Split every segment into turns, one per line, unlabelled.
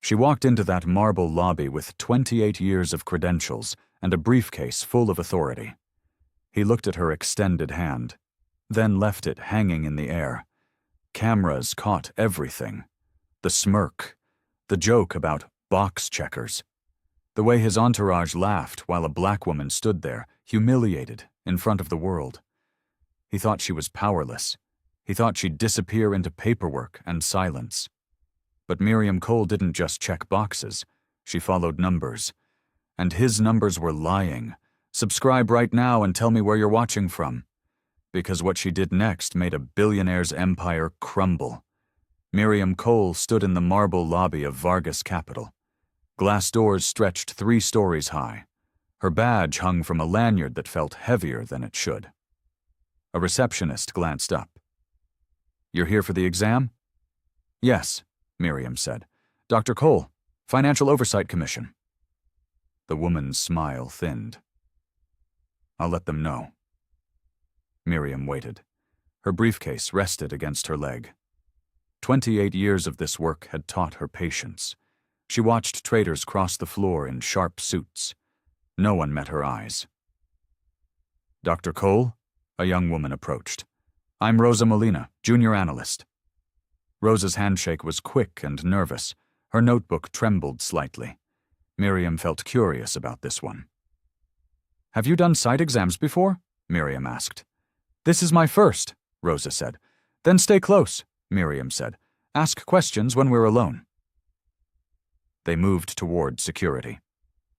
She walked into that marble lobby with 28 years of credentials and a briefcase full of authority. He looked at her extended hand, then left it hanging in the air. Cameras caught everything. The smirk, the joke about box checkers, the way his entourage laughed while a black woman stood there, humiliated, in front of the world. He thought she was powerless. He thought she'd disappear into paperwork and silence. But Miriam Cole didn't just check boxes. She followed numbers. And his numbers were lying. Subscribe right now and tell me where you're watching from. Because what she did next made a billionaire's empire crumble. Miriam Cole stood in the marble lobby of Vargas Capital. Glass doors stretched 3 stories high. Her badge hung from a lanyard that felt heavier than it should. A receptionist glanced up. "You're here for the exam?" "Yes," Miriam said. "Dr. Cole, Financial Oversight Commission." The woman's smile thinned. "I'll let them know." Miriam waited. Her briefcase rested against her leg. 28 years of this work had taught her patience. She watched traders cross the floor in sharp suits. No one met her eyes. "Dr. Cole?" A young woman approached. "I'm Rosa Molina, junior analyst." Rosa's handshake was quick and nervous. Her notebook trembled slightly. Miriam felt curious about this one. "Have you done site exams before?" Miriam asked. "This is my first," Rosa said. "Then stay close," Miriam said. "Ask questions when we're alone." They moved toward security.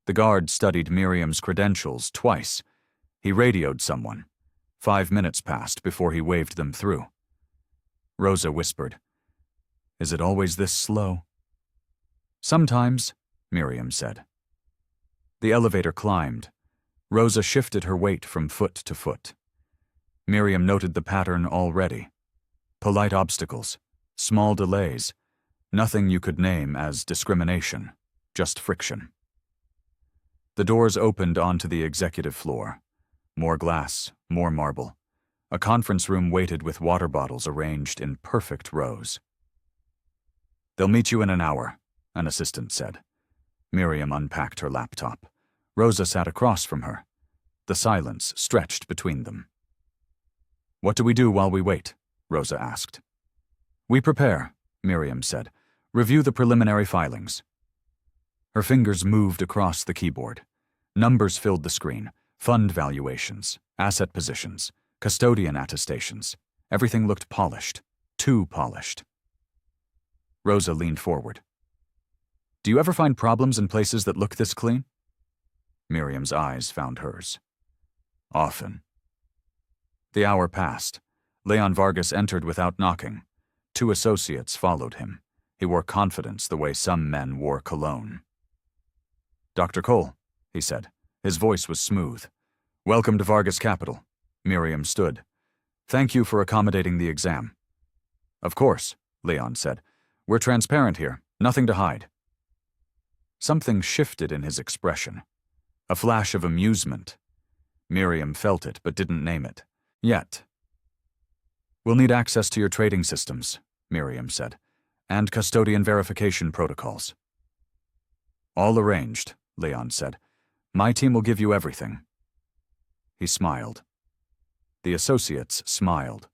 The guard studied Miriam's credentials twice. He radioed someone. 5 minutes passed before he waved them through. Rosa whispered, "Is it always this slow?" "Sometimes," Miriam said. The elevator climbed. Rosa shifted her weight from foot to foot. Miriam noted the pattern already. Polite obstacles, small delays, nothing you could name as discrimination, just friction. The doors opened onto the executive floor. More glass, more marble. A conference room waited with water bottles arranged in perfect rows. "They'll meet you in an hour," an assistant said. Miriam unpacked her laptop. Rosa sat across from her. The silence stretched between them. "What do we do while we wait?" Rosa asked. "We prepare," Miriam said. "Review the preliminary filings." Her fingers moved across the keyboard. Numbers filled the screen. Fund valuations, asset positions, custodian attestations. Everything looked polished. Too polished. Rosa leaned forward. "Do you ever find problems in places that look this clean?" Miriam's eyes found hers. "Often." The hour passed. Leon Vargas entered without knocking. 2 associates followed him. He wore confidence the way some men wore cologne. "Dr. Cole," he said. His voice was smooth. "Welcome to Vargas Capital." Miriam stood. "Thank you for accommodating the exam." "Of course," Leon said. "We're transparent here. Nothing to hide." Something shifted in his expression. A flash of amusement. Miriam felt it but didn't name it. Yet. "We'll need access to your trading systems," Miriam said, "and custodian verification protocols." "All arranged," Leon said. "My team will give you everything." He smiled. The associates smiled.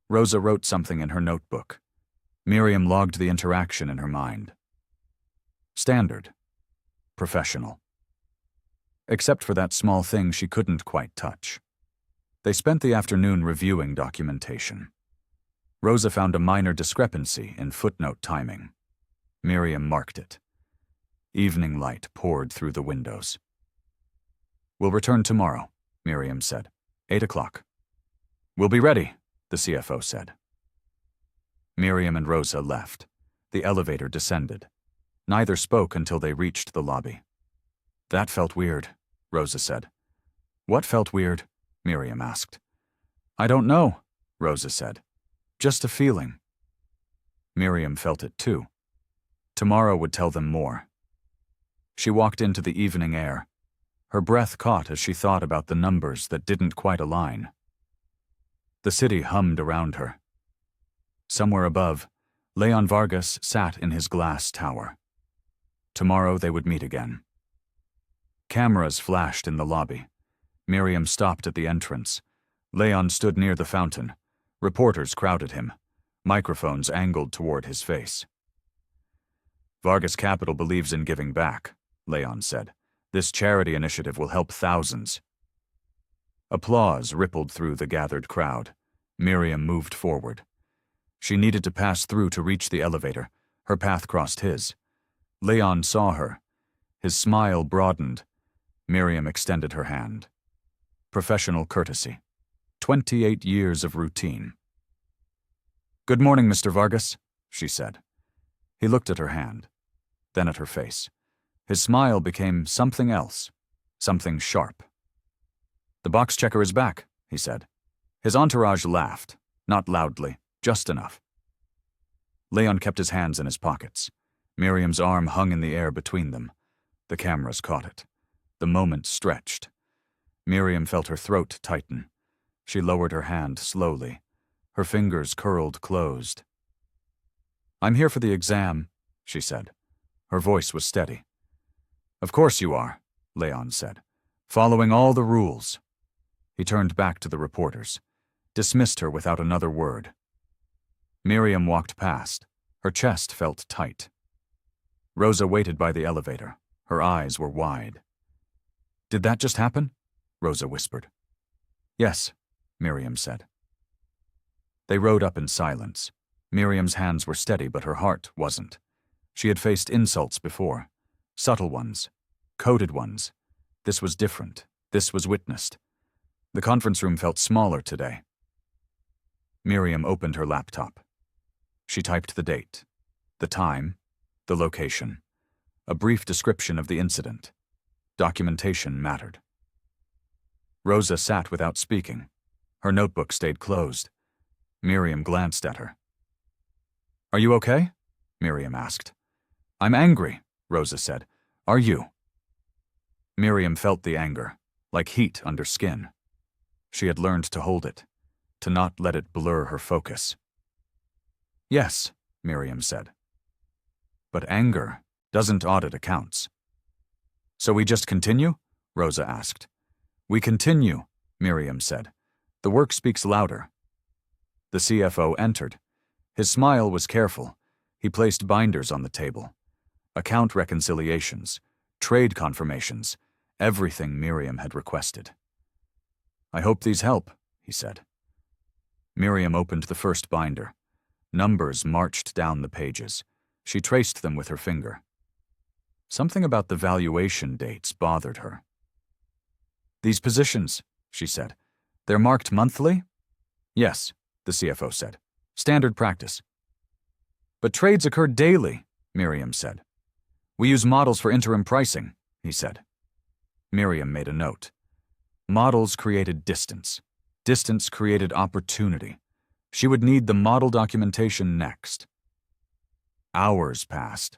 Rosa wrote something in her notebook. Miriam logged the interaction in her mind. Standard. Professional. Except for that small thing she couldn't quite touch. They spent the afternoon reviewing documentation. Rosa found a minor discrepancy in footnote timing. Miriam marked it. Evening light poured through the windows. "We'll return tomorrow," Miriam said. 8 o'clock. "We'll be ready," the CFO said. Miriam and Rosa left. The elevator descended. Neither spoke until they reached the lobby. "That felt weird," Rosa said. "What felt weird?" Miriam asked. "I don't know," Rosa said. "Just a feeling." Miriam felt it too. Tomorrow would tell them more. She walked into the evening air. Her breath caught as she thought about the numbers that didn't quite align. The city hummed around her. Somewhere above, Leon Vargas sat in his glass tower. Tomorrow they would meet again. Cameras flashed in the lobby. Miriam stopped at the entrance. Leon stood near the fountain. Reporters crowded him, microphones angled toward his face. Vargas Capital believes in giving back, Leon said. This charity initiative will help thousands. Applause rippled through the gathered crowd. Miriam moved forward. She needed to pass through to reach the elevator. Her path crossed his. Leon saw her. His smile broadened. Miriam extended her hand. Professional courtesy. 28 years of routine. "Good morning, Mr. Vargas," she said. He looked at her hand, then at her face. His smile became something else, something sharp. "The box checker is back," he said. His entourage laughed, not loudly, just enough. Leon kept his hands in his pockets. Miriam's arm hung in the air between them. The cameras caught it. The moment stretched. Miriam felt her throat tighten. She lowered her hand slowly. Her fingers curled closed. "I'm here for the exam," she said. Her voice was steady. "Of course you are," Leon said. "Following all the rules." He turned back to the reporters, dismissed her without another word. Miriam walked past. Her chest felt tight. Rosa waited by the elevator. Her eyes were wide. "Did that just happen?" Rosa whispered. "Yes," Miriam said. They rode up in silence. Miriam's hands were steady, but her heart wasn't. She had faced insults before. Subtle ones. Coded ones. This was different. This was witnessed. The conference room felt smaller today. Miriam opened her laptop. She typed the date, the time, the location, a brief description of the incident. Documentation mattered. Rosa sat without speaking. Her notebook stayed closed. Miriam glanced at her. "Are you okay?" Miriam asked. "I'm angry," Rosa said. "Are you?" Miriam felt the anger, like heat under skin. She had learned to hold it, to not let it blur her focus. "Yes," Miriam said. "But anger doesn't audit accounts." "So we just continue?" Rosa asked. "We continue," Miriam said. "The work speaks louder." The CFO entered. His smile was careful. He placed binders on the table. Account reconciliations, trade confirmations, everything Miriam had requested. "I hope these help," he said. Miriam opened the first binder. Numbers marched down the pages. She traced them with her finger. Something about the valuation dates bothered her. "These positions," she said, "they're marked monthly?" "Yes," the CFO said. "Standard practice." "But trades occur daily," Miriam said. "We use models for interim pricing," he said. Miriam made a note. Models created distance. Distance created opportunity. She would need the model documentation next. Hours passed.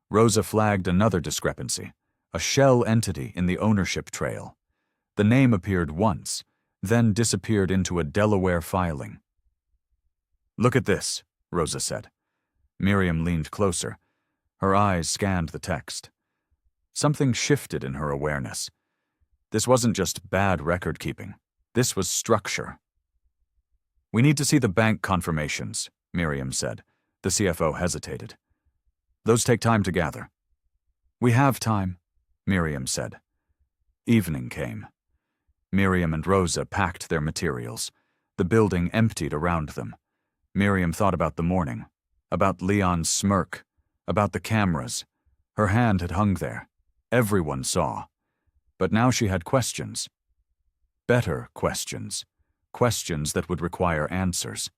Rosa flagged another discrepancy, a shell entity in the ownership trail. The name appeared once, then disappeared into a Delaware filing. "Look at this," Rosa said. Miriam leaned closer. Her eyes scanned the text. Something shifted in her awareness. This wasn't just bad record-keeping. This was structure. "We need to see the bank confirmations," Miriam said. The CFO hesitated. "Those take time to gather." "We have time," Miriam said. Evening came. Miriam and Rosa packed their materials. The building emptied around them. Miriam thought about the morning, about Leon's smirk, about the cameras. Her hand had hung there. Everyone saw. But now she had questions. Better questions. Questions that would require answers.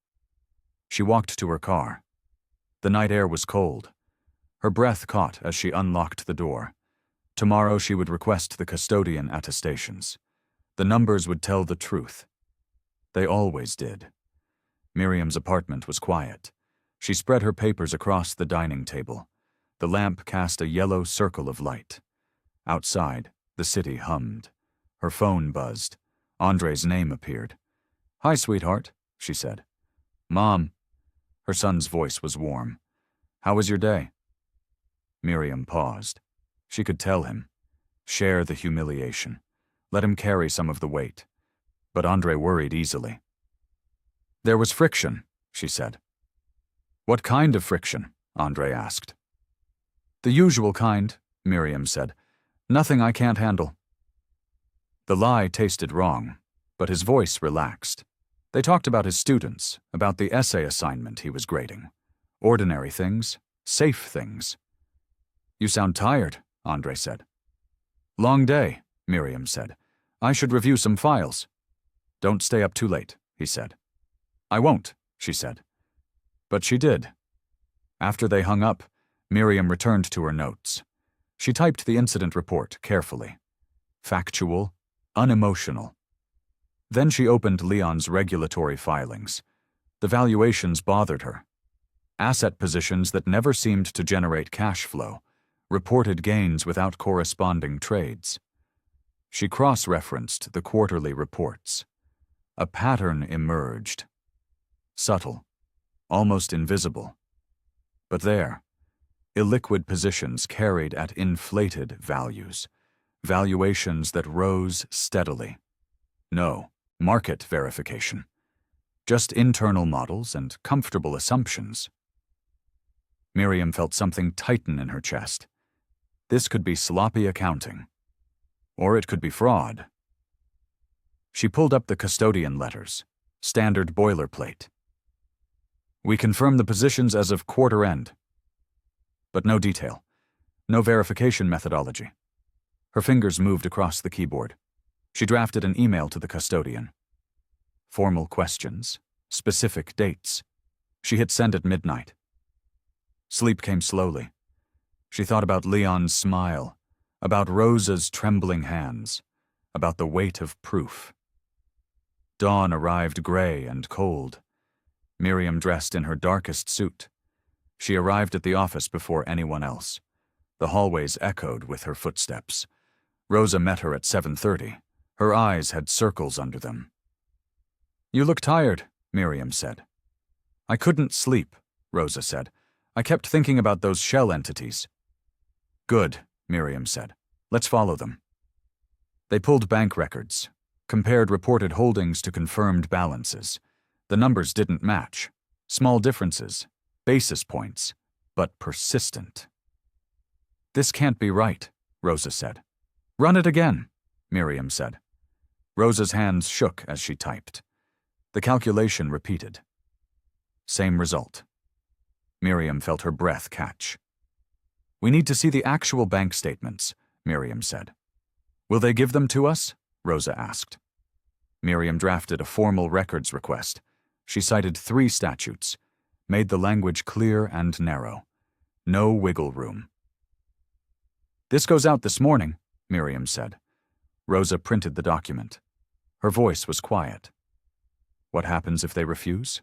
She walked to her car. The night air was cold. Her breath caught as she unlocked the door. Tomorrow she would request the custodian attestations. The numbers would tell the truth. They always did. Miriam's apartment was quiet. She spread her papers across the dining table. The lamp cast a yellow circle of light. Outside, the city hummed. Her phone buzzed. Andre's name appeared. "Hi, sweetheart," she said. "Mom." Her son's voice was warm. "How was your day?" Miriam paused. She could tell him. Share the humiliation. Let him carry some of the weight. But Andre worried easily. There was friction, she said. What kind of friction? Andre asked. The usual kind, Miriam said. Nothing I can't handle. The lie tasted wrong, but his voice relaxed. They talked about his students, about the essay assignment he was grading. Ordinary things, safe things. You sound tired, Andre said. Long day, Miriam said. I should review some files. Don't stay up too late, he said. I won't, she said. But she did. After they hung up, Miriam returned to her notes. She typed the incident report carefully. Factual, unemotional. Then she opened Leon's regulatory filings. The valuations bothered her. Asset positions that never seemed to generate cash flow, reported gains without corresponding trades. She cross-referenced the quarterly reports. A pattern emerged. Subtle, almost invisible. But there, illiquid positions carried at inflated values, valuations that rose steadily. No market verification, just internal models and comfortable assumptions. Miriam felt something tighten in her chest. This could be sloppy accounting, or it could be fraud. She pulled up the custodian letters, standard boilerplate. We confirm the positions as of quarter end. But no detail, no verification methodology. Her fingers moved across the keyboard. She drafted an email to the custodian. Formal questions, specific dates. She hit send at midnight. Sleep came slowly. She thought about Leon's smile, about Rosa's trembling hands, about the weight of proof. Dawn arrived gray and cold. Miriam dressed in her darkest suit. She arrived at the office before anyone else. The hallways echoed with her footsteps. Rosa met her at 7:30. Her eyes had circles under them. You look tired, Miriam said. I couldn't sleep, Rosa said. I kept thinking about those shell entities. Good, Miriam said. Let's follow them. They pulled bank records, compared reported holdings to confirmed balances. The numbers didn't match. Small differences, basis points, but persistent. This can't be right, Rosa said. Run it again, Miriam said. Rosa's hands shook as she typed. The calculation repeated. Same result. Miriam felt her breath catch. We need to see the actual bank statements, Miriam said. Will they give them to us? Rosa asked. Miriam drafted a formal records request. She cited 3 statutes, made the language clear and narrow. No wiggle room. This goes out this morning, Miriam said. Rosa printed the document. Her voice was quiet. What happens if they refuse?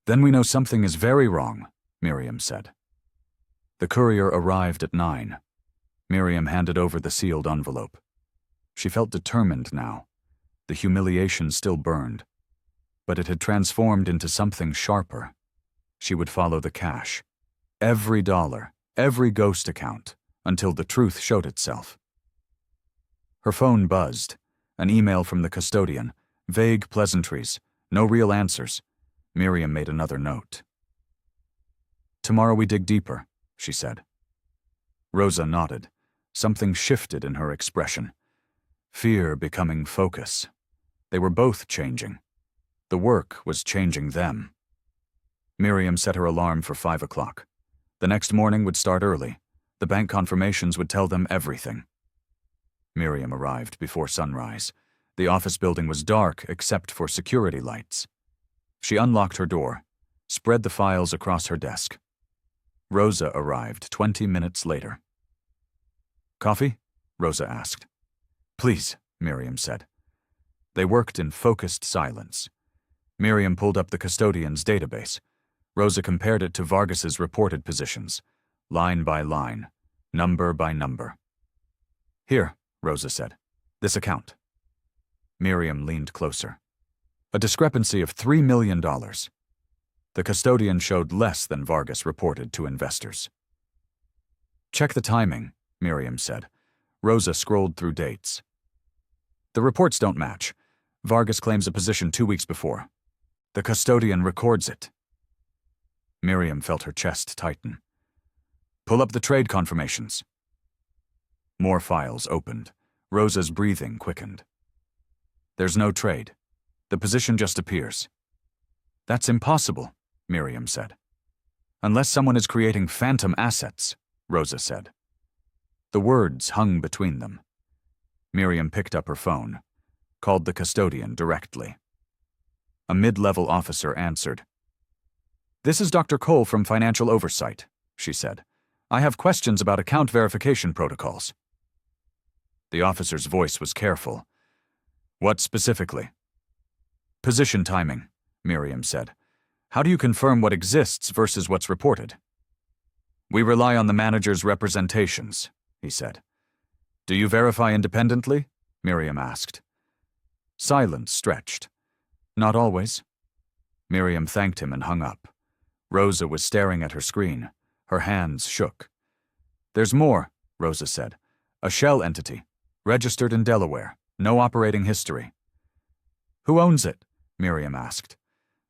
Then we know something is very wrong, Miriam said. The courier arrived at 9. Miriam handed over the sealed envelope. She felt determined now. The humiliation still burned, but it had transformed into something sharper. She would follow the cash. Every dollar, every ghost account, until the truth showed itself. Her phone buzzed. An email from the custodian. Vague pleasantries. No real answers. Miriam made another note. Tomorrow we dig deeper, she said. Rosa nodded. Something shifted in her expression. Fear becoming focus. They were both changing. The work was changing them. Miriam set her alarm for 5 o'clock. The next morning would start early. The bank confirmations would tell them everything. Miriam arrived before sunrise. The office building was dark except for security lights. She unlocked her door, spread the files across her desk. Rosa arrived 20 minutes later. Coffee? Rosa asked. Please, Miriam said. They worked in focused silence. Miriam pulled up the custodian's database. Rosa compared it to Vargas's reported positions, line by line, number by number. Here, Rosa said. This account. Miriam leaned closer. A discrepancy of $3 million. The custodian showed less than Vargas reported to investors. Check the timing, Miriam said. Rosa scrolled through dates. The reports don't match. Vargas claims a position 2 weeks before. The custodian records it. Miriam felt her chest tighten. Pull up the trade confirmations. More files opened. Rosa's breathing quickened. There's no trade. The position just appears. That's impossible, Miriam said. Unless someone is creating phantom assets, Rosa said. The words hung between them. Miriam picked up her phone, called the custodian directly. A mid-level officer answered. This is Dr. Cole from Financial Oversight, she said. I have questions about account verification protocols. The officer's voice was careful. What specifically? Position timing, Miriam said. How do you confirm what exists versus what's reported? We rely on the manager's representations, he said. Do you verify independently? Miriam asked. Silence stretched. Not always. Miriam thanked him and hung up. Rosa was staring at her screen. Her hands shook. There's more, Rosa said. A shell entity, registered in Delaware, no operating history. Who owns it? Miriam asked.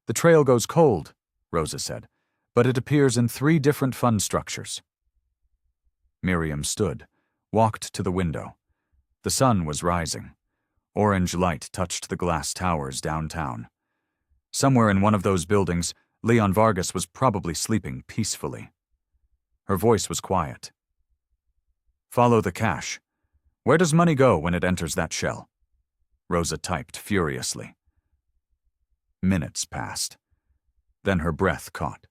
The trail goes cold, Rosa said, but it appears in 3 different fund structures. Miriam stood, walked to the window. The sun was rising. Orange light touched the glass towers downtown. Somewhere in one of those buildings, Leon Vargas was probably sleeping peacefully. Her voice was quiet. Follow the cash. Where does money go when it enters that shell? Rosa typed furiously. Minutes passed. Then her breath caught.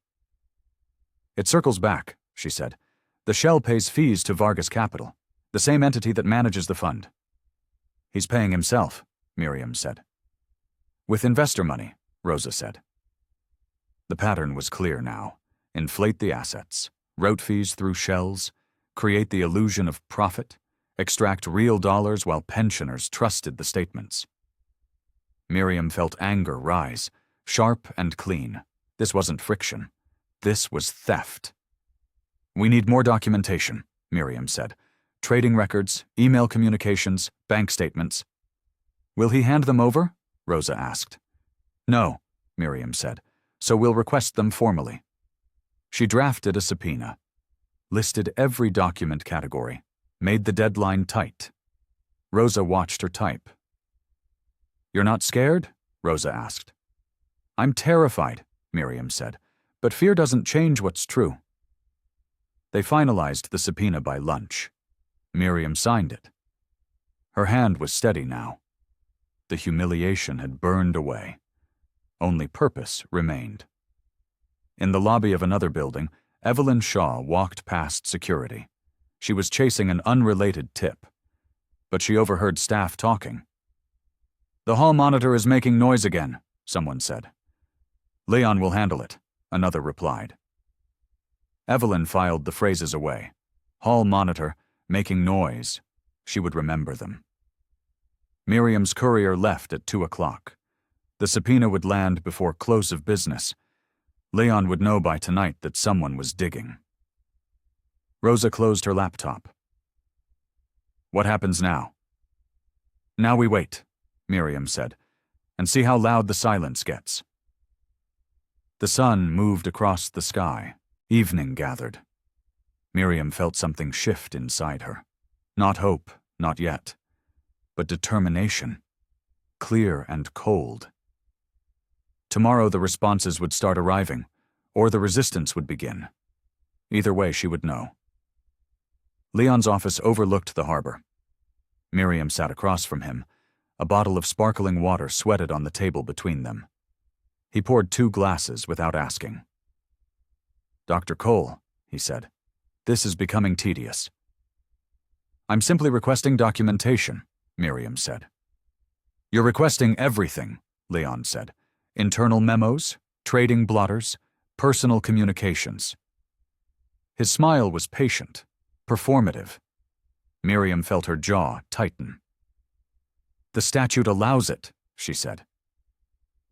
It circles back, she said. The shell pays fees to Vargas Capital, the same entity that manages the fund. He's paying himself, Miriam said. With investor money, Rosa said. The pattern was clear now. Inflate the assets, route fees through shells, create the illusion of profit, extract real dollars while pensioners trusted the statements. Miriam felt anger rise, sharp and clean. This wasn't friction. This was theft. We need more documentation, Miriam said. Trading records, email communications, bank statements. Will he hand them over? Rosa asked. No, Miriam said, so we'll request them formally. She drafted a subpoena, listed every document category, made the deadline tight. Rosa watched her type. You're not scared? Rosa asked. I'm terrified, Miriam said, but fear doesn't change what's true. They finalized the subpoena by lunch. Miriam signed it. Her hand was steady now. The humiliation had burned away. Only purpose remained. In the lobby of another building, Evelyn Shaw walked past security. She was chasing an unrelated tip, but she overheard staff talking. The hall monitor is making noise again, someone said. Leon will handle it, another replied. Evelyn filed the phrases away. Hall monitor, making noise. She would remember them. Miriam's courier left at 2 o'clock. The subpoena would land before close of business. Leon would know by tonight that someone was digging. Rosa closed her laptop. What happens now? Now we wait, Miriam said, and see how loud the silence gets. The sun moved across the sky. Evening gathered. Miriam felt something shift inside her. Not hope, not yet, but determination, clear and cold. Tomorrow the responses would start arriving, or the resistance would begin. Either way, she would know. Leon's office overlooked the harbor. Miriam sat across from him. A bottle of sparkling water sweated on the table between them. He poured 2 glasses without asking. Dr. Cole, he said, this is becoming tedious. I'm simply requesting documentation, Miriam said. You're requesting everything, Leon said. Internal memos, trading blotters, personal communications. His smile was patient, performative. Miriam felt her jaw tighten. The statute allows it, she said.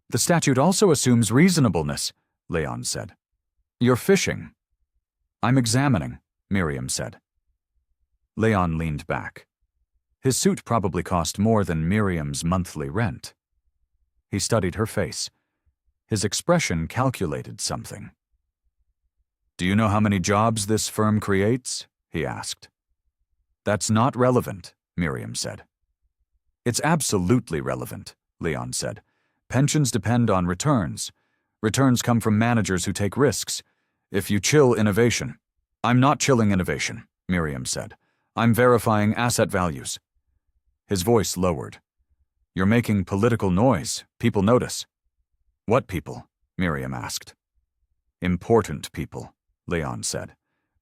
The statute also assumes reasonableness, Leon said. You're fishing. I'm examining, Miriam said. Leon leaned back. His suit probably cost more than Miriam's monthly rent. He studied her face. His expression calculated something. "Do you know how many jobs this firm creates?" he asked. "That's not relevant," Miriam said. "It's absolutely relevant," Leon said. "Pensions depend on returns. Returns come from managers who take risks. If you chill innovation—" "I'm not chilling innovation," Miriam said. "I'm verifying asset values." His voice lowered. "You're making political noise. People notice." "What people?" Miriam asked. "Important people," Leon said.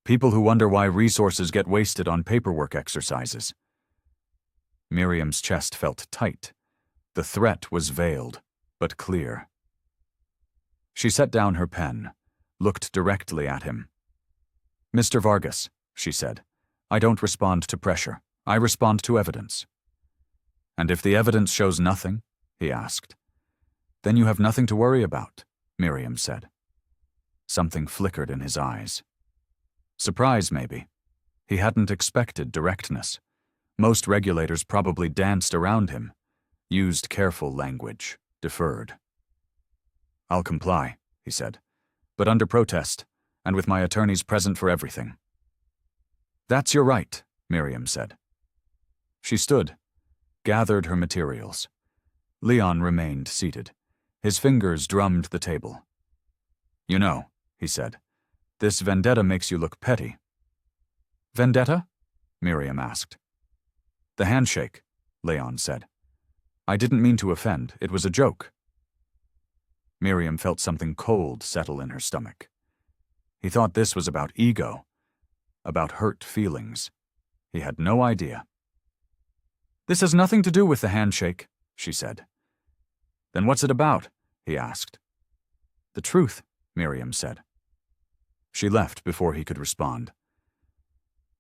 "People who wonder why resources get wasted on paperwork exercises." Miriam's chest felt tight. The threat was veiled, but clear. She set down her pen, looked directly at him. "Mr. Vargas," she said, "I don't respond to pressure. I respond to evidence." "And if the evidence shows nothing?" he asked. "Then you have nothing to worry about," Miriam said. Something flickered in his eyes. Surprise, maybe. He hadn't expected directness. Most regulators probably danced around him, used careful language, deferred. "I'll comply," he said, "but under protest, and with my attorneys present for everything." "That's your right," Miriam said. She stood, gathered her materials. Leon remained seated. His fingers drummed the table. "You know," he said, "this vendetta makes you look petty." "Vendetta?" Miriam asked. "The handshake," Leon said. "I didn't mean to offend. It was a joke." Miriam felt something cold settle in her stomach. He thought this was about ego, about hurt feelings. He had no idea. "This has nothing to do with the handshake," she said. "Then what's it about?" he asked. "The truth," Miriam said. She left before he could respond.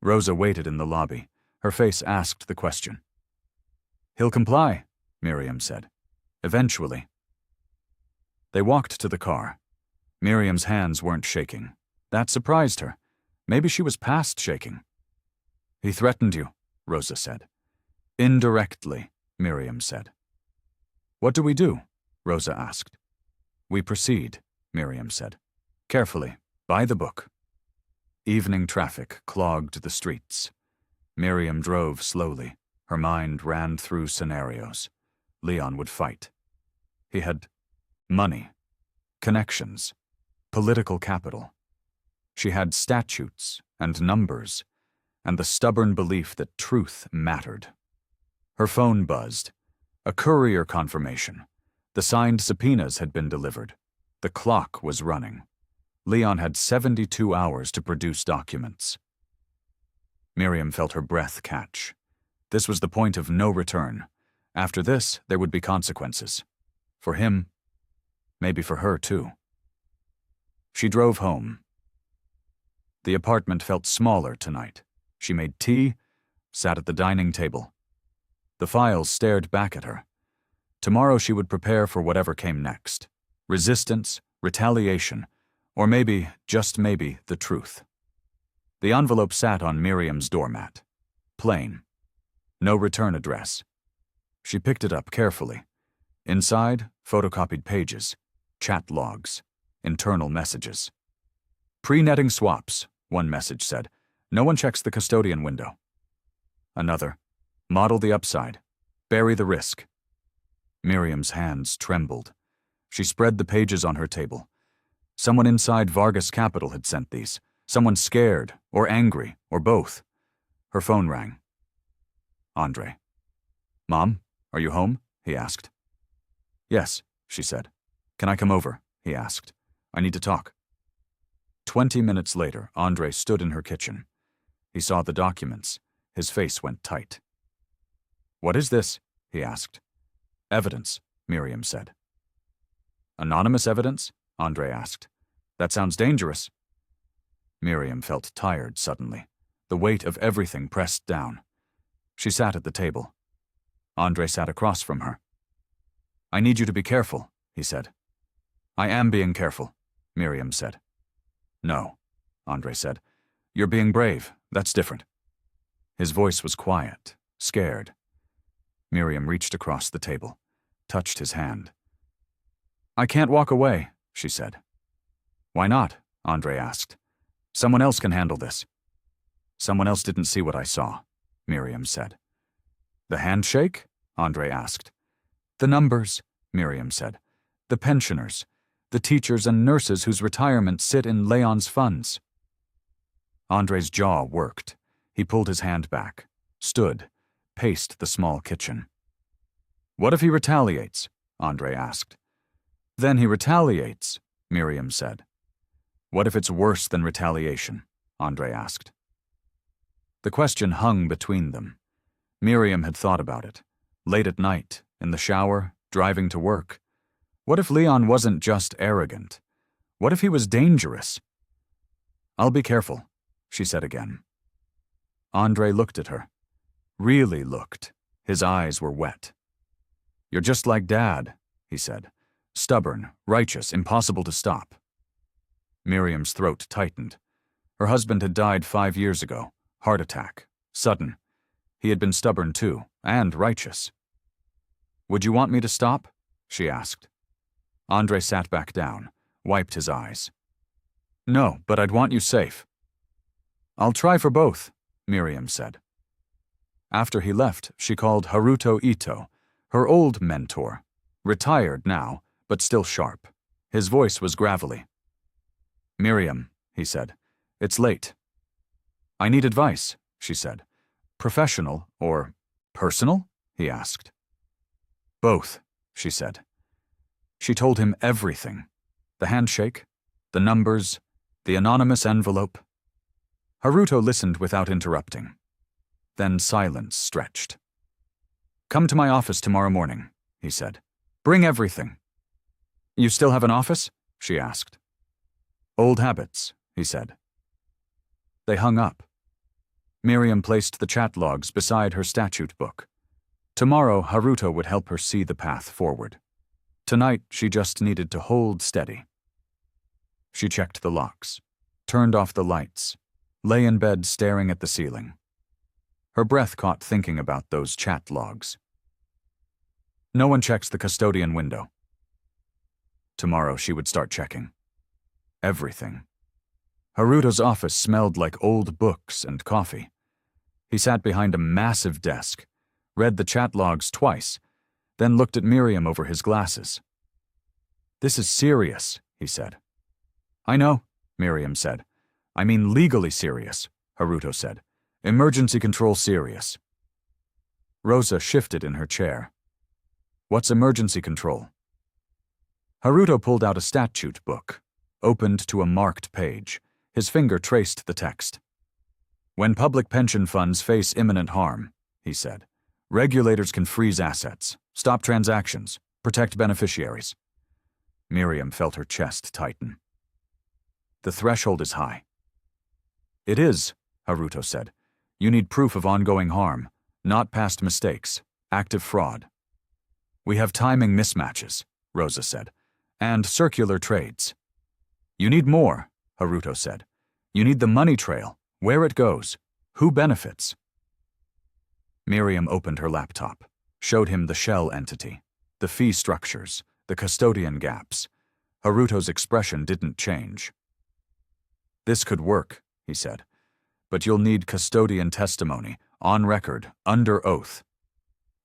Rosa waited in the lobby. Her face asked the question. "He'll comply," Miriam said. "Eventually." They walked to the car. Miriam's hands weren't shaking. That surprised her. Maybe she was past shaking. "He threatened you," Rosa said. "Indirectly," Miriam said. "What do we do?" Rosa asked. "We proceed," Miriam said. "Carefully, by the book." Evening traffic clogged the streets. Miriam drove slowly. Her mind ran through scenarios. Leon would fight. He had money, connections, political capital. She had statutes and numbers, and the stubborn belief that truth mattered. Her phone buzzed. A courier confirmation. The signed subpoenas had been delivered. The clock was running. Leon had 72 hours to produce documents. Miriam felt her breath catch. This was the point of no return. After this, there would be consequences. For him, maybe for her too. She drove home. The apartment felt smaller tonight. She made tea, sat at the dining table. The files stared back at her. Tomorrow she would prepare for whatever came next. Resistance, retaliation, or maybe, just maybe, the truth. The envelope sat on Miriam's doormat. Plain. No return address. She picked it up carefully. Inside, photocopied pages, chat logs, internal messages. "Pre-netting swaps," one message said. "No one checks the custodian window." Another. "Model the upside. Bury the risk." Miriam's hands trembled. She spread the pages on her table. Someone inside Vargas Capital had sent these. Someone scared, or angry, or both. Her phone rang. Andre. "Mom, are you home?" he asked. "Yes," she said. "Can I come over?" he asked. "I need to talk." 20 minutes later, Andre stood in her kitchen. He saw the documents. His face went tight. "What is this?" he asked. "Evidence," Miriam said. "Anonymous evidence?" Andre asked. "That sounds dangerous." Miriam felt tired suddenly. The weight of everything pressed down. She sat at the table. Andre sat across from her. "I need you to be careful," he said. "I am being careful," Miriam said. "No," Andre said. "You're being brave. That's different." His voice was quiet, scared. Miriam reached across the table, touched his hand. "I can't walk away," she said. "Why not?" Andre asked. "Someone else can handle this." "Someone else didn't see what I saw," Miriam said. "The handshake?" Andre asked. "The numbers," Miriam said. "The pensioners, the teachers and nurses whose retirement sit in Leon's funds." Andre's jaw worked. He pulled his hand back, stood, paced the small kitchen. "What if he retaliates?" Andre asked. "Then he retaliates," Miriam said. "What if it's worse than retaliation?" Andre asked. The question hung between them. Miriam had thought about it. Late at night, in the shower, driving to work. What if Leon wasn't just arrogant? What if he was dangerous? "I'll be careful," she said again. Andre looked at her. Really looked. His eyes were wet. "You're just like Dad," he said. "Stubborn, righteous, impossible to stop." Miriam's throat tightened. Her husband had died 5 years ago. Heart attack. Sudden. He had been stubborn too, and righteous. "Would you want me to stop?" she asked. Andre sat back down, wiped his eyes. "No, but I'd want you safe." "I'll try for both," Miriam said. After he left, she called Haruto Ito, her old mentor, retired now, but still sharp. His voice was gravelly. "Miriam," he said, "it's late." "I need advice," she said. "Professional or personal?" he asked. "Both," she said. She told him everything. The handshake, the numbers, the anonymous envelope. Haruto listened without interrupting. Then silence stretched. "Come to my office tomorrow morning," he said. "Bring everything." "You still have an office?" she asked. "Old habits," he said. They hung up. Miriam placed the chat logs beside her statute book. Tomorrow, Haruto would help her see the path forward. Tonight, she just needed to hold steady. She checked the locks, turned off the lights, lay in bed staring at the ceiling. Her breath caught thinking about those chat logs. No one checks the custodian window. Tomorrow, she would start checking. Everything. Haruto's office smelled like old books and coffee. He sat behind a massive desk, read the chat logs twice, then looked at Miriam over his glasses. "This is serious," he said. "I know," Miriam said. "I mean legally serious," Haruto said. "Emergency control serious." Rosa shifted in her chair. "What's emergency control?" Haruto pulled out a statute book, opened to a marked page. His finger traced the text. "When public pension funds face imminent harm," he said, "regulators can freeze assets, stop transactions, protect beneficiaries." Miriam felt her chest tighten. "The threshold is high." "It is," Haruto said. "You need proof of ongoing harm, not past mistakes, active fraud." "We have timing mismatches," Rosa said, "and circular trades." "You need more," Haruto said. "You need the money trail, where it goes, who benefits." Miriam opened her laptop, showed him the shell entity, the fee structures, the custodian gaps. Haruto's expression didn't change. "This could work," he said, "but you'll need custodian testimony, on record, under oath."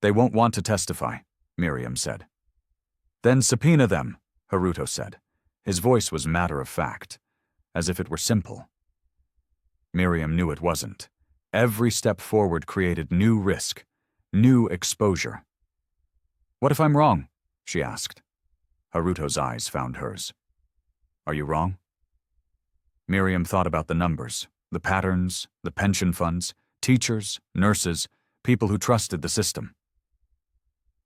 "They won't want to testify," Miriam said. "Then subpoena them," Haruto said. His voice was matter-of-fact, as if it were simple. Miriam knew it wasn't. Every step forward created new risk, new exposure. "What if I'm wrong?" she asked. Haruto's eyes found hers. "Are you wrong?" Miriam thought about the numbers, the patterns, the pension funds, teachers, nurses, people who trusted the system.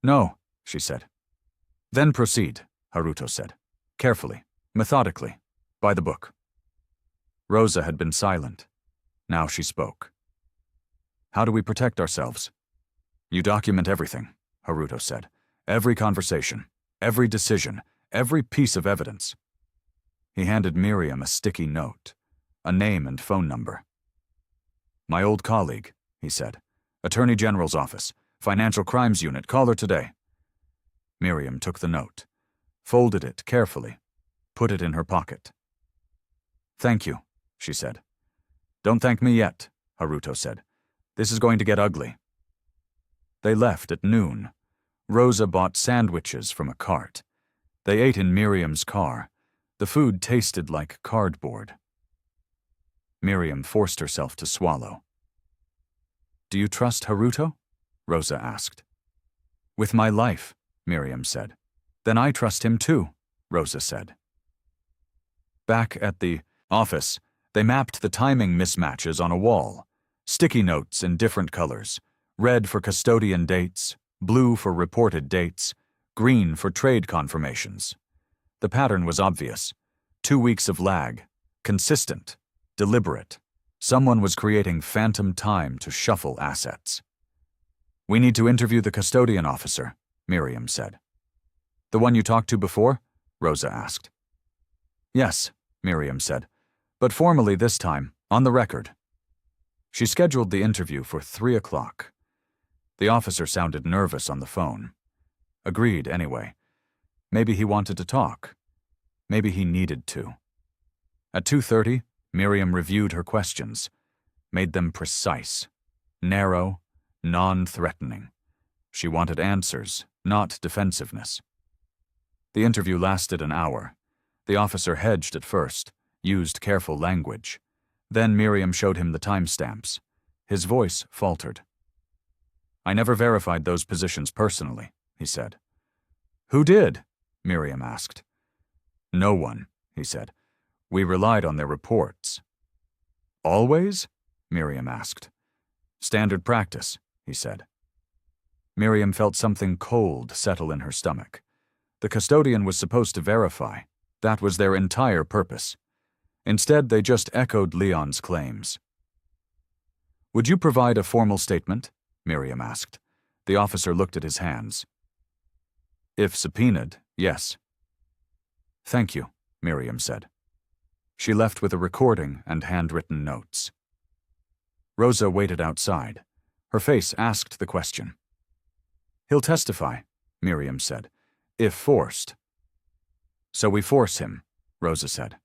"No," she said. "Then proceed," Haruto said. "Carefully, methodically, by the book." Rosa had been silent. Now she spoke. "How do we protect ourselves?" "You document everything," Haruto said. "Every conversation, every decision, every piece of evidence." He handed Miriam a sticky note, a name and phone number. "My old colleague," he said. "Attorney General's office. Financial Crimes Unit. Call her today." Miriam took the note, folded it carefully, put it in her pocket. "Thank you," she said. "Don't thank me yet," Haruto said. "This is going to get ugly." They left at noon. Rosa bought sandwiches from a cart. They ate in Miriam's car. The food tasted like cardboard. Miriam forced herself to swallow. "Do you trust Haruto?" Rosa asked. "With my life," Miriam said. "Then I trust him too," Rosa said. Back at the office, they mapped the timing mismatches on a wall. Sticky notes in different colors. Red for custodian dates, blue for reported dates, green for trade confirmations. The pattern was obvious. 2 weeks of lag. Consistent. Deliberate. Someone was creating phantom time to shuffle assets. "We need to interview the custodian officer," Miriam said. "The one you talked to before?" Rosa asked. "Yes," Miriam said, "but formally this time, on the record." She scheduled the interview for 3 o'clock. The officer sounded nervous on the phone. Agreed, anyway. Maybe he wanted to talk. Maybe he needed to. At 2:30, Miriam reviewed her questions, made them precise, narrow, non-threatening. She wanted answers, not defensiveness. The interview lasted an hour. The officer hedged at first, used careful language. Then Miriam showed him the timestamps. His voice faltered. "I never verified those positions personally," he said. "Who did?" Miriam asked. "No one," he said. "We relied on their reports." "Always?" Miriam asked. "Standard practice," he said. Miriam felt something cold settle in her stomach. The custodian was supposed to verify. That was their entire purpose. Instead, they just echoed Leon's claims. "Would you provide a formal statement?" Miriam asked. The officer looked at his hands. "If subpoenaed, yes." "Thank you," Miriam said. She left with a recording and handwritten notes. Rosa waited outside. Her face asked the question. "He'll testify," Miriam said, "if forced." "So we force him," Rosa said.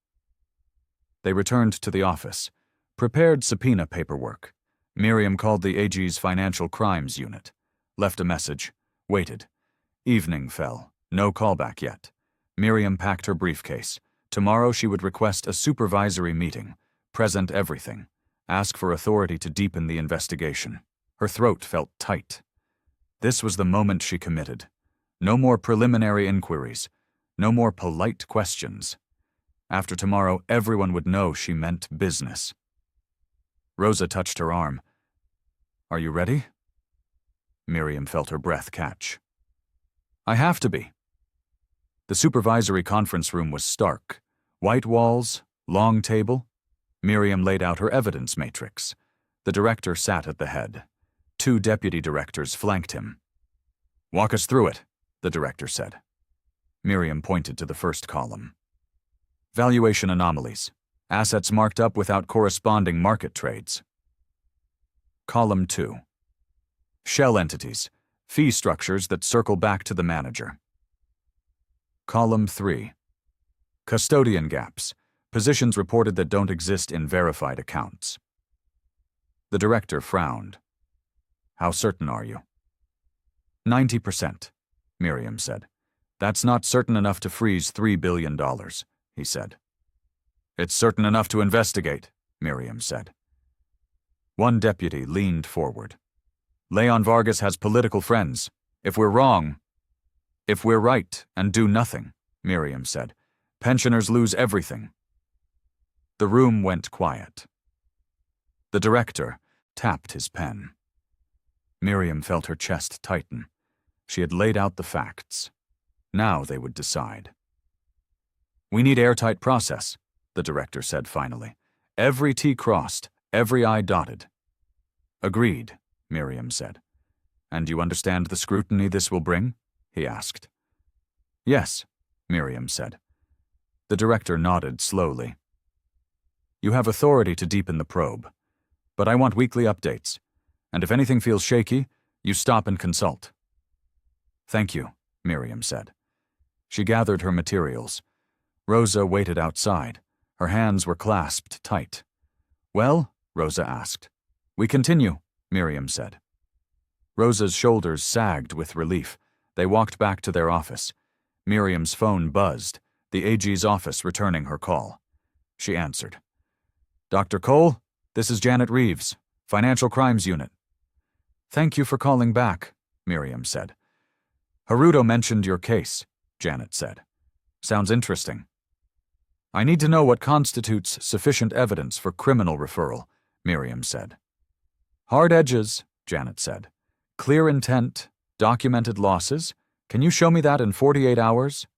They returned to the office, prepared subpoena paperwork. Miriam called the AG's Financial Crimes Unit, left a message, waited. Evening fell, no callback yet. Miriam packed her briefcase. Tomorrow she would request a supervisory meeting, present everything, ask for authority to deepen the investigation. Her throat felt tight. This was the moment she committed. No more preliminary inquiries, no more polite questions. After tomorrow, everyone would know she meant business. Rosa touched her arm. "Are you ready?" Miriam felt her breath catch. "I have to be." The supervisory conference room was stark. White walls, long table. Miriam laid out her evidence matrix. The director sat at the head. 2 deputy directors flanked him. "Walk us through it," the director said. Miriam pointed to the first column. Valuation anomalies. Assets marked up without corresponding market trades. Column 2. Shell entities. Fee structures that circle back to the manager. Column 3. Custodian gaps. Positions reported that don't exist in verified accounts. The director frowned. "How certain are you?" 90%, Miriam said. "That's not certain enough to freeze $3 billion, he said. "It's certain enough to investigate," Miriam said. One deputy leaned forward. "Leon Vargas has political friends. If we're wrong..." "If we're right and do nothing," Miriam said, "pensioners lose everything." The room went quiet. The director tapped his pen. Miriam felt her chest tighten. She had laid out the facts. Now they would decide. "We need airtight process," the director said finally. "Every T crossed, every I dotted." "Agreed," Miriam said. "And you understand the scrutiny this will bring?" he asked. "Yes," Miriam said. The director nodded slowly. "You have authority to deepen the probe, but I want weekly updates. And if anything feels shaky, you stop and consult." "Thank you," Miriam said. She gathered her materials. Rosa waited outside. Her hands were clasped tight. "Well?" Rosa asked. "We continue," Miriam said. Rosa's shoulders sagged with relief. They walked back to their office. Miriam's phone buzzed, the AG's office returning her call. She answered. "Dr. Cole, this is Janet Reeves, Financial Crimes Unit." "Thank you for calling back," Miriam said. "Haruto mentioned your case," Janet said. "Sounds interesting." "I need to know what constitutes sufficient evidence for criminal referral," Miriam said. "Hard edges," Janet said. "Clear intent, documented losses. Can you show me that in 48 hours?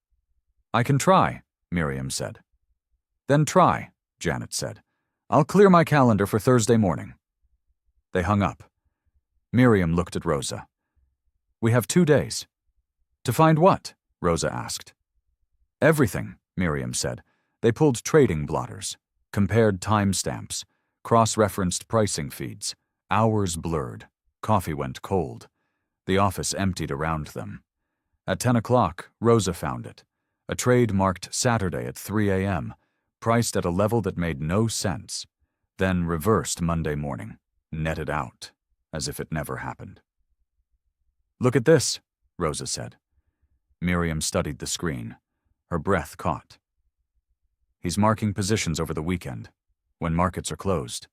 "I can try," Miriam said. "Then try," Janet said. "I'll clear my calendar for Thursday morning." They hung up. Miriam looked at Rosa. "We have 2 days." "To find what?" Rosa asked. "Everything," Miriam said. They pulled trading blotters, compared timestamps, cross-referenced pricing feeds. Hours blurred. Coffee went cold. The office emptied around them. At 10 o'clock, Rosa found it. A trade marked Saturday at 3 a.m., priced at a level that made no sense, then reversed Monday morning, netted out, as if it never happened. "Look at this," Rosa said. Miriam studied the screen. Her breath caught. "He's marking positions over the weekend, when markets are closed."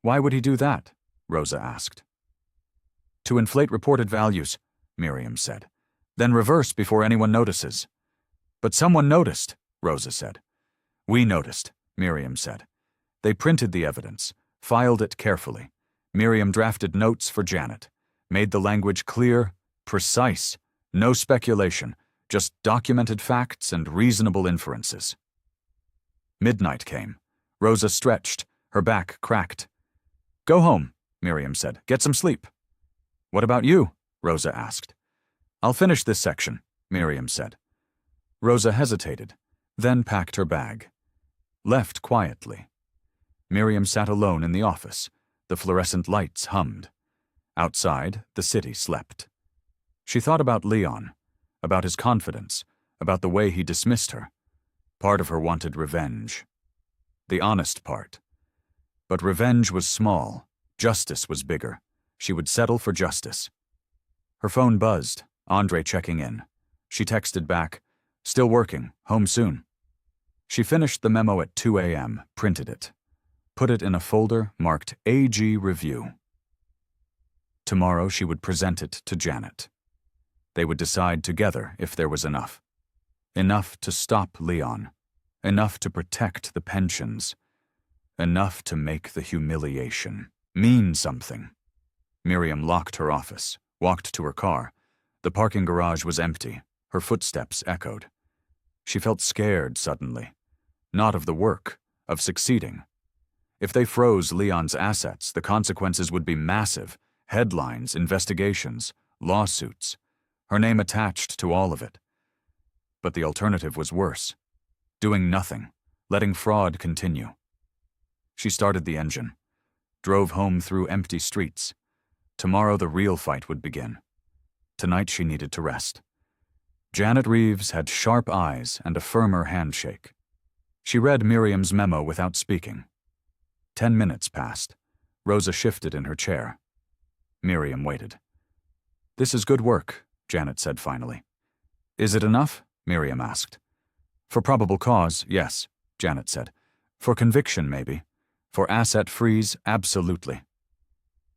"Why would he do that?" Rosa asked. "To inflate reported values," Miriam said, "then reverse before anyone notices." "But someone noticed," Rosa said. "We noticed," Miriam said. They printed the evidence, filed it carefully. Miriam drafted notes for Janet, made the language clear, precise, no speculation, just documented facts and reasonable inferences. Midnight came. Rosa stretched, her back cracked. "Go home," Miriam said. "Get some sleep." "What about you?" Rosa asked. "I'll finish this section," Miriam said. Rosa hesitated, then packed her bag. Left quietly. Miriam sat alone in the office. The fluorescent lights hummed. Outside, the city slept. She thought about Leon, about his confidence, about the way he dismissed her. Part of her wanted revenge. The honest part. But revenge was small. Justice was bigger. She would settle for justice. Her phone buzzed, Andre checking in. She texted back, "Still working, home soon." She finished the memo at 2 a.m., printed it. Put it in a folder marked AG Review. Tomorrow she would present it to Janet. They would decide together if there was enough. Enough to stop Leon. Enough to protect the pensions. Enough to make the humiliation mean something. Miriam locked her office, walked to her car. The parking garage was empty. Her footsteps echoed. She felt scared suddenly. Not of the work, of succeeding. If they froze Leon's assets, the consequences would be massive. Headlines, investigations, lawsuits. Her name attached to all of it. But the alternative was worse. Doing nothing, letting fraud continue. She started the engine, drove home through empty streets. Tomorrow the real fight would begin. Tonight she needed to rest. Janet Reeves had sharp eyes and a firmer handshake. She read Miriam's memo without speaking. 10 minutes passed. Rosa shifted in her chair. Miriam waited. "This is good work," Janet said finally. "Is it enough?" Miriam asked. "For probable cause, yes," Janet said. "For conviction, maybe. For asset freeze, absolutely."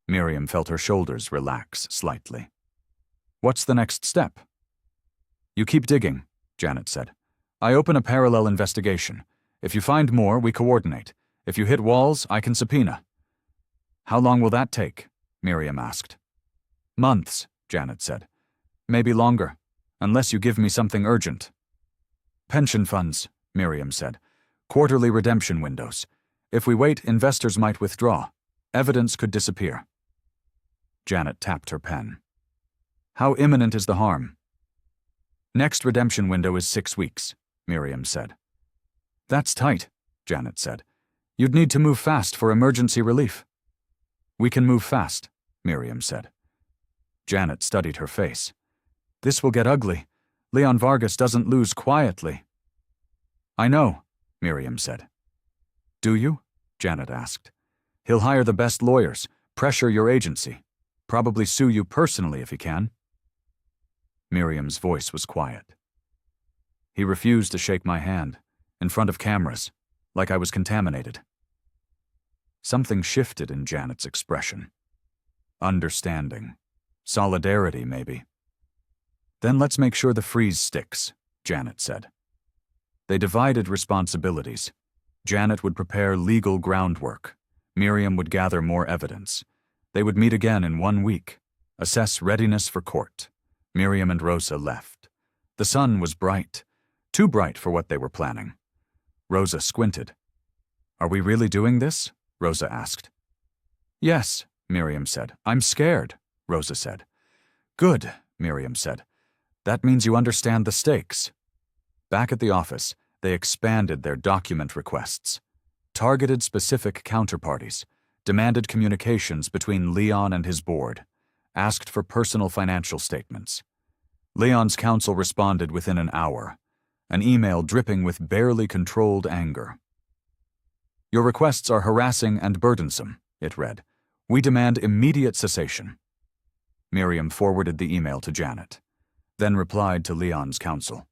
Miriam felt her shoulders relax slightly. "What's the next step?" "You keep digging," Janet said. "I open a parallel investigation. If you find more, we coordinate. If you hit walls, I can subpoena." "How long will that take?" Miriam asked. "Months," Janet said. "Maybe longer, unless you give me something urgent." "Pension funds," Miriam said. "Quarterly redemption windows. If we wait, investors might withdraw. Evidence could disappear." Janet tapped her pen. "How imminent is the harm?" "Next redemption window is 6 weeks," Miriam said. "That's tight," Janet said. "You'd need to move fast for emergency relief." We can move fast, Miriam said. Janet studied her face. This will get ugly. Leon Vargas doesn't lose quietly. I know, Miriam said. Do you? Janet asked. He'll hire the best lawyers, pressure your agency, probably sue you personally if he can. Miriam's voice was quiet. He refused to shake my hand, in front of cameras, like I was contaminated. Something shifted in Janet's expression. Understanding. Solidarity, maybe. Then let's make sure the freeze sticks, Janet said. They divided responsibilities. Janet would prepare legal groundwork. Miriam would gather more evidence. They would meet again in 1 week, assess readiness for court. Miriam and Rosa left. The sun was bright, too bright for what they were planning. Rosa squinted. Are we really doing this? Rosa asked. Yes, Miriam said. I'm scared, Rosa said. Good, Miriam said. That means you understand the stakes. Back at the office, they expanded their document requests, targeted specific counterparties, demanded communications between Leon and his board, asked for personal financial statements. Leon's counsel responded within an hour, an email dripping with barely controlled anger. Your requests are harassing and burdensome, it read. We demand immediate cessation. Miriam forwarded the email to Janet, then replied to Leon's counsel.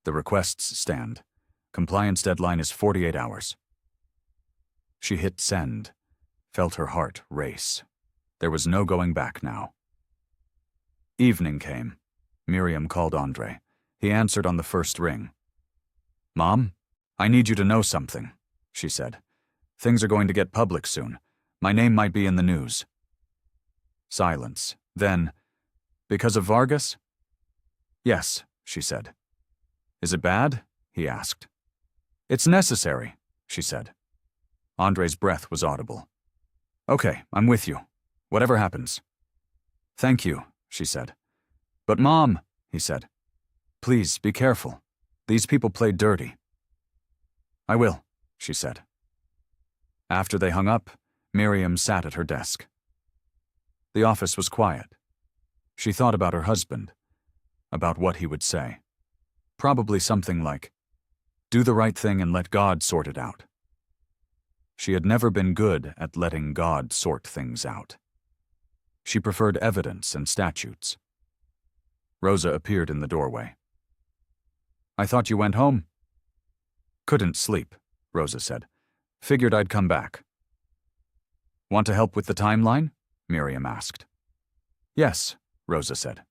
The requests stand. Compliance deadline is 48 hours. She hit send, felt her heart race. There was no going back now. Evening came. Miriam called Andre. He answered on the first ring. Mom, I need you to know something, she said. Things are going to get public soon. My name might be in the news. Silence. Then, because of Vargas? Yes, she said. Is it bad? He asked. It's necessary, she said. Andre's breath was audible. Okay, I'm with you. Whatever happens. Thank you, she said. But Mom, he said. Please, be careful. These people play dirty. I will, she said. After they hung up, Miriam sat at her desk. The office was quiet. She thought about her husband, about what he would say. Probably something like, do the right thing and let God sort it out. She had never been good at letting God sort things out. She preferred evidence and statutes. Rosa appeared in the doorway. I thought you went home. Couldn't sleep, Rosa said. Figured I'd come back. Want to help with the timeline? Miriam asked. Yes, Rosa said.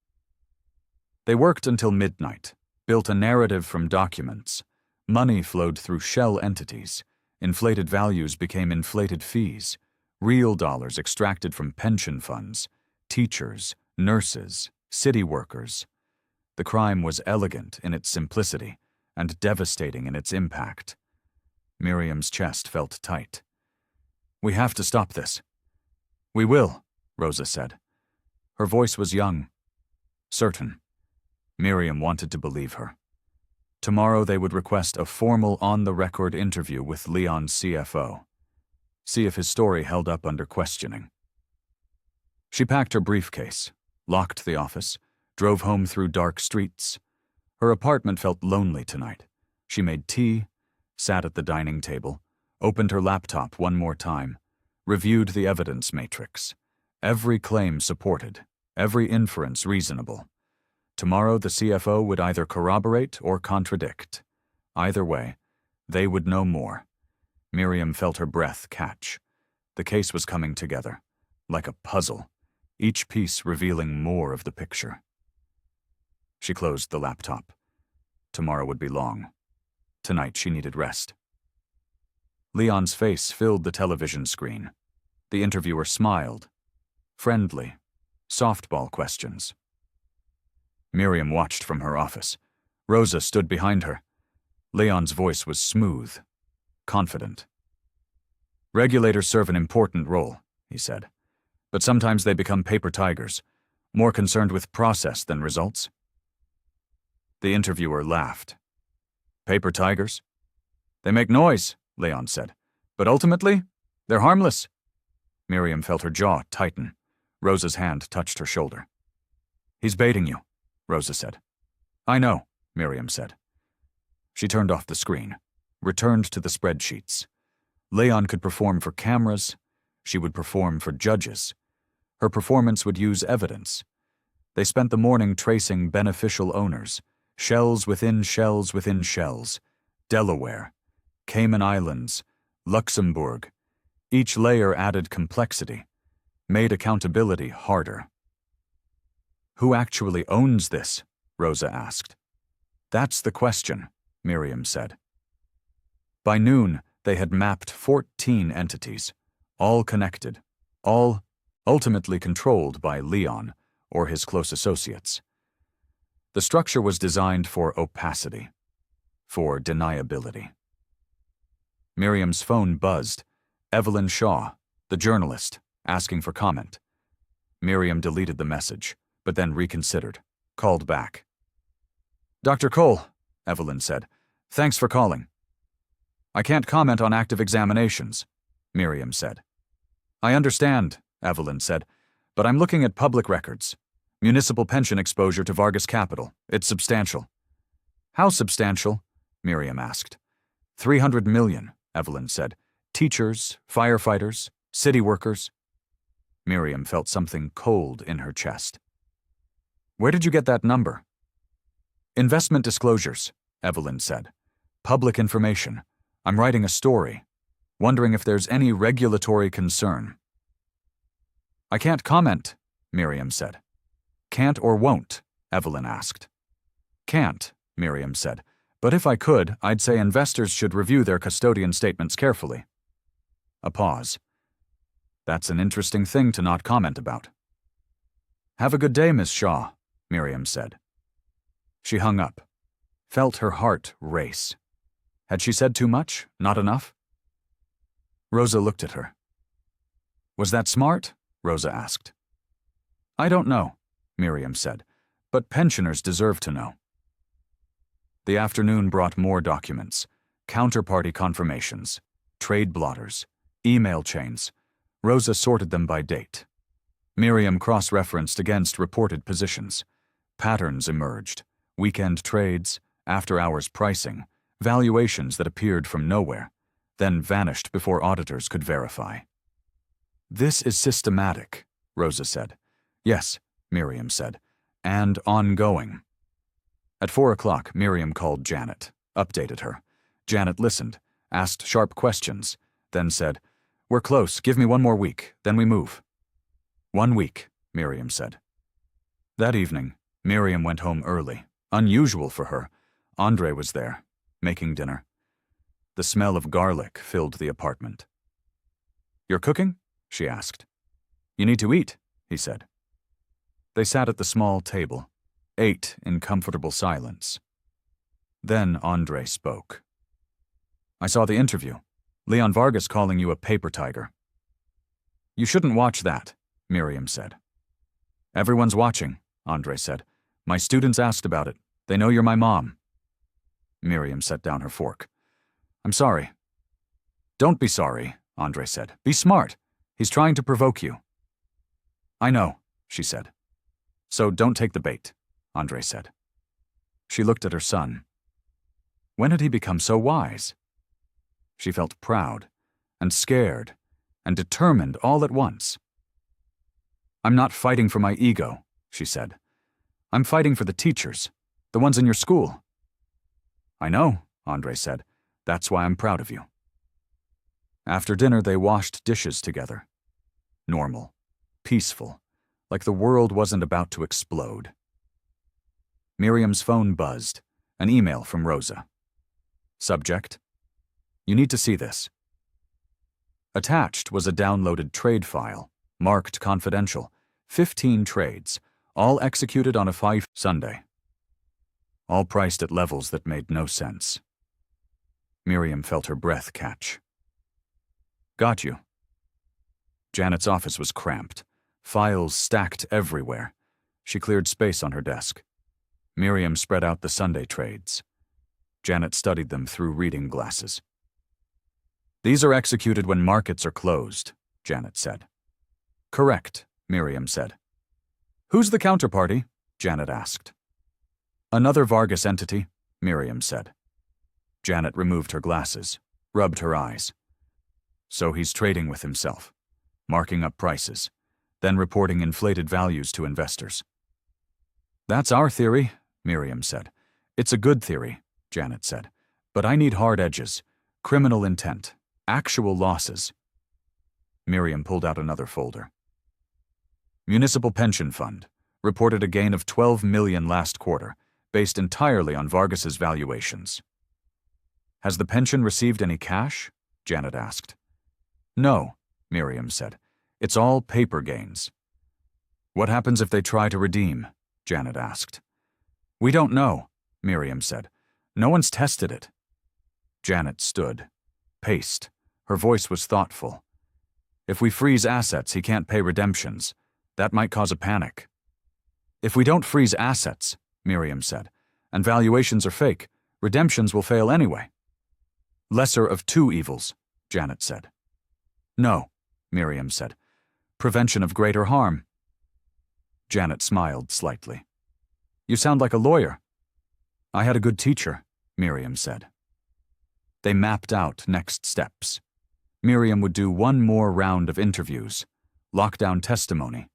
They worked until midnight, built a narrative from documents. Money flowed through shell entities. Inflated values became inflated fees. Real dollars extracted from pension funds, teachers, nurses, city workers. The crime was elegant in its simplicity and devastating in its impact. Miriam's chest felt tight. We have to stop this. We will, Rosa said. Her voice was young, certain. Miriam wanted to believe her. Tomorrow they would request a formal on-the-record interview with Leon's CFO. See if his story held up under questioning. She packed her briefcase, locked the office, drove home through dark streets. Her apartment felt lonely tonight. She made tea, sat at the dining table, opened her laptop one more time, reviewed the evidence matrix. Every claim supported, every inference reasonable. Tomorrow the CFO would either corroborate or contradict. Either way, they would know more. Miriam felt her breath catch. The case was coming together, like a puzzle, each piece revealing more of the picture. She closed the laptop. Tomorrow would be long. Tonight she needed rest. Leon's face filled the television screen. The interviewer smiled. Friendly, softball questions. Miriam watched from her office. Rosa stood behind her. Leon's voice was smooth, confident. Regulators serve an important role, he said. But sometimes they become paper tigers, more concerned with process than results. The interviewer laughed. Paper tigers? They make noise, Leon said. But ultimately, they're harmless. Miriam felt her jaw tighten. Rosa's hand touched her shoulder. "He's baiting you," Rosa said. "I know," Miriam said. She turned off the screen, returned to the spreadsheets. Leon could perform for cameras. She would perform for judges. Her performance would use evidence. They spent the morning tracing beneficial owners, shells within shells within shells, Delaware, Cayman Islands, Luxembourg. Each layer added complexity, made accountability harder. "Who actually owns this?" Rosa asked. "That's the question," Miriam said. By noon, they had mapped 14 entities, all connected, all ultimately controlled by Leon or his close associates. The structure was designed for opacity, for deniability. Miriam's phone buzzed. Evelyn Shaw, the journalist, asking for comment. Miriam deleted the message, but then reconsidered, called back. "Dr. Cole," Evelyn said, "thanks for calling." "I can't comment on active examinations," Miriam said. "I understand," Evelyn said, "but I'm looking at public records. Municipal pension exposure to Vargas Capital. It's substantial." "How substantial?" Miriam asked. 300 million, Evelyn said. "Teachers, firefighters, city workers." Miriam felt something cold in her chest. "Where did you get that number?" "Investment disclosures," Evelyn said. "Public information. I'm writing a story. Wondering if there's any regulatory concern." "I can't comment," Miriam said. "Can't or won't?" Evelyn asked. "Can't," Miriam said. "But if I could, I'd say investors should review their custodian statements carefully." A pause. "That's an interesting thing to not comment about." "Have a good day, Miss Shaw," Miriam said. She hung up, felt her heart race. Had she said too much? Not enough? Rosa looked at her. "Was that smart?" Rosa asked. "I don't know," Miriam said, "but pensioners deserve to know." The afternoon brought more documents, counterparty confirmations, trade blotters, email chains. Rosa sorted them by date. Miriam cross-referenced against reported positions. Patterns emerged, weekend trades, after-hours pricing, valuations that appeared from nowhere, then vanished before auditors could verify. "This is systematic," Rosa said. "Yes," Miriam said, "and ongoing." At 4 o'clock, Miriam called Janet, updated her. Janet listened, asked sharp questions, then said, "We're close, give me 1 more week, then we move." 1 week, Miriam said. That evening, Miriam went home early, unusual for her. Andre was there, making dinner. The smell of garlic filled the apartment. "You're cooking?" she asked. "You need to eat," he said. They sat at the small table, ate in comfortable silence. Then Andre spoke. "I saw the interview. Leon Vargas calling you a paper tiger." "You shouldn't watch that," Miriam said. "Everyone's watching," Andre said. "My students asked about it. They know you're my mom." Miriam set down her fork. "I'm sorry." "Don't be sorry," Andre said. "Be smart. He's trying to provoke you." "I know," she said. "So don't take the bait," Andre said. She looked at her son. When had he become so wise? She felt proud and scared and determined all at once. "I'm not fighting for my ego," she said. "I'm fighting for the teachers, the ones in your school." "I know," Andre said. "That's why I'm proud of you." After dinner, they washed dishes together. Normal, peaceful, like the world wasn't about to explode. Miriam's phone buzzed, an email from Rosa. Subject: "You need to see this." Attached was a downloaded trade file, marked confidential, 15 trades, all executed on a 5 Sunday. All priced at levels that made no sense. Miriam felt her breath catch. "Got you." Janet's office was cramped, files stacked everywhere. She cleared space on her desk. Miriam spread out the Sunday trades. Janet studied them through reading glasses. "These are executed when markets are closed," Janet said. Correct, Miriam said. Who's the counterparty? Janet asked. Another Vargas entity, Miriam said. Janet removed her glasses, rubbed her eyes. So he's trading with himself, marking up prices, then reporting inflated values to investors. That's our theory, Miriam said. It's a good theory, Janet said. But I need hard edges, criminal intent, actual losses. Miriam pulled out another folder. Municipal Pension Fund reported a gain of $12 million last quarter, based entirely on Vargas's valuations. Has the pension received any cash? Janet asked. No, Miriam said. It's all paper gains. What happens if they try to redeem? Janet asked. We don't know, Miriam said. No one's tested it. Janet stood, paced. Her voice was thoughtful. If we freeze assets, he can't pay redemptions. That might cause a panic. If we don't freeze assets, Miriam said, and valuations are fake, redemptions will fail anyway. Lesser of two evils, Janet said. No, Miriam said. Prevention of greater harm. Janet smiled slightly. You sound like a lawyer. I had a good teacher, Miriam said. They mapped out next steps. Miriam would do one more round of interviews, lock down testimony.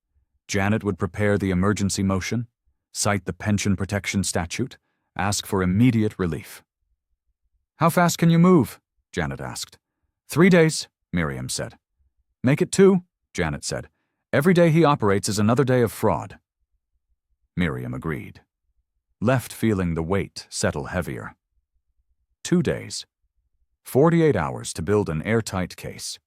Janet would prepare the emergency motion, cite the pension protection statute, ask for immediate relief. How fast can you move? Janet asked. 3 days, Miriam said. Make it 2, Janet said. Every day he operates is another day of fraud. Miriam agreed, left feeling the weight settle heavier. 2 days. 48 hours to build an airtight case.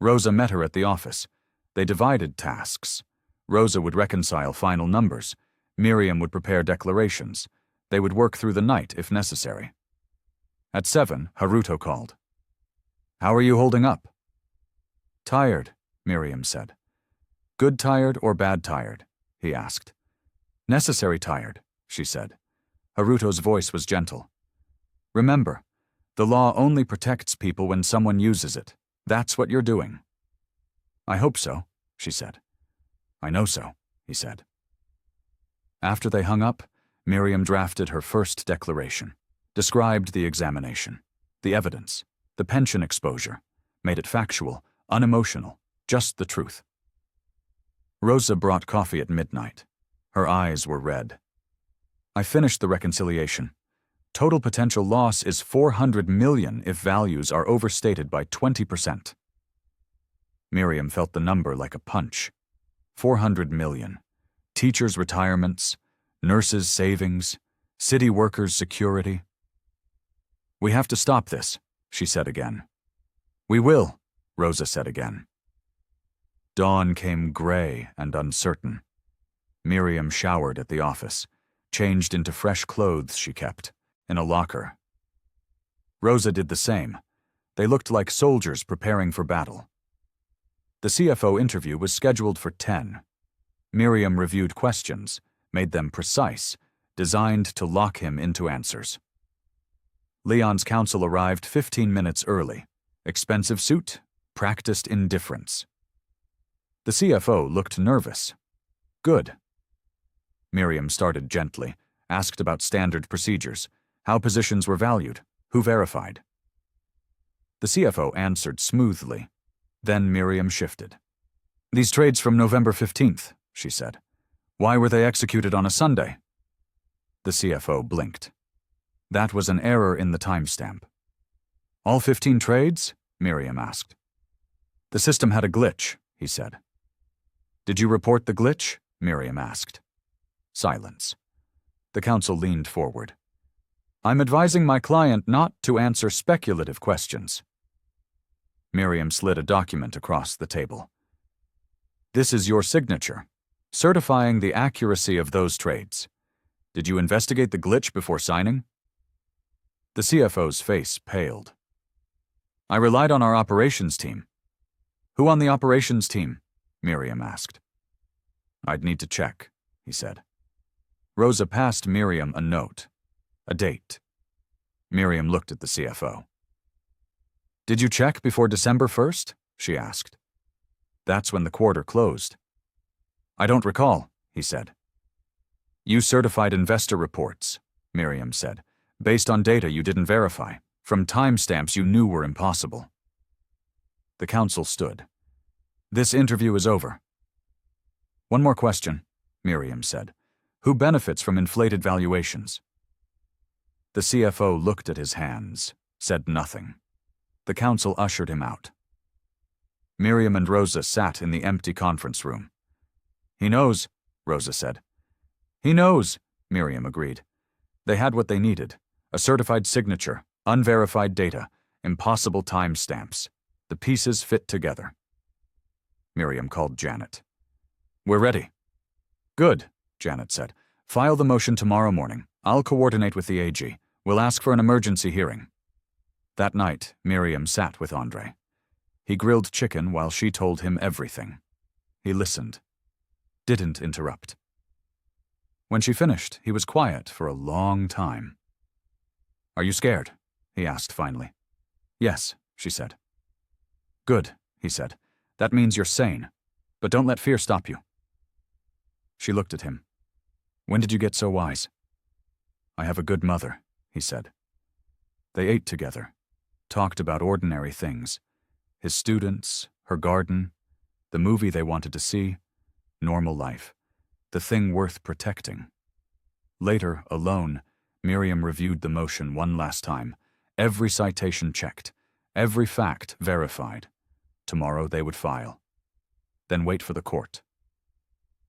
Rosa met her at the office. They divided tasks. Rosa would reconcile final numbers. Miriam would prepare declarations. They would work through the night if necessary. At 7, Haruto called. How are you holding up? Tired, Miriam said. Good tired or bad tired? He asked. Necessary tired, she said. Haruto's voice was gentle. Remember, the law only protects people when someone uses it. That's what you're doing. I hope so, she said. I know so, he said. After they hung up, Miriam drafted her first declaration, described the examination, the evidence, the pension exposure, made it factual, unemotional, just the truth. Rosa brought coffee at midnight. Her eyes were red. I finished the reconciliation. Total potential loss is $400 million if values are overstated by 20%. Miriam felt the number like a punch. 400 million. Teachers' retirements, nurses' savings, city workers' security. We have to stop this, she said again. We will, Rosa said again. Dawn came gray and uncertain. Miriam showered at the office, changed into fresh clothes she kept, in a locker. Rosa did the same. They looked like soldiers preparing for battle. The CFO interview was scheduled for 10. Miriam reviewed questions, made them precise, designed to lock him into answers. Leon's counsel arrived 15 minutes early. Expensive suit, practiced indifference. The CFO looked nervous. Good. Miriam started gently, asked about standard procedures, how positions were valued, who verified. The CFO answered smoothly. Then Miriam shifted. These trades from November 15th, she said. Why were they executed on a Sunday? The CFO blinked. That was an error in the timestamp. All 15 trades? Miriam asked. The system had a glitch, he said. Did you report the glitch? Miriam asked. Silence. The counsel leaned forward. I'm advising my client not to answer speculative questions. Miriam slid a document across the table. This is your signature, certifying the accuracy of those trades. Did you investigate the glitch before signing? The CFO's face paled. I relied on our operations team. Who on the operations team? Miriam asked. I'd need to check, he said. Rosa passed Miriam a note, a date. Miriam looked at the CFO. Did you check before December 1st? She asked. That's when the quarter closed. I don't recall, he said. You certified investor reports, Miriam said, based on data you didn't verify, from timestamps you knew were impossible. The counsel stood. This interview is over. One more question, Miriam said. Who benefits from inflated valuations? The CFO looked at his hands, said nothing. The counsel ushered him out. Miriam and Rosa sat in the empty conference room. He knows, Rosa said. He knows, Miriam agreed. They had what they needed, a certified signature, unverified data, impossible timestamps. The pieces fit together. Miriam called Janet. We're ready. Good, Janet said. File the motion tomorrow morning. I'll coordinate with the AG. We'll ask for an emergency hearing. That night, Miriam sat with Andre. He grilled chicken while she told him everything. He listened. Didn't interrupt. When she finished, he was quiet for a long time. Are you scared? He asked finally. Yes, she said. Good, he said. That means you're sane. But don't let fear stop you. She looked at him. When did you get so wise? I have a good mother, he said. They ate together, talked about ordinary things. His students, her garden, the movie they wanted to see, normal life, the thing worth protecting. Later, alone, Miriam reviewed the motion one last time, every citation checked, every fact verified. Tomorrow they would file. Then wait for the court.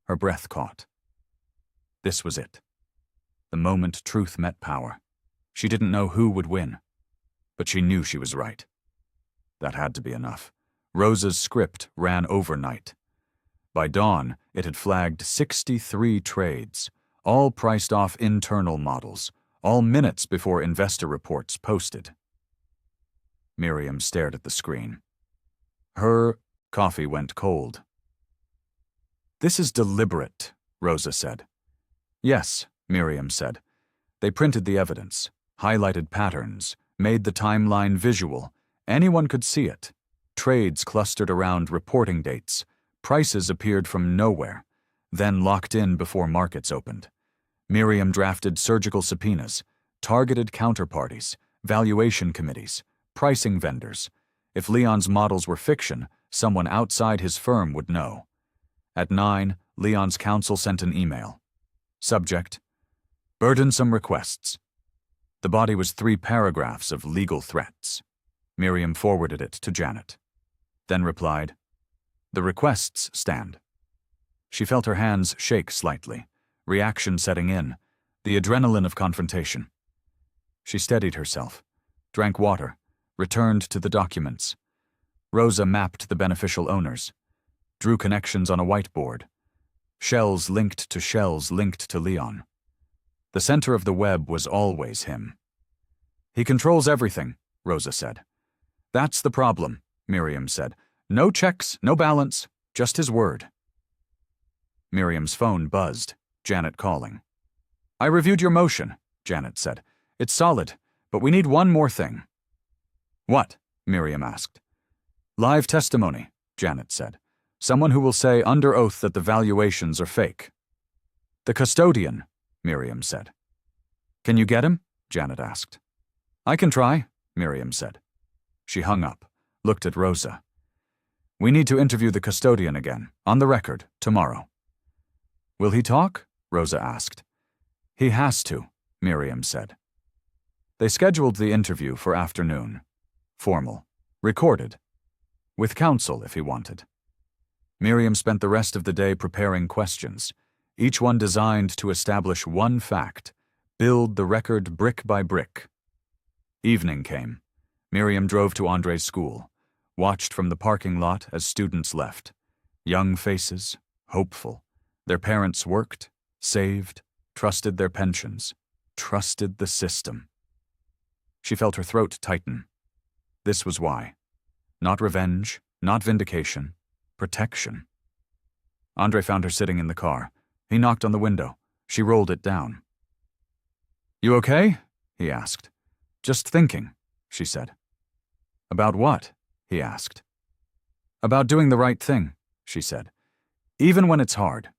Her breath caught. This was it. The moment truth met power. She didn't know who would win, but she knew she was right. That had to be enough. Rosa's script ran overnight. By dawn, it had flagged 63 trades, all priced off internal models, all minutes before investor reports posted. Miriam stared at the screen. Her coffee went cold. This is deliberate, Rosa said. Yes, Miriam said. They printed the evidence, highlighted patterns, made the timeline visual. Anyone could see it. Trades clustered around reporting dates. Prices appeared from nowhere, then locked in before markets opened. Miriam drafted surgical subpoenas, targeted counterparties, valuation committees, pricing vendors. If Leon's models were fiction, someone outside his firm would know. At 9, Leon's counsel sent an email. Subject: burdensome requests. The body was 3 paragraphs of legal threats. Miriam forwarded it to Janet, then replied, The requests stand. She felt her hands shake slightly, reaction setting in, the adrenaline of confrontation. She steadied herself, drank water, returned to the documents. Rosa mapped the beneficial owners, drew connections on a whiteboard. Shells linked to Leon. The center of the web was always him. He controls everything, Rosa said. That's the problem, Miriam said. No checks, no balance, just his word. Miriam's phone buzzed, Janet calling. I reviewed your motion, Janet said. It's solid, but we need one more thing. What? Miriam asked. Live testimony, Janet said. Someone who will say under oath that the valuations are fake. The custodian, Miriam said. Can you get him? Janet asked. I can try, Miriam said. She hung up, looked at Rosa. We need to interview the custodian again, on the record, tomorrow. Will he talk? Rosa asked. He has to, Miriam said. They scheduled the interview for afternoon. Formal. Recorded. With counsel if he wanted. Miriam spent the rest of the day preparing questions, each one designed to establish one fact, build the record brick by brick. Evening came. Miriam drove to Andre's school, watched from the parking lot as students left. Young faces, hopeful. Their parents worked, saved, trusted their pensions, trusted the system. She felt her throat tighten. This was why. Not revenge, not vindication, protection. Andre found her sitting in the car. He knocked on the window. She rolled it down. You okay? He asked. Just thinking, she said. About what? He asked. About doing the right thing, she said. "Even when it's hard."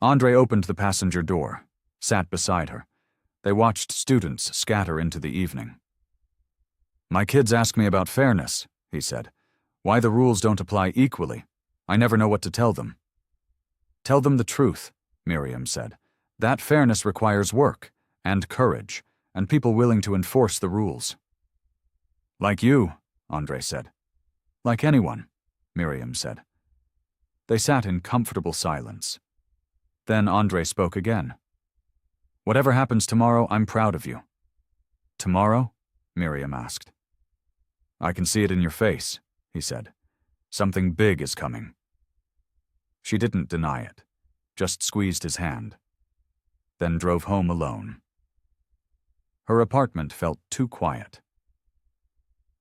Andre opened the passenger door, sat beside her. They watched students scatter into the evening. "My kids ask me about fairness," he said. "Why the rules don't apply equally. I never know what to tell them." "Tell them the truth," Miriam said. "That fairness requires work and courage and people willing to enforce the rules." "Like you," Andre said. "Like anyone," Miriam said. They sat in comfortable silence. Then Andre spoke again. "Whatever happens tomorrow, I'm proud of you." "Tomorrow?" Miriam asked. "I can see it in your face," he said. "Something big is coming." She didn't deny it, just squeezed his hand, then drove home alone. Her apartment felt too quiet.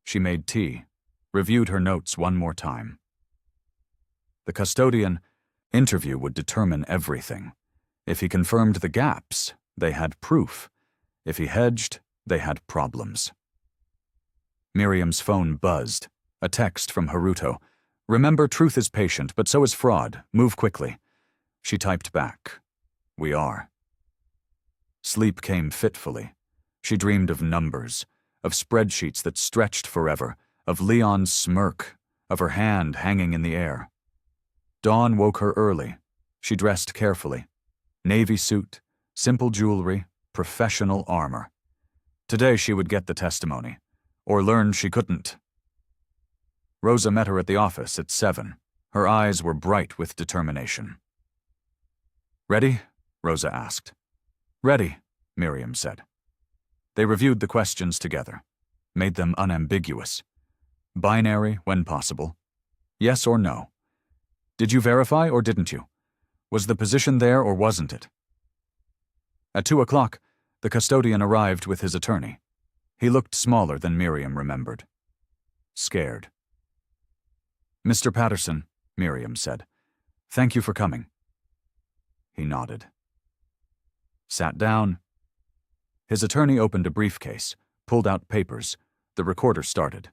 She made tea, reviewed her notes one more time. The custodian interview would determine everything. If he confirmed the gaps, they had proof. If he hedged, they had problems. Miriam's phone buzzed. A text from Haruto. "Remember, truth is patient, but so is fraud. Move quickly." She typed back. "We are." Sleep came fitfully. She dreamed of numbers, of spreadsheets that stretched forever, of Leon's smirk, of her hand hanging in the air. Dawn woke her early. She dressed carefully. Navy suit, simple jewelry, professional armor. Today she would get the testimony, or learn she couldn't. Rosa met her at the office at 7. Her eyes were bright with determination. "Ready?" Rosa asked. "Ready," Miriam said. They reviewed the questions together, made them unambiguous. Binary when possible. Yes or no. Did you verify or didn't you? Was the position there or wasn't it? At 2 o'clock, the custodian arrived with his attorney. He looked smaller than Miriam remembered. Scared. "Mr. Patterson," Miriam said. "Thank you for coming." He nodded. Sat down. His attorney opened a briefcase, pulled out papers. The recorder started.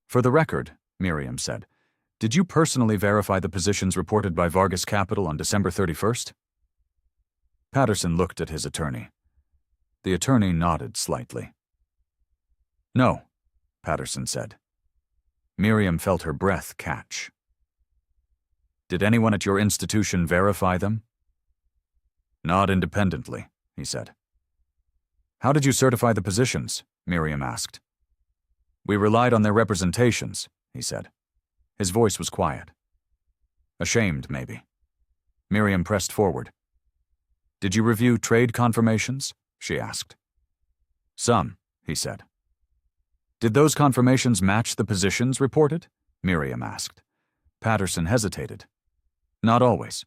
"For the record," Miriam said, "did you personally verify the positions reported by Vargas Capital on December 31st? Patterson looked at his attorney. The attorney nodded slightly. "No," Patterson said. Miriam felt her breath catch. "Did anyone at your institution verify them?" "Not independently," he said. "How did you certify the positions?" Miriam asked. "We relied on their representations," he said. His voice was quiet. Ashamed, maybe. Miriam pressed forward. "Did you review trade confirmations?" she asked. "Some," he said. "Did those confirmations match the positions reported?" Miriam asked. Patterson hesitated. "Not always."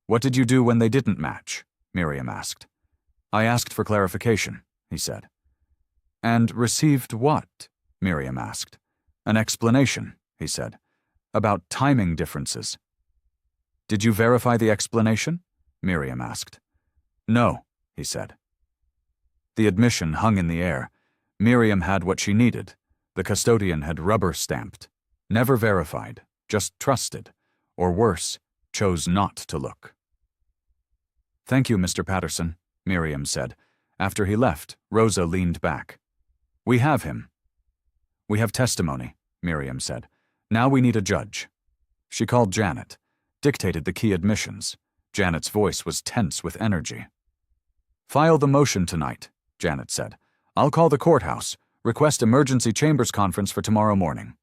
"What did you do when they didn't match?" Miriam asked. "I asked for clarification," he said. "And received what?" Miriam asked. "An explanation," he said, "about timing differences." "Did you verify the explanation?" Miriam asked. "No," he said. The admission hung in the air. Miriam had what she needed. The custodian had rubber-stamped. Never verified, just trusted, or worse, chose not to look. "Thank you, Mr. Patterson," Miriam said. After he left, Rosa leaned back. "We have him." "We have testimony," Miriam said. "Now we need a judge." She called Janet, dictated the key admissions. Janet's voice was tense with energy. "File the motion tonight," Janet said. "I'll call the courthouse. Request emergency chambers conference for tomorrow morning."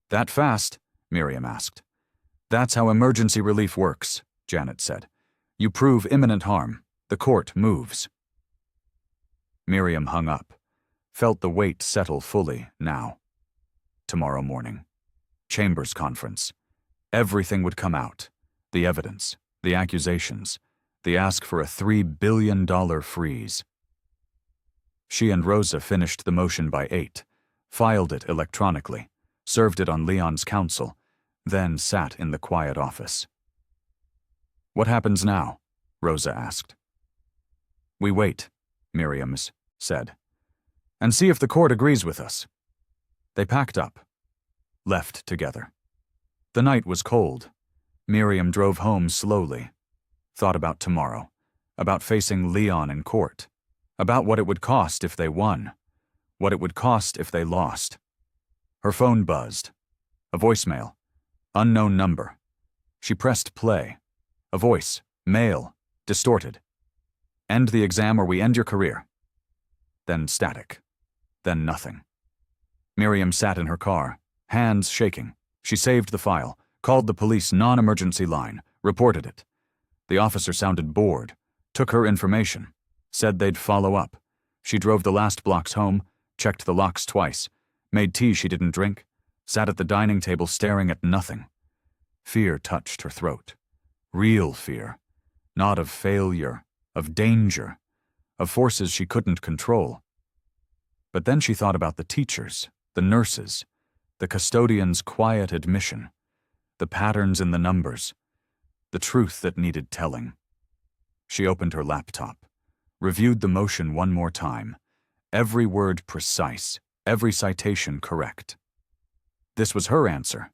"That fast?" Miriam asked. "That's how emergency relief works," Janet said. "You prove imminent harm. The court moves." Miriam hung up, felt the weight settle fully now. Tomorrow morning. Chambers conference. Everything would come out. The evidence, the accusations, the ask for a $3 billion freeze. She and Rosa finished the motion by 8, filed it electronically, served it on Leon's counsel, then sat in the quiet office. "What happens now?" Rosa asked. "We wait," Miriam said, "and see if the court agrees with us." They packed up, left together. The night was cold. Miriam drove home slowly, thought about tomorrow, about facing Leon in court, about what it would cost if they won, what it would cost if they lost. Her phone buzzed. A voicemail. Unknown number. She pressed play. A voice. Male. Distorted. End the exam or we end your career. Then static. Then nothing. Miriam sat in her car, hands shaking. She saved the file, called the police non-emergency line, reported it. The officer sounded bored, took her information, said they'd follow up. She drove the last blocks home, checked the locks twice, made tea she didn't drink, sat at the dining table staring at nothing. Fear touched her throat. Real fear. Not of failure, of danger, of forces she couldn't control. But then she thought about the teachers, the nurses, the custodian's quiet admission, the patterns in the numbers, the truth that needed telling. She opened her laptop, reviewed the motion one more time, every word precise, every citation correct. This was her answer.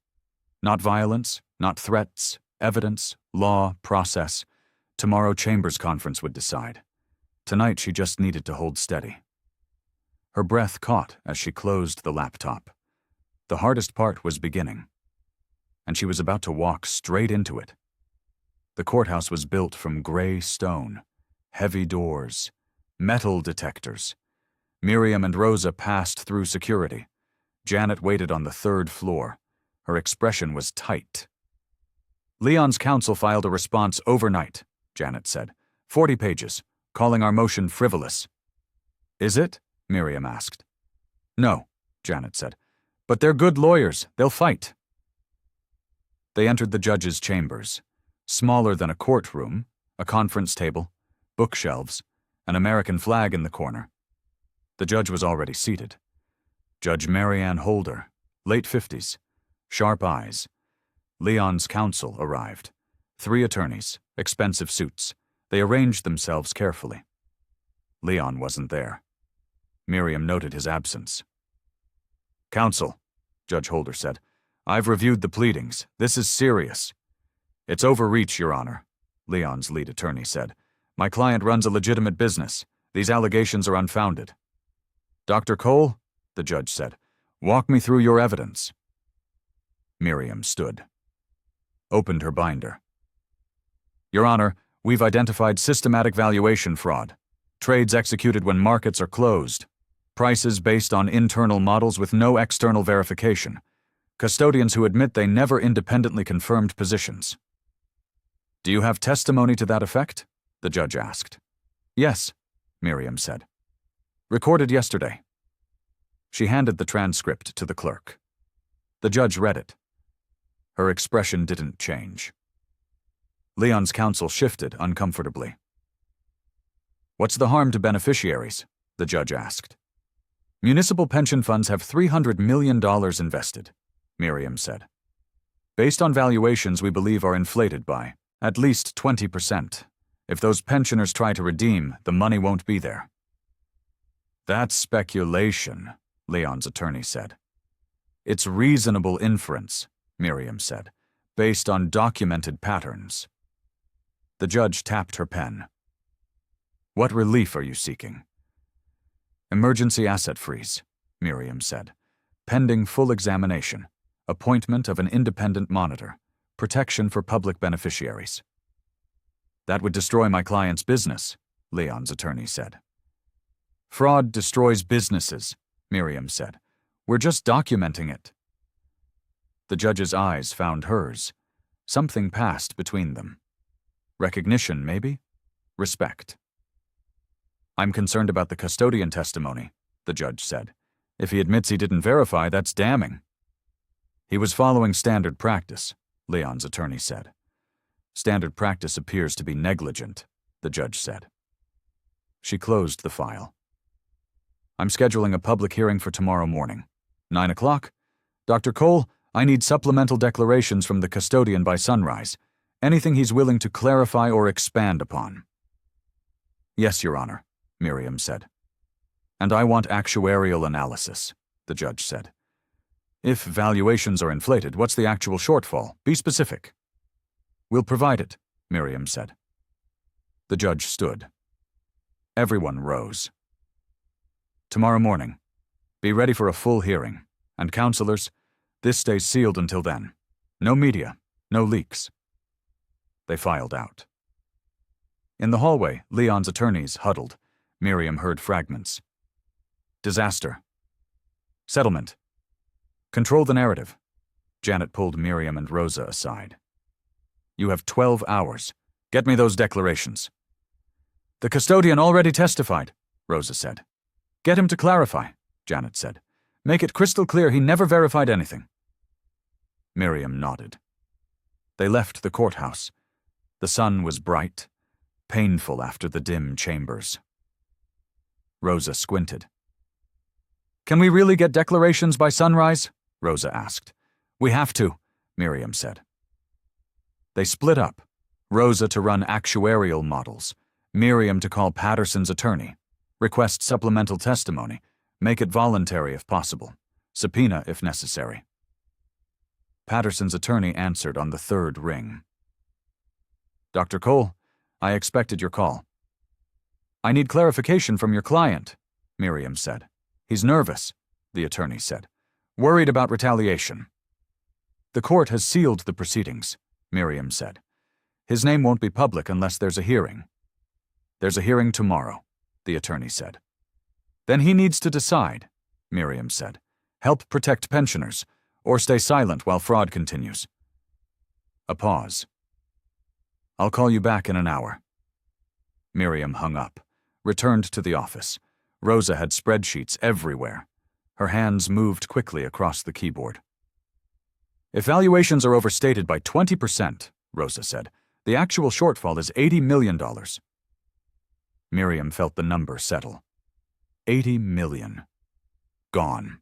Not violence, not threats, evidence, law, process. Tomorrow Chambers Conference would decide. Tonight she just needed to hold steady. Her breath caught as she closed the laptop. The hardest part was beginning, and she was about to walk straight into it. The courthouse was built from gray stone, heavy doors, metal detectors. Miriam and Rosa passed through security. Janet waited on the third floor. Her expression was tight. Leon's counsel filed a response overnight, Janet said. 40 pages, calling our motion frivolous. Is it? Miriam asked. No, Janet said. But they're good lawyers. They'll fight. They entered the judge's chambers. Smaller than a courtroom, a conference table, bookshelves, an American flag in the corner. The judge was already seated. Judge Marianne Holder, late 50s, sharp eyes. Leon's counsel arrived. 3 attorneys, expensive suits. They arranged themselves carefully. Leon wasn't there. Miriam noted his absence. Counsel, Judge Holder said, I've reviewed the pleadings. This is serious. It's overreach, Your Honor, Leon's lead attorney said. My client runs a legitimate business. These allegations are unfounded. Dr. Cole, the judge said, walk me through your evidence. Miriam stood. Opened her binder. Your Honor, we've identified systematic valuation fraud. Trades executed when markets are closed. Prices based on internal models with no external verification. Custodians who admit they never independently confirmed positions. Do you have testimony to that effect? The judge asked. Yes, Miriam said. Recorded yesterday. She handed the transcript to the clerk. The judge read it. Her expression didn't change. Leon's counsel shifted uncomfortably. What's the harm to beneficiaries? The judge asked. Municipal pension funds have $300 million invested, Miriam said. Based on valuations we believe are inflated by at least 20%. If those pensioners try to redeem, the money won't be there. That's speculation, Leon's attorney said. It's reasonable inference, Miriam said, based on documented patterns. The judge tapped her pen. What relief are you seeking? Emergency asset freeze, Miriam said. Pending full examination. Appointment of an independent monitor. Protection for public beneficiaries. That would destroy my client's business, Leon's attorney said. Fraud destroys businesses, Miriam said. We're just documenting it. The judge's eyes found hers. Something passed between them. Recognition, maybe? Respect. I'm concerned about the custodian testimony, the judge said. If he admits he didn't verify, that's damning. He was following standard practice, Leon's attorney said. Standard practice appears to be negligent, the judge said. She closed the file. I'm scheduling a public hearing for tomorrow morning. 9 o'clock. Dr. Cole, I need supplemental declarations from the custodian by sunrise. Anything he's willing to clarify or expand upon. Yes, Your Honor, Miriam said. And I want actuarial analysis, the judge said. If valuations are inflated, what's the actual shortfall? Be specific. We'll provide it, Miriam said. The judge stood. Everyone rose. Tomorrow morning. Be ready for a full hearing. And counselors, this stays sealed until then. No media, no leaks. They filed out. In the hallway, Leon's attorneys huddled. Miriam heard fragments. Disaster. Settlement. Control the narrative. Janet pulled Miriam and Rosa aside. You have 12 hours. Get me those declarations. The custodian already testified, Rosa said. Get him to clarify, Janet said. Make it crystal clear he never verified anything. Miriam nodded. They left the courthouse. The sun was bright, painful after the dim chambers. Rosa squinted. Can we really get declarations by sunrise? Rosa asked. We have to, Miriam said. They split up, Rosa to run actuarial models, Miriam to call Patterson's attorney, request supplemental testimony, make it voluntary if possible, subpoena if necessary. Patterson's attorney answered on the third ring. Dr. Cole, I expected your call. I need clarification from your client, Miriam said. He's nervous, the attorney said. Worried about retaliation. The court has sealed the proceedings, Miriam said. His name won't be public unless there's a hearing. There's a hearing tomorrow, the attorney said. Then he needs to decide, Miriam said. Help protect pensioners, or stay silent while fraud continues. A pause. I'll call you back in an hour. Miriam hung up, returned to the office. Rosa had spreadsheets everywhere. Her hands moved quickly across the keyboard. If valuations are overstated by 20%, Rosa said, the actual shortfall is $80 million. Miriam felt the number settle. 80 million. Gone.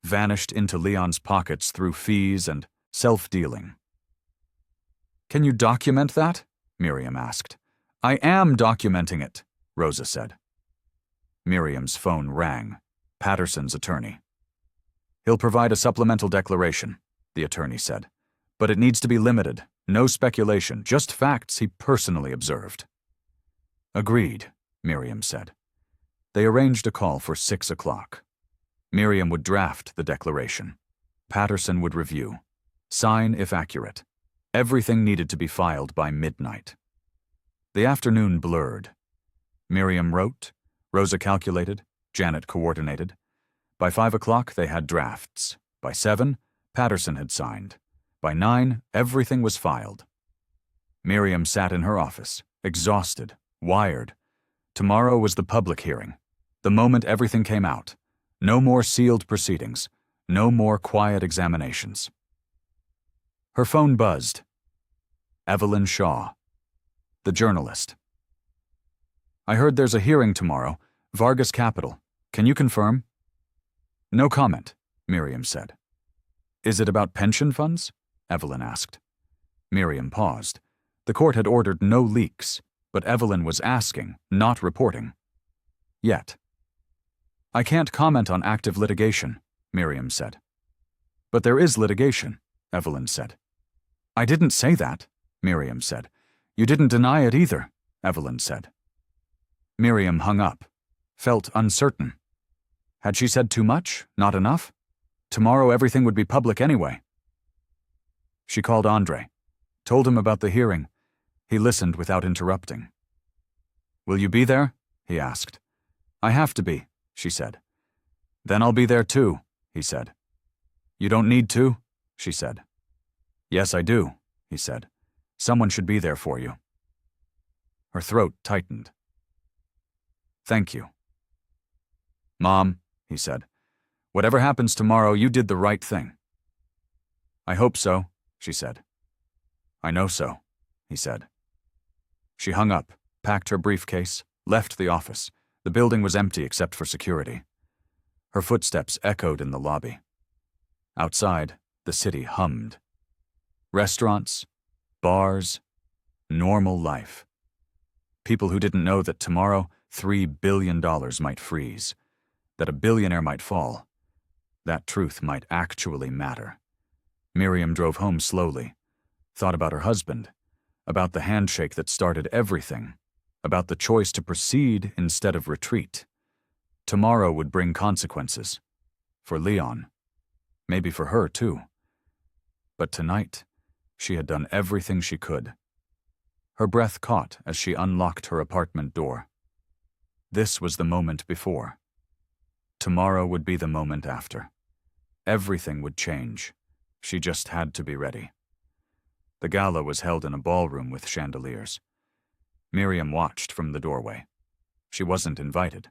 Vanished into Leon's pockets through fees and self-dealing. Can you document that? Miriam asked. I am documenting it, Rosa said. Miriam's phone rang. Patterson's attorney. He'll provide a supplemental declaration, the attorney said. But it needs to be limited. No speculation, just facts he personally observed. Agreed, Miriam said. They arranged a call for 6 o'clock. Miriam would draft the declaration. Patterson would review. Sign if accurate. Everything needed to be filed by midnight. The afternoon blurred. Miriam wrote, Rosa calculated, Janet coordinated. By 5 o'clock, they had drafts. By 7, Patterson had signed. By 9, everything was filed. Miriam sat in her office, exhausted, wired. Tomorrow was the public hearing. The moment everything came out. No more sealed proceedings. No more quiet examinations. Her phone buzzed. Evelyn Shaw, the journalist. I heard there's a hearing tomorrow, Vargas Capital. Can you confirm? No comment, Miriam said. Is it about pension funds? Evelyn asked. Miriam paused. The court had ordered no leaks, but Evelyn was asking, not reporting. Yet. I can't comment on active litigation, Miriam said. But there is litigation, Evelyn said. I didn't say that, Miriam said. You didn't deny it either, Evelyn said. Miriam hung up, felt uncertain. Had she said too much? Not enough? Tomorrow everything would be public anyway. She called Andre, told him about the hearing. He listened without interrupting. Will you be there? He asked. I have to be, she said. Then I'll be there too, he said. You don't need to, she said. Yes, I do, he said. Someone should be there for you. Her throat tightened. Thank you. Mom, he said, whatever happens tomorrow, you did the right thing. I hope so, she said. I know so, he said. She hung up, packed her briefcase, left the office. The building was empty except for security. Her footsteps echoed in the lobby. Outside, the city hummed. Restaurants, bars, normal life. People who didn't know that tomorrow $3 billion might freeze, that a billionaire might fall, That truth might actually matter. Miriam drove home slowly, thought about her husband, about the handshake that started everything, about the choice to proceed instead of retreat. Tomorrow would bring consequences. For Leon. Maybe for her, too. But tonight, she had done everything she could. Her breath caught as she unlocked her apartment door. This was the moment before. Tomorrow would be the moment after. Everything would change. She just had to be ready. The gala was held in a ballroom with chandeliers. Miriam watched from the doorway. She wasn't invited.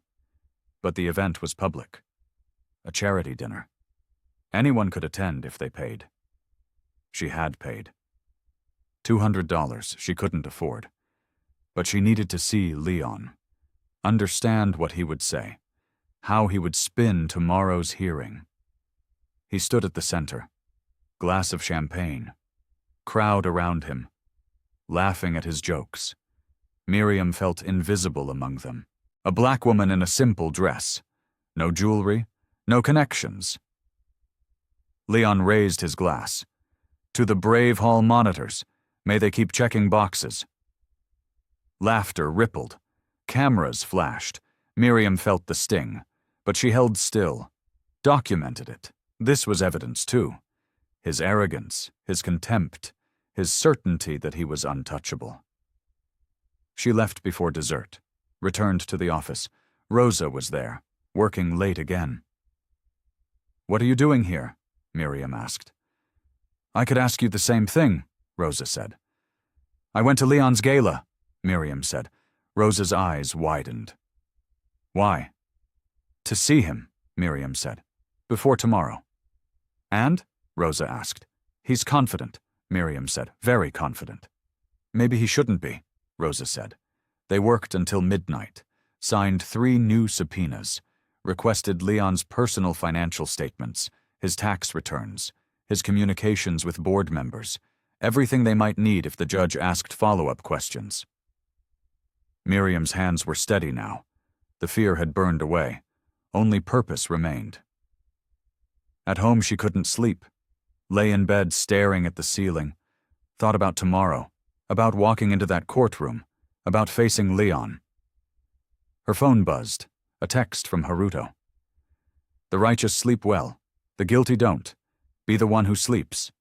But the event was public. A charity dinner. Anyone could attend if they paid. She had paid. $200 she couldn't afford. But she needed to see Leon. Understand what he would say. How he would spin tomorrow's hearing. He stood at the center. Glass of champagne. Crowd around him. Laughing at his jokes. Miriam felt invisible among them. A black woman in a simple dress. No jewelry. No connections. Leon raised his glass. To the brave hall monitors. May they keep checking boxes. Laughter rippled. Cameras flashed. Miriam felt the sting. But she held still. Documented it. This was evidence, too. His arrogance, his contempt, his certainty that he was untouchable. She left before dessert. Returned to the office. Rosa was there, working late again. "What are you doing here?" Miriam asked. "I could ask you the same thing," Rosa said. "I went to Leon's gala," Miriam said. Rosa's eyes widened. "Why?" "To see him," Miriam said. "Before tomorrow." "And?" Rosa asked. "He's confident," Miriam said. "Very confident." "Maybe he shouldn't be," Rosa said. They worked until midnight, signed 3 new subpoenas, requested Leon's personal financial statements, his tax returns, his communications with board members, everything they might need if the judge asked follow-up questions. Miriam's hands were steady now. The fear had burned away. Only purpose remained. At home she couldn't sleep. Lay in bed staring at the ceiling. Thought about tomorrow, about walking into that courtroom, about facing Leon. Her phone buzzed, a text from Haruto. "The righteous sleep well. The guilty don't. Be the one who sleeps."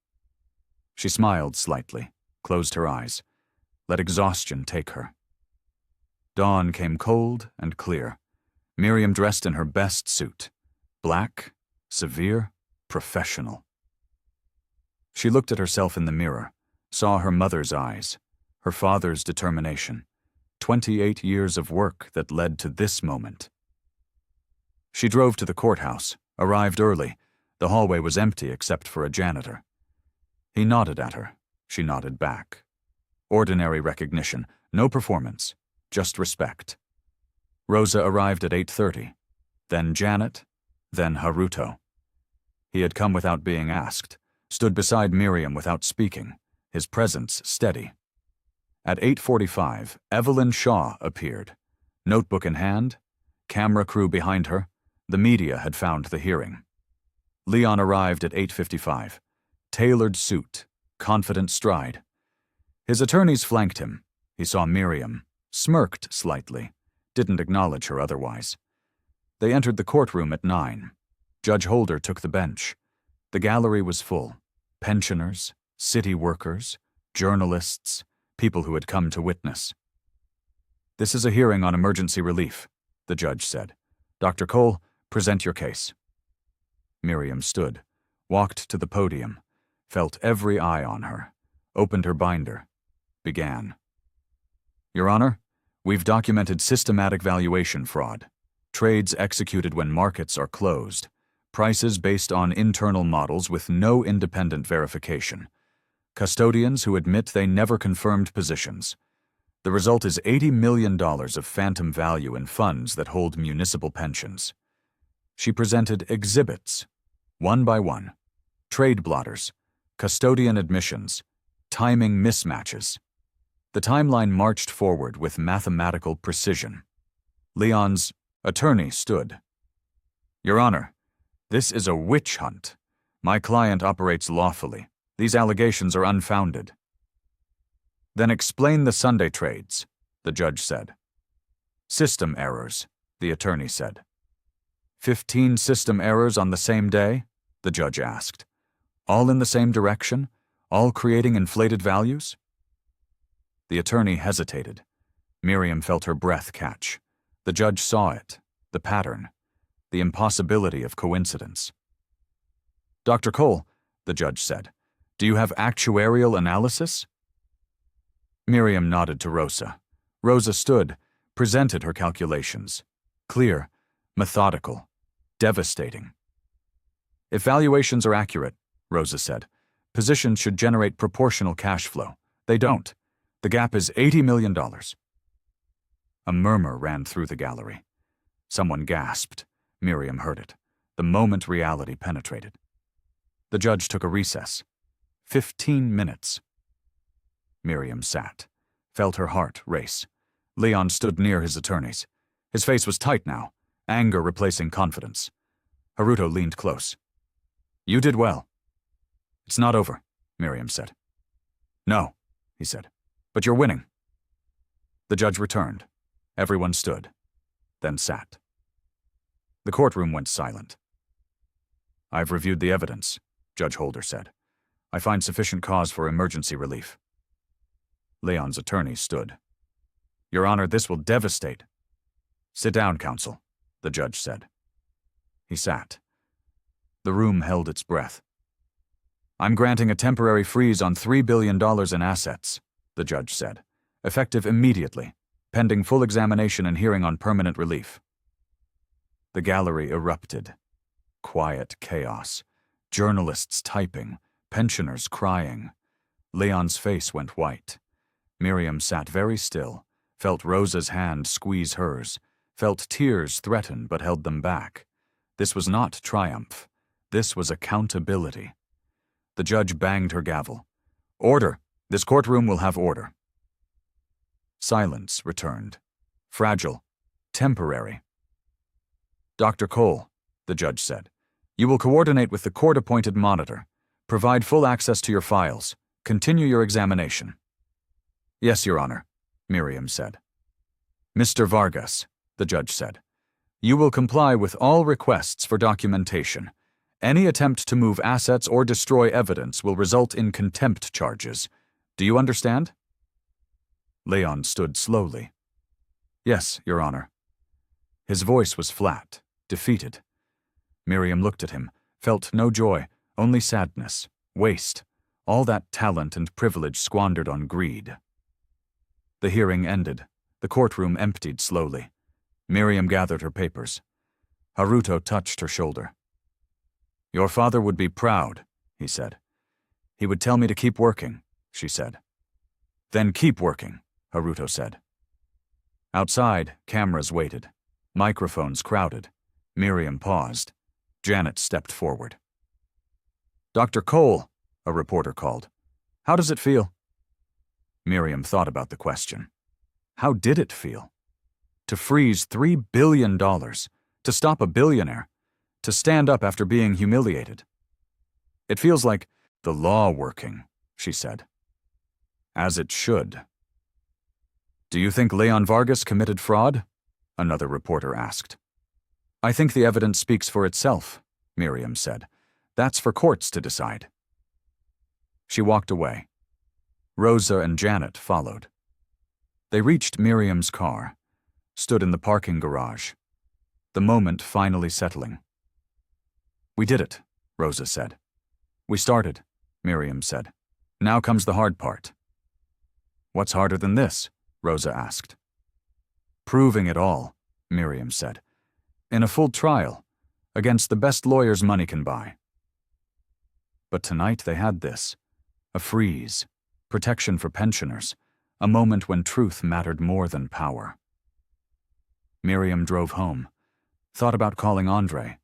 She smiled slightly, closed her eyes, let exhaustion take her. Dawn came cold and clear. Miriam dressed in her best suit. Black, severe, professional. She looked at herself in the mirror, saw her mother's eyes, her father's determination, 28 years of work that led to this moment. She drove to the courthouse, arrived early. The hallway was empty except for a janitor. He nodded at her. She nodded back. Ordinary recognition, no performance, just respect. Rosa arrived at 8:30, then Janet, then Haruto. He had come without being asked, stood beside Miriam without speaking, his presence steady. At 8:45, Evelyn Shaw appeared, notebook in hand, camera crew behind her. The media had found the hearing. Leon arrived at 8:55, tailored suit, confident stride. His attorneys flanked him. He saw Miriam, smirked slightly, didn't acknowledge her otherwise. They entered the courtroom at 9. Judge Holder took the bench. The gallery was full. Pensioners, city workers, journalists, people who had come to witness. "This is a hearing on emergency relief," the judge said. "Dr. Cole, present your case." Miriam stood, walked to the podium, felt every eye on her, opened her binder, began. "Your Honor, we've documented systematic valuation fraud, trades executed when markets are closed, prices based on internal models with no independent verification, custodians who admit they never confirmed positions. The result is $80 million of phantom value in funds that hold municipal pensions." She presented exhibits, one by one, trade blotters, custodian admissions, timing mismatches. The timeline marched forward with mathematical precision. Leon's attorney stood. "Your Honor, This is a witch hunt. My client operates lawfully. These allegations are unfounded. Then explain the Sunday trades, the judge said. System errors, the attorney said. 15 system errors on the same day? The judge asked. All in the same direction? All creating inflated values? The attorney hesitated. Miriam felt her breath catch. The judge saw it, the pattern, the impossibility of coincidence. Dr. Cole, the judge said, do you have actuarial analysis? Miriam nodded to Rosa. Rosa stood, presented her calculations. Clear, methodical, devastating. If valuations are accurate, Rosa said, positions should generate proportional cash flow. They don't. The gap is $80 million. A murmur ran through the gallery. Someone gasped. Miriam heard it, the moment reality penetrated. The judge took a recess. 15 minutes. Miriam sat, felt her heart race. Leon stood near his attorneys. His face was tight now, anger replacing confidence. Haruto leaned close. You did well. It's not over, Miriam said. No, he said, but you're winning. The judge returned. Everyone stood, then sat. The courtroom went silent. I've reviewed the evidence, Judge Holder said. I find sufficient cause for emergency relief. Leon's attorney stood. Your Honor, this will devastate. Sit down, counsel, the judge said. He sat. The room held its breath. I'm granting a temporary freeze on $3 billion in assets, the judge said, effective immediately, pending full examination and hearing on permanent relief. The gallery erupted. Quiet chaos. Journalists typing, pensioners crying. Leon's face went white. Miriam sat very still, felt Rosa's hand squeeze hers, felt tears threaten but held them back. This was not triumph. This was accountability. The judge banged her gavel. Order! This courtroom will have order. Silence returned. Fragile. Temporary. Dr. Cole, the judge said, you will coordinate with the court-appointed monitor, provide full access to your files, continue your examination. Yes, Your Honor, Miriam said. Mr. Vargas, the judge said, you will comply with all requests for documentation. Any attempt to move assets or destroy evidence will result in contempt charges. Do you understand? Leon stood slowly. Yes, Your Honor. His voice was flat, defeated. Miriam looked at him, felt no joy, only sadness, waste, all that talent and privilege squandered on greed. The hearing ended. The courtroom emptied slowly. Miriam gathered her papers. Haruto touched her shoulder. Your father would be proud, he said. He would tell me to keep working, she said. Then keep working, Haruto said. Outside, cameras waited. Microphones crowded. Miriam paused. Janet stepped forward. Dr. Cole, a reporter called. How does it feel? Miriam thought about the question. How did it feel? To freeze $3 billion, to stop a billionaire, to stand up after being humiliated. It feels like the law working, she said. As it should. Do you think Leon Vargas committed fraud? Another reporter asked. I think the evidence speaks for itself, Miriam said. That's for courts to decide. She walked away. Rosa and Janet followed. They reached Miriam's car, stood in the parking garage, the moment finally settling. We did it, Rosa said. We started, Miriam said. Now comes the hard part. What's harder than this? Rosa asked. Proving it all, Miriam said. In a full trial, against the best lawyers money can buy. But tonight they had this, a freeze, protection for pensioners, a moment when truth mattered more than power. Miriam drove home, thought about calling Andre,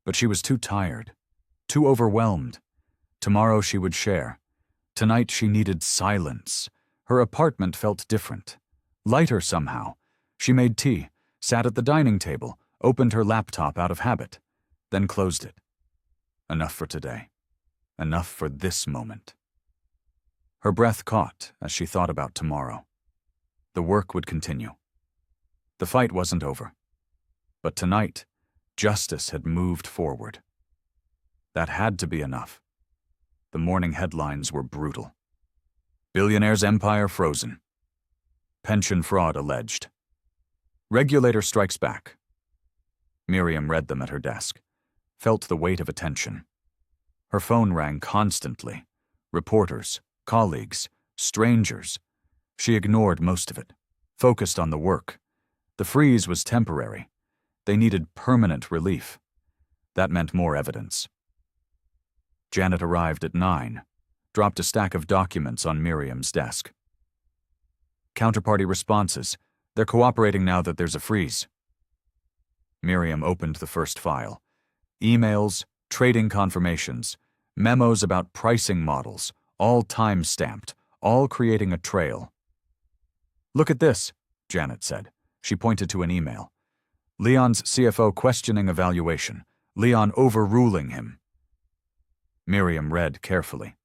but she was too tired, too overwhelmed. Tomorrow she would share. Tonight she needed silence. Her apartment felt different, lighter somehow. She made tea, sat at the dining table, opened her laptop out of habit, then closed it. Enough for today. Enough for this moment. Her breath caught as she thought about tomorrow. The work would continue. The fight wasn't over. But tonight, justice had moved forward. That had to be enough. The morning headlines were brutal. Billionaire's empire frozen. Pension fraud alleged. Regulator strikes back. Miriam read them at her desk, felt the weight of attention. Her phone rang constantly. Reporters, colleagues, strangers. She ignored most of it, focused on the work. The freeze was temporary. They needed permanent relief. That meant more evidence. Janet arrived at 9, dropped a stack of documents on Miriam's desk. Counterparty responses. They're cooperating now that there's a freeze. Miriam opened the first file. Emails, trading confirmations, memos about pricing models, all time-stamped, all creating a trail. Look at this, Janet said. She pointed to an email. Leon's CFO questioning evaluation. Leon overruling him. Miriam read carefully.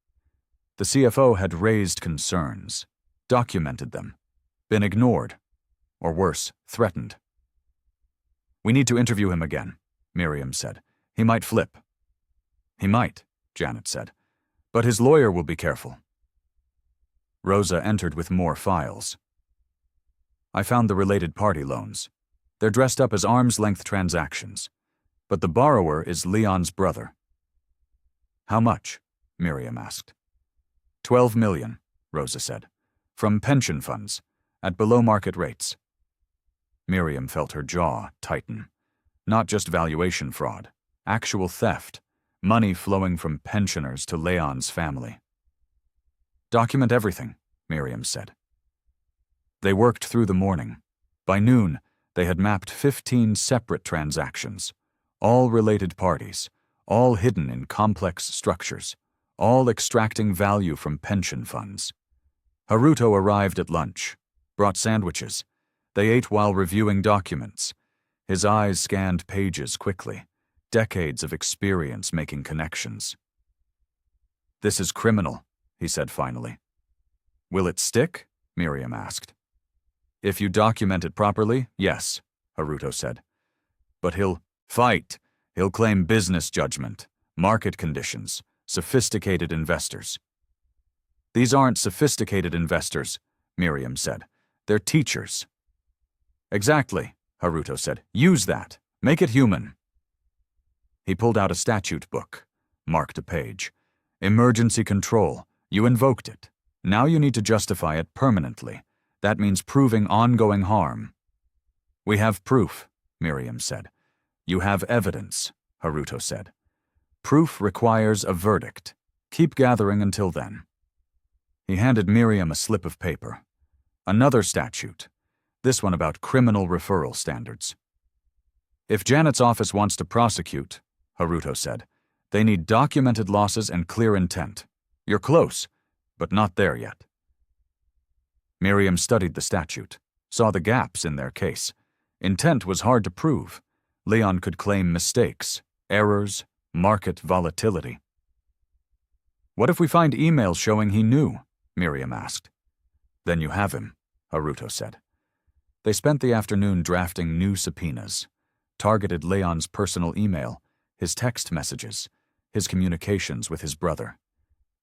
The CFO had raised concerns, documented them, been ignored, or worse, threatened. We need to interview him again, Miriam said. He might flip. He might, Janet said, but his lawyer will be careful. Rosa entered with more files. I found the related party loans. They're dressed up as arm's-length transactions, but the borrower is Leon's brother. How much? Miriam asked. 12 million, Rosa said, from pension funds, at below-market rates. Miriam felt her jaw tighten. Not just valuation fraud, actual theft, money flowing from pensioners to Leon's family. Document everything, Miriam said. They worked through the morning. By noon, they had mapped 15 separate transactions, all related parties, all hidden in complex structures, all extracting value from pension funds. Haruto arrived at lunch, brought sandwiches. They ate while reviewing documents. His eyes scanned pages quickly, decades of experience making connections. This is criminal, he said finally. Will it stick? Miriam asked. If you document it properly, yes, Haruto said. But he'll fight. He'll claim business judgment, market conditions, sophisticated investors. These aren't sophisticated investors, Miriam said. They're teachers. Exactly, Haruto said. Use that. Make it human. He pulled out a statute book, marked a page. Emergency control. You invoked it. Now you need to justify it permanently. That means proving ongoing harm. We have proof, Miriam said. You have evidence, Haruto said. Proof requires a verdict. Keep gathering until then. He handed Miriam a slip of paper. Another statute. This one about criminal referral standards. If Janet's office wants to prosecute, Haruto said, they need documented losses and clear intent. You're close, but not there yet. Miriam studied the statute, saw the gaps in their case. Intent was hard to prove. Leon could claim mistakes, errors, market volatility. What if we find emails showing he knew? Miriam asked. Then you have him, Haruto said. They spent the afternoon drafting new subpoenas, targeted Leon's personal email, his text messages, his communications with his brother.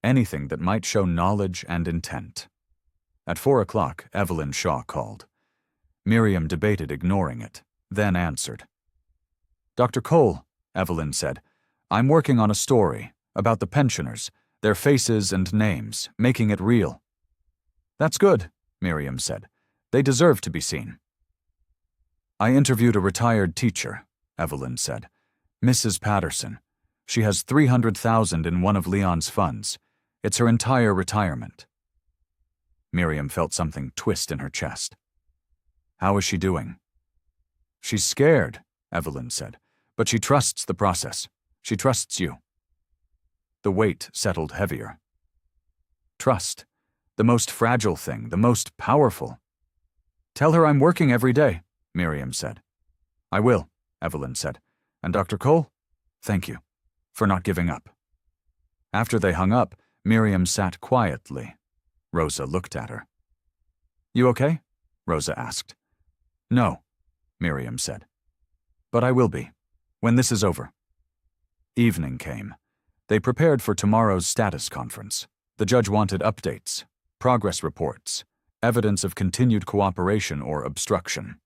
Anything that might show knowledge and intent. At 4 o'clock, Evelyn Shaw called. Miriam debated ignoring it, then answered. Dr. Cole, Evelyn said, I'm working on a story about the pensioners, their faces and names, making it real. That's good, Miriam said. They deserve to be seen. I interviewed a retired teacher, Evelyn said. Mrs. Patterson. She has $300,000 in one of Leon's funds. It's her entire retirement. Miriam felt something twist in her chest. How is she doing? She's scared, Evelyn said, but she trusts the process. She trusts you. The weight settled heavier. Trust, the most fragile thing, the most powerful. Tell her I'm working every day, Miriam said. I will, Evelyn said. And Dr. Cole? Thank you. for not giving up. After they hung up, Miriam sat quietly. Rosa looked at her. You okay? Rosa asked. No, Miriam said. But I will be, when this is over. Evening came. They prepared for tomorrow's status conference. The judge wanted updates, progress reports, evidence of continued cooperation or obstruction.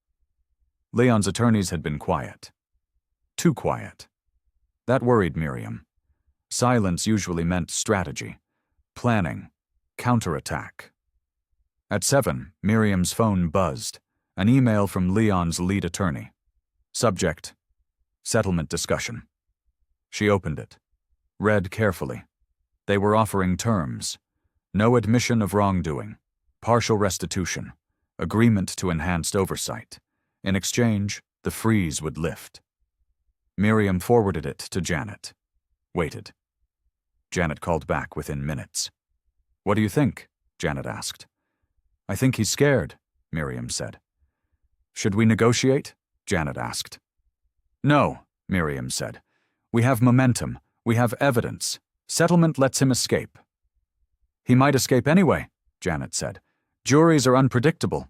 Leon's attorneys had been quiet. Too quiet. That worried Miriam. Silence usually meant strategy, planning, counterattack. At 7, Miriam's phone buzzed. An email from Leon's lead attorney. Subject: settlement discussion. She opened it. Read carefully. They were offering terms. No admission of wrongdoing. Partial restitution. Agreement to enhanced oversight. In exchange, the freeze would lift. Miriam forwarded it to Janet. Waited. Janet called back within minutes. What do you think? Janet asked. I think he's scared, Miriam said. Should we negotiate? Janet asked. No, Miriam said. We have momentum. We have evidence. Settlement lets him escape. He might escape anyway, Janet said. Juries are unpredictable.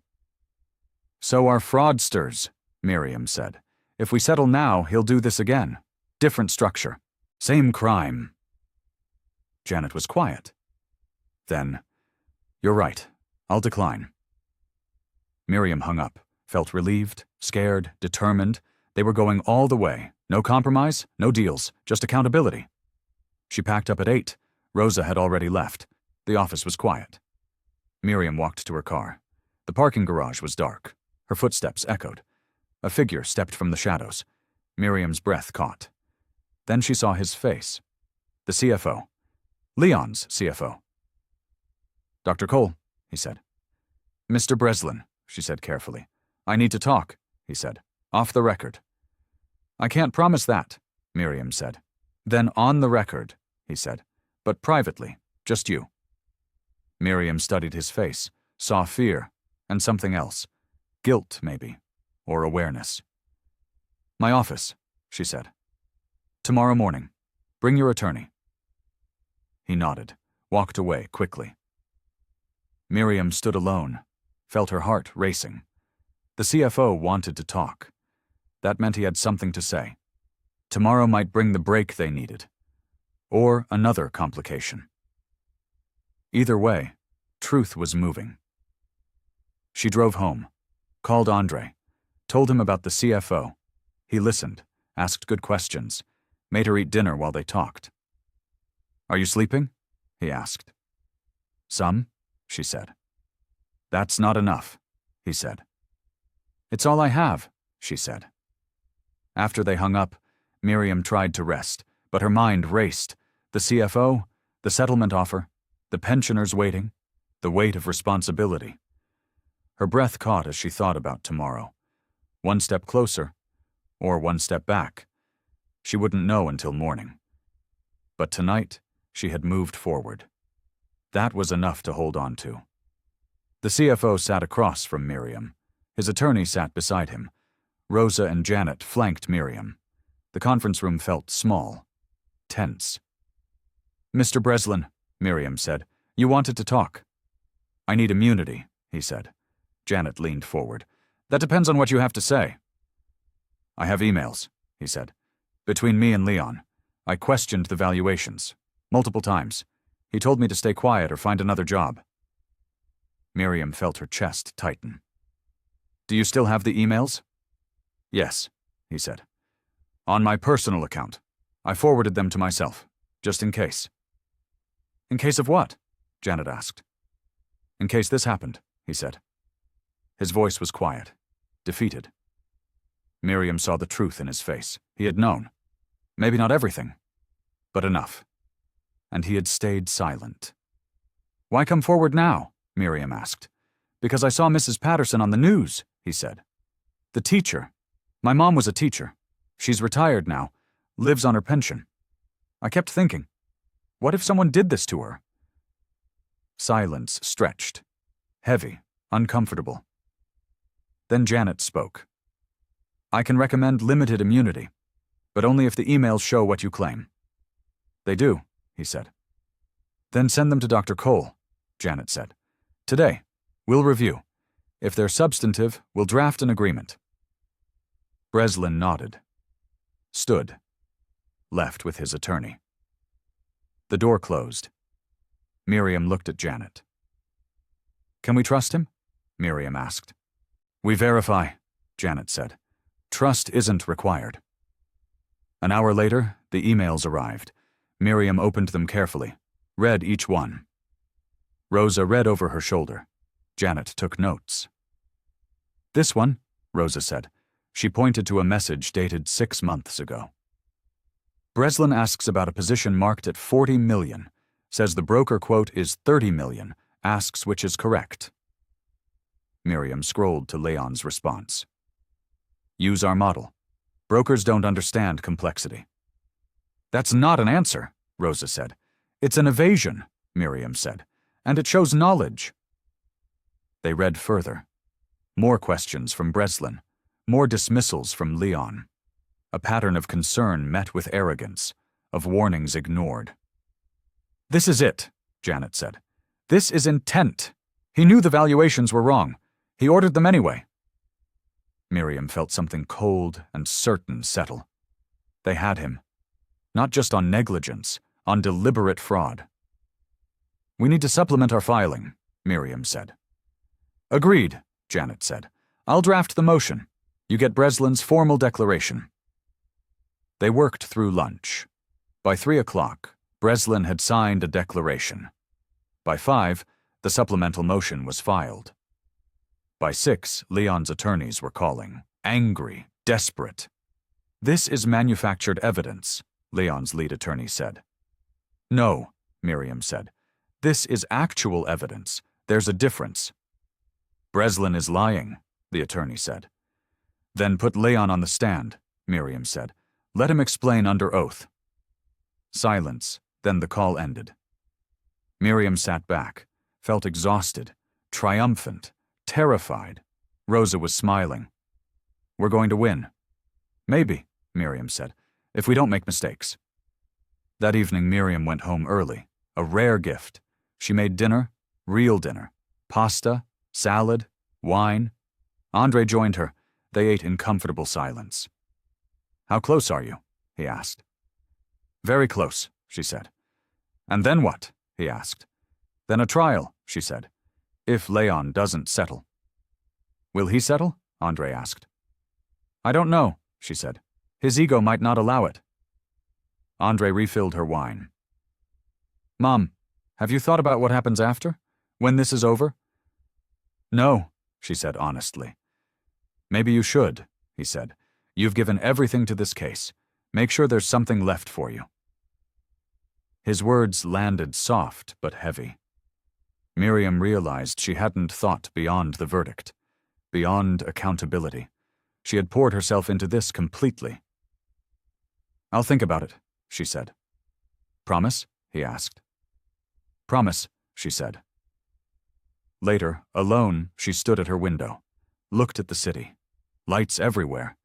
So are fraudsters, Miriam said. If we settle now, he'll do this again. Different structure. Same crime. Janet was quiet. Then, you're right. I'll decline. Miriam hung up, felt relieved, scared, determined. They were going all the way. No compromise, no deals, just accountability. She packed up at 8. Rosa had already left. The office was quiet. Miriam walked to her car. The parking garage was dark. Her footsteps echoed. A figure stepped from the shadows. Miriam's breath caught. Then she saw his face. The CFO. Leon's CFO. Dr. Cole, he said. Mr. Breslin, she said carefully. I need to talk, he said. Off the record. I can't promise that, Miriam said. Then on the record, he said. But privately, just you. Miriam studied his face, saw fear, and something else. Guilt, maybe, or awareness. My office, she said. Tomorrow morning. Bring your attorney. He nodded, walked away quickly. Miriam stood alone, felt her heart racing. The CFO wanted to talk. That meant he had something to say. Tomorrow might bring the break they needed. Or another complication. Either way, truth was moving. She drove home, called Andre, told him about the CFO. He listened, asked good questions, made her eat dinner while they talked. Are you sleeping? He asked. Some, she said. That's not enough, he said. It's all I have, she said. After they hung up, Miriam tried to rest, but her mind raced. The CFO, the settlement offer, the pensioners waiting, the weight of responsibility. Her breath caught as she thought about tomorrow. One step closer, or one step back. She wouldn't know until morning. But tonight, she had moved forward. That was enough to hold on to. The CFO sat across from Miriam. His attorney sat beside him. Rosa and Janet flanked Miriam. The conference room felt small, tense. Mr. Breslin, Miriam said, you wanted to talk. I need immunity, he said. Janet leaned forward. That depends on what you have to say. I have emails, he said. Between me and Leon. I questioned the valuations. Multiple times. He told me to stay quiet or find another job. Miriam felt her chest tighten. Do you still have the emails? Yes, he said. On my personal account. I forwarded them to myself, just in case. In case of what? Janet asked. In case this happened, he said. His voice was quiet, defeated. Miriam saw the truth in his face. He had known. Maybe not everything, but enough. And he had stayed silent. Why come forward now? Miriam asked. Because I saw Mrs. Patterson on the news, he said. The teacher. My mom was a teacher. She's retired now, lives on her pension. I kept thinking, what if someone did this to her? Silence stretched, heavy, uncomfortable. Then Janet spoke. I can recommend limited immunity, but only if the emails show what you claim. They do, he said. Then send them to Dr. Cole, Janet said. Today. We'll review. If they're substantive, we'll draft an agreement. Breslin nodded. Stood. Left with his attorney. The door closed. Miriam looked at Janet. Can we trust him? Miriam asked. We verify, Janet said. Trust isn't required. An hour later, the emails arrived. Miriam opened them carefully, read each one. Rosa read over her shoulder. Janet took notes. This one, Rosa said. She pointed to a message dated 6 months ago. Breslin asks about a position marked at 40 million, says the broker quote is 30 million, asks which is correct. Miriam scrolled to Leon's response. Use our model. Brokers don't understand complexity. That's not an answer, Rosa said. It's an evasion, Miriam said, and it shows knowledge. They read further. More questions from Breslin, more dismissals from Leon. A pattern of concern met with arrogance, of warnings ignored. This is it, Janet said. This is intent. He knew the valuations were wrong. He ordered them anyway. Miriam felt something cold and certain settle. They had him. Not just on negligence, on deliberate fraud. We need to supplement our filing, Miriam said. Agreed, Janet said. I'll draft the motion. You get Breslin's formal declaration. They worked through lunch. By 3 o'clock, Breslin had signed a declaration. By 5, the supplemental motion was filed. By 6, Leon's attorneys were calling, angry, desperate. This is manufactured evidence, Leon's lead attorney said. No, Miriam said. This is actual evidence. There's a difference. Breslin is lying, the attorney said. Then put Leon on the stand, Miriam said. Let him explain under oath. Silence, then the call ended. Miriam sat back, felt exhausted, triumphant, terrified. Rosa was smiling. We're going to win. Maybe, Miriam said, if we don't make mistakes. That evening Miriam went home early, a rare gift. She made dinner, real dinner, pasta, salad, wine. Andre joined her. They ate in comfortable silence. How close are you? He asked. Very close, she said. And then what? He asked. Then a trial, she said. If Leon doesn't settle. Will he settle? Andre asked. I don't know, she said. His ego might not allow it. Andre refilled her wine. Mom, have you thought about what happens after? When this is over? No, she said honestly. Maybe you should, he said. You've given everything to this case. Make sure there's something left for you. His words landed soft but heavy. Miriam realized she hadn't thought beyond the verdict, beyond accountability. She had poured herself into this completely. I'll think about it, she said. Promise? He asked. Promise, she said. Later, alone, she stood at her window, looked at the city. Lights everywhere.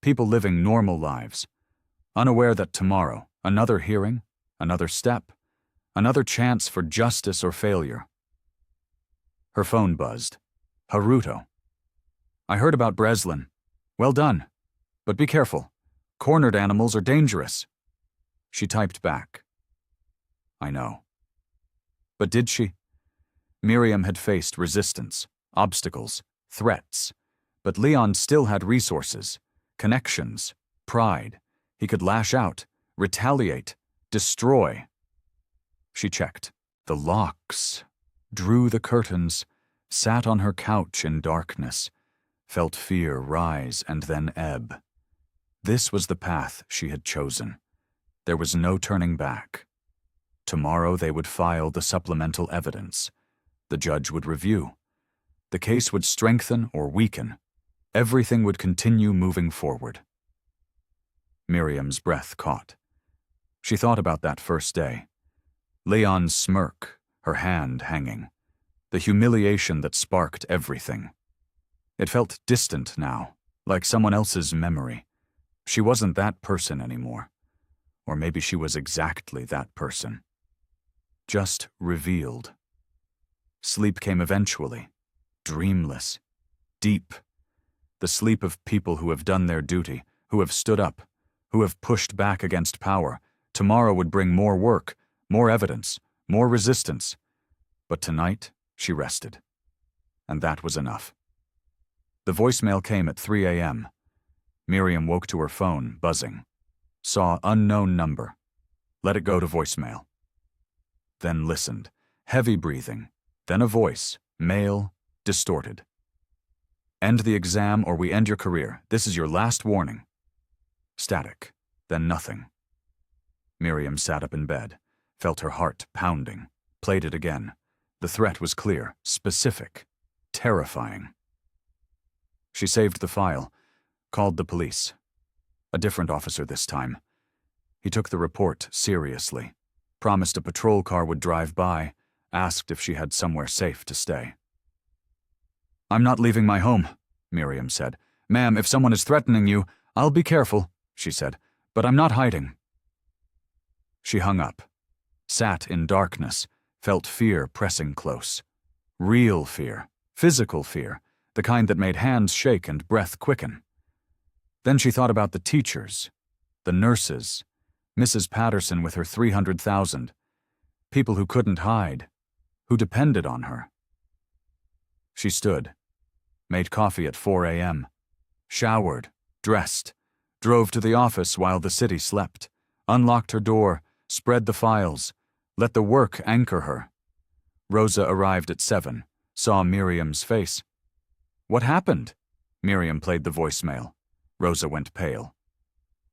People living normal lives, unaware that tomorrow, another hearing, another step, another chance for justice or failure. Her phone buzzed. Haruto. I heard about Breslin. Well done. But be careful. Cornered animals are dangerous. She typed back. I know. But did she? Miriam had faced resistance, obstacles, threats. But Leon still had resources, connections, pride. He could lash out, retaliate, destroy. She checked. The locks. Drew the curtains, sat on her couch in darkness, felt fear rise and then ebb. This was the path she had chosen. There was no turning back. Tomorrow they would file the supplemental evidence. The judge would review. The case would strengthen or weaken. Everything would continue moving forward. Miriam's breath caught. She thought about that first day. Leon's smirk, her hand hanging. The humiliation that sparked everything. It felt distant now, like someone else's memory. She wasn't that person anymore. Or maybe she was exactly that person. Just revealed. Sleep came eventually, dreamless, deep. The sleep of people who have done their duty, who have stood up, who have pushed back against power. Tomorrow would bring more work, more evidence, more resistance. But tonight, she rested. And that was enough. The voicemail came at 3 a.m. Miriam woke to her phone, buzzing. Saw unknown number. Let it go to voicemail. Then listened, heavy breathing. Then a voice, male, distorted. End the exam or we end your career. This is your last warning. Static. Then nothing. Miriam sat up in bed, felt her heart pounding, played it again. The threat was clear, specific, terrifying. She saved the file, called the police. A different officer this time. He took the report seriously, promised a patrol car would drive by, asked if she had somewhere safe to stay. "I'm not leaving my home," Miriam said. "Ma'am, if someone is threatening you, I'll be careful," she said, "but I'm not hiding." She hung up, sat in darkness, felt fear pressing close. Real fear, physical fear, the kind that made hands shake and breath quicken. Then she thought about the teachers, the nurses, Mrs. Patterson with her 300,000, people who couldn't hide, who depended on her. She stood, made coffee at 4 a.m., showered, dressed, drove to the office while the city slept, unlocked her door, spread the files, let the work anchor her. Rosa arrived at 7, saw Miriam's face. "What happened?" Miriam played the voicemail. Rosa went pale.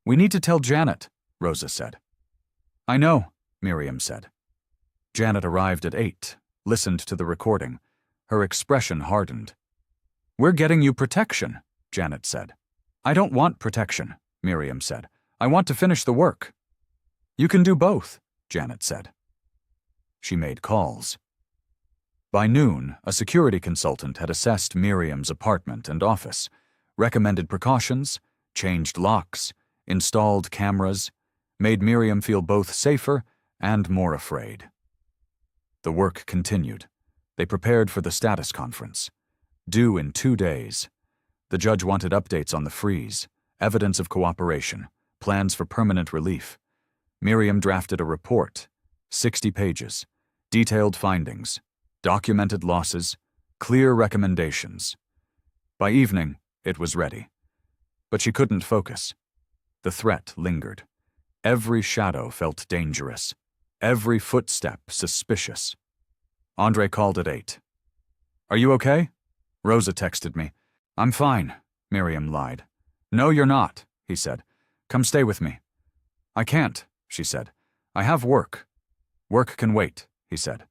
"We need to tell Janet," Rosa said. "I know," Miriam said. Janet arrived at 8, listened to the recording. Her expression hardened. "We're getting you protection," Janet said. "I don't want protection," Miriam said. "I want to finish the work." "You can do both," Janet said. She made calls. By noon, a security consultant had assessed Miriam's apartment and office, recommended precautions, changed locks, installed cameras, made Miriam feel both safer and more afraid. The work continued. They prepared for the status conference. Due in 2 days. The judge wanted updates on the freeze, evidence of cooperation, plans for permanent relief. Miriam drafted a report, 60 pages, detailed findings, documented losses, clear recommendations. By evening, it was ready. But she couldn't focus. The threat lingered. Every shadow felt dangerous. Every footstep suspicious. Andre called at 8. "Are you okay?" Rosa texted me. "I'm fine," Miriam lied. "No, you're not," he said. "Come stay with me." "I can't," she said. "I have work." "Work can wait," he said.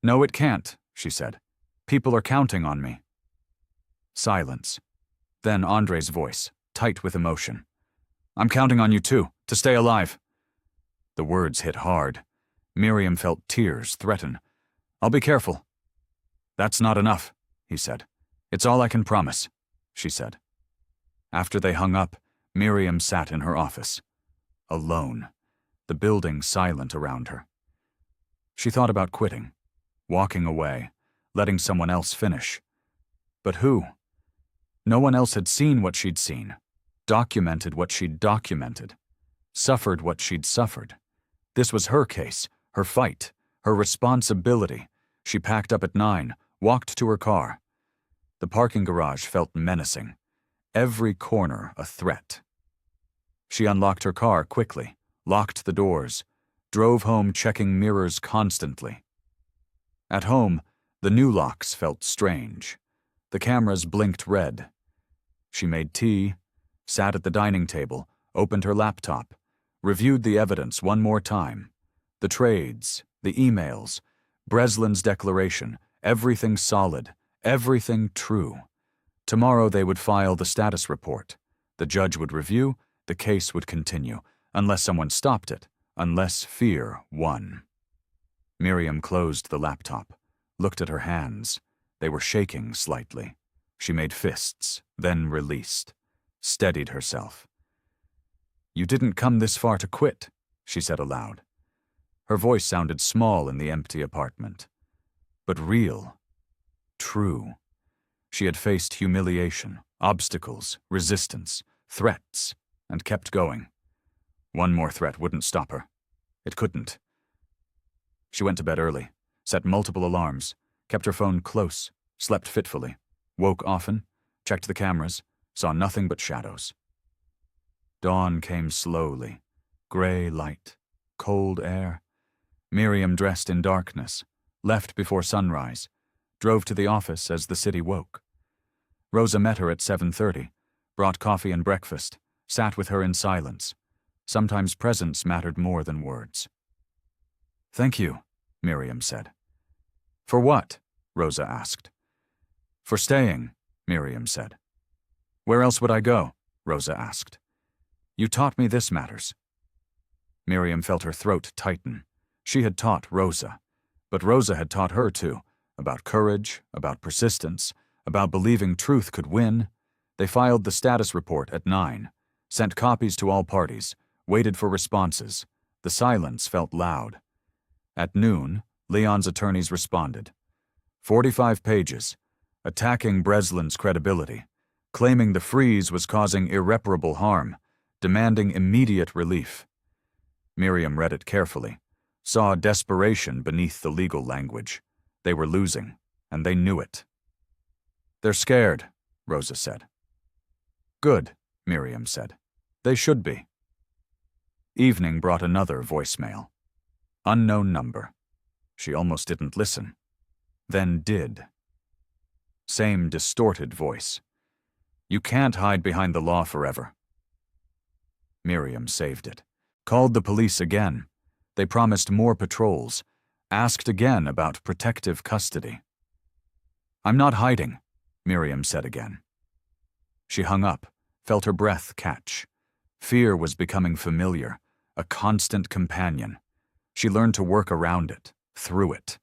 "No, it can't," she said. "People are counting on me." Silence. Then Andre's voice, tight with emotion. "I'm counting on you too, to stay alive." The words hit hard. Miriam felt tears threaten. "I'll be careful." "That's not enough," he said. "It's all I can promise," she said. After they hung up, Miriam sat in her office. Alone. The building silent around her. She thought about quitting, walking away, letting someone else finish. But who? No one else had seen what she'd seen, documented what she'd documented, suffered what she'd suffered. This was her case, her fight, her responsibility. She packed up at 9, walked to her car. The parking garage felt menacing. Every corner a threat. She unlocked her car quickly, locked the doors, drove home checking mirrors constantly. At home, the new locks felt strange. The cameras blinked red. She made tea, sat at the dining table, opened her laptop, reviewed the evidence one more time. The trades, the emails, Breslin's declaration, everything solid, everything true. Tomorrow they would file the status report. The judge would review, the case would continue, unless someone stopped it, unless fear won. Miriam closed the laptop, looked at her hands. They were shaking slightly. She made fists, then released, steadied herself. You didn't come this far to quit, she said aloud. Her voice sounded small in the empty apartment, but real, true. She had faced humiliation, obstacles, resistance, threats, and kept going. One more threat wouldn't stop her. It couldn't. She went to bed early, set multiple alarms, kept her phone close, slept fitfully, woke often, checked the cameras, saw nothing but shadows. Dawn came slowly, gray light, cold air. Miriam dressed in darkness, left before sunrise, drove to the office as the city woke. Rosa met her at 7:30, brought coffee and breakfast, sat with her in silence. Sometimes presence mattered more than words. "Thank you," Miriam said. "For what?" Rosa asked. "For staying," Miriam said. "Where else would I go?" Rosa asked. "You taught me this matters." Miriam felt her throat tighten. She had taught Rosa, but Rosa had taught her too, about courage, about persistence, about believing truth could win. They filed the status report at 9, sent copies to all parties, waited for responses. The silence felt loud. At noon, Leon's attorneys responded. 45 pages, attacking Breslin's credibility, claiming the freeze was causing irreparable harm, demanding immediate relief. Miriam read it carefully, saw desperation beneath the legal language. They were losing, and they knew it. "They're scared," Rosa said. "Good," Miriam said. "They should be." Evening brought another voicemail. Unknown number. She almost didn't listen. Then did. Same distorted voice. "You can't hide behind the law forever." Miriam saved it. Called the police again. They promised more patrols. Asked again about protective custody. "I'm not hiding," Miriam said again. She hung up, felt her breath catch. Fear was becoming familiar, a constant companion. She learned to work around it, through it.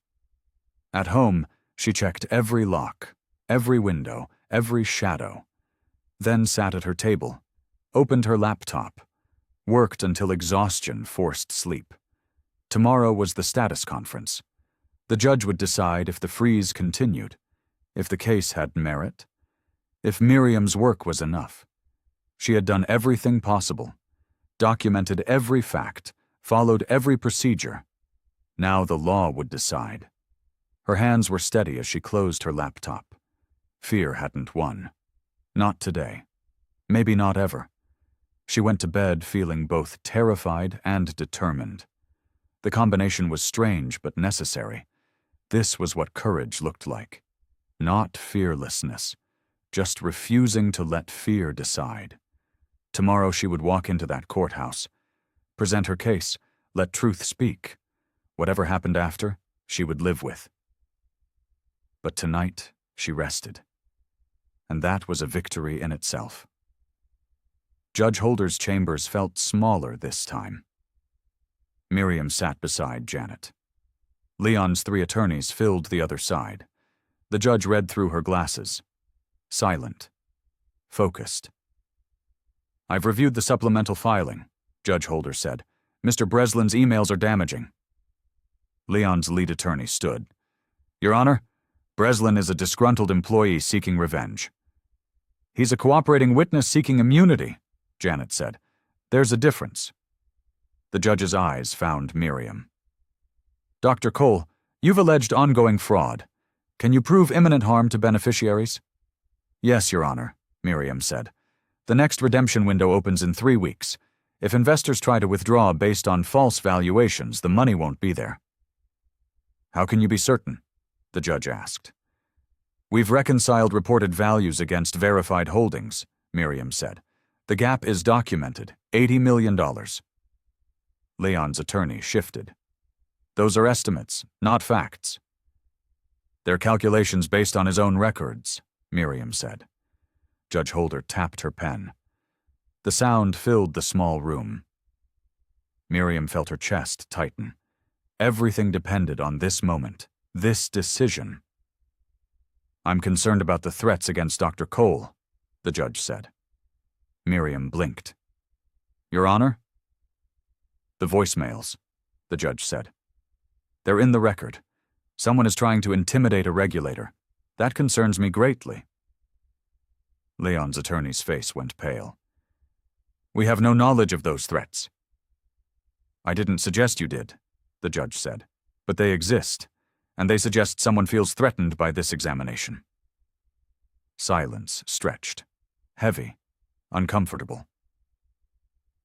At home, she checked every lock, every window, every shadow. Then sat at her table, opened her laptop, worked until exhaustion forced sleep. Tomorrow was the status conference. The judge would decide if the freeze continued, if the case had merit, if Miriam's work was enough. She had done everything possible, documented every fact, followed every procedure. Now the law would decide. Her hands were steady as she closed her laptop. Fear hadn't won. Not today. Maybe not ever. She went to bed feeling both terrified and determined. The combination was strange but necessary. This was what courage looked like. Not fearlessness, just refusing to let fear decide. Tomorrow she would walk into that courthouse, present her case, let truth speak. Whatever happened after, she would live with. But tonight, she rested. And that was a victory in itself. Judge Holder's chambers felt smaller this time. Miriam sat beside Janet. Leon's 3 attorneys filled the other side. The judge read through her glasses. Silent. Focused. "I've reviewed the supplemental filing," Judge Holder said. "Mr. Breslin's emails are damaging." Leon's lead attorney stood. "Your Honor, Breslin is a disgruntled employee seeking revenge." "He's a cooperating witness seeking immunity," Janet said. "There's a difference." The judge's eyes found Miriam. "Dr. Cole, you've alleged ongoing fraud. Can you prove imminent harm to beneficiaries?" "Yes, Your Honor," Miriam said. "The next redemption window opens in 3 weeks. If investors try to withdraw based on false valuations, the money won't be there." "How can you be certain?" the judge asked. "We've reconciled reported values against verified holdings," Miriam said. "The gap is documented, $80 million. Leon's attorney shifted. "Those are estimates, not facts." "They're calculations based on his own records," Miriam said. Judge Holder tapped her pen. The sound filled the small room. Miriam felt her chest tighten. Everything depended on this moment, this decision. "I'm concerned about the threats against Dr. Cole," the judge said. Miriam blinked. Your Honor? The voicemails, the judge said. They're in the record. Someone is trying to intimidate a regulator. That concerns me greatly. Leon's attorney's face went pale. We have no knowledge of those threats. I didn't suggest you did, the judge said, but they exist, and they suggest someone feels threatened by this examination. Silence stretched, heavy, uncomfortable.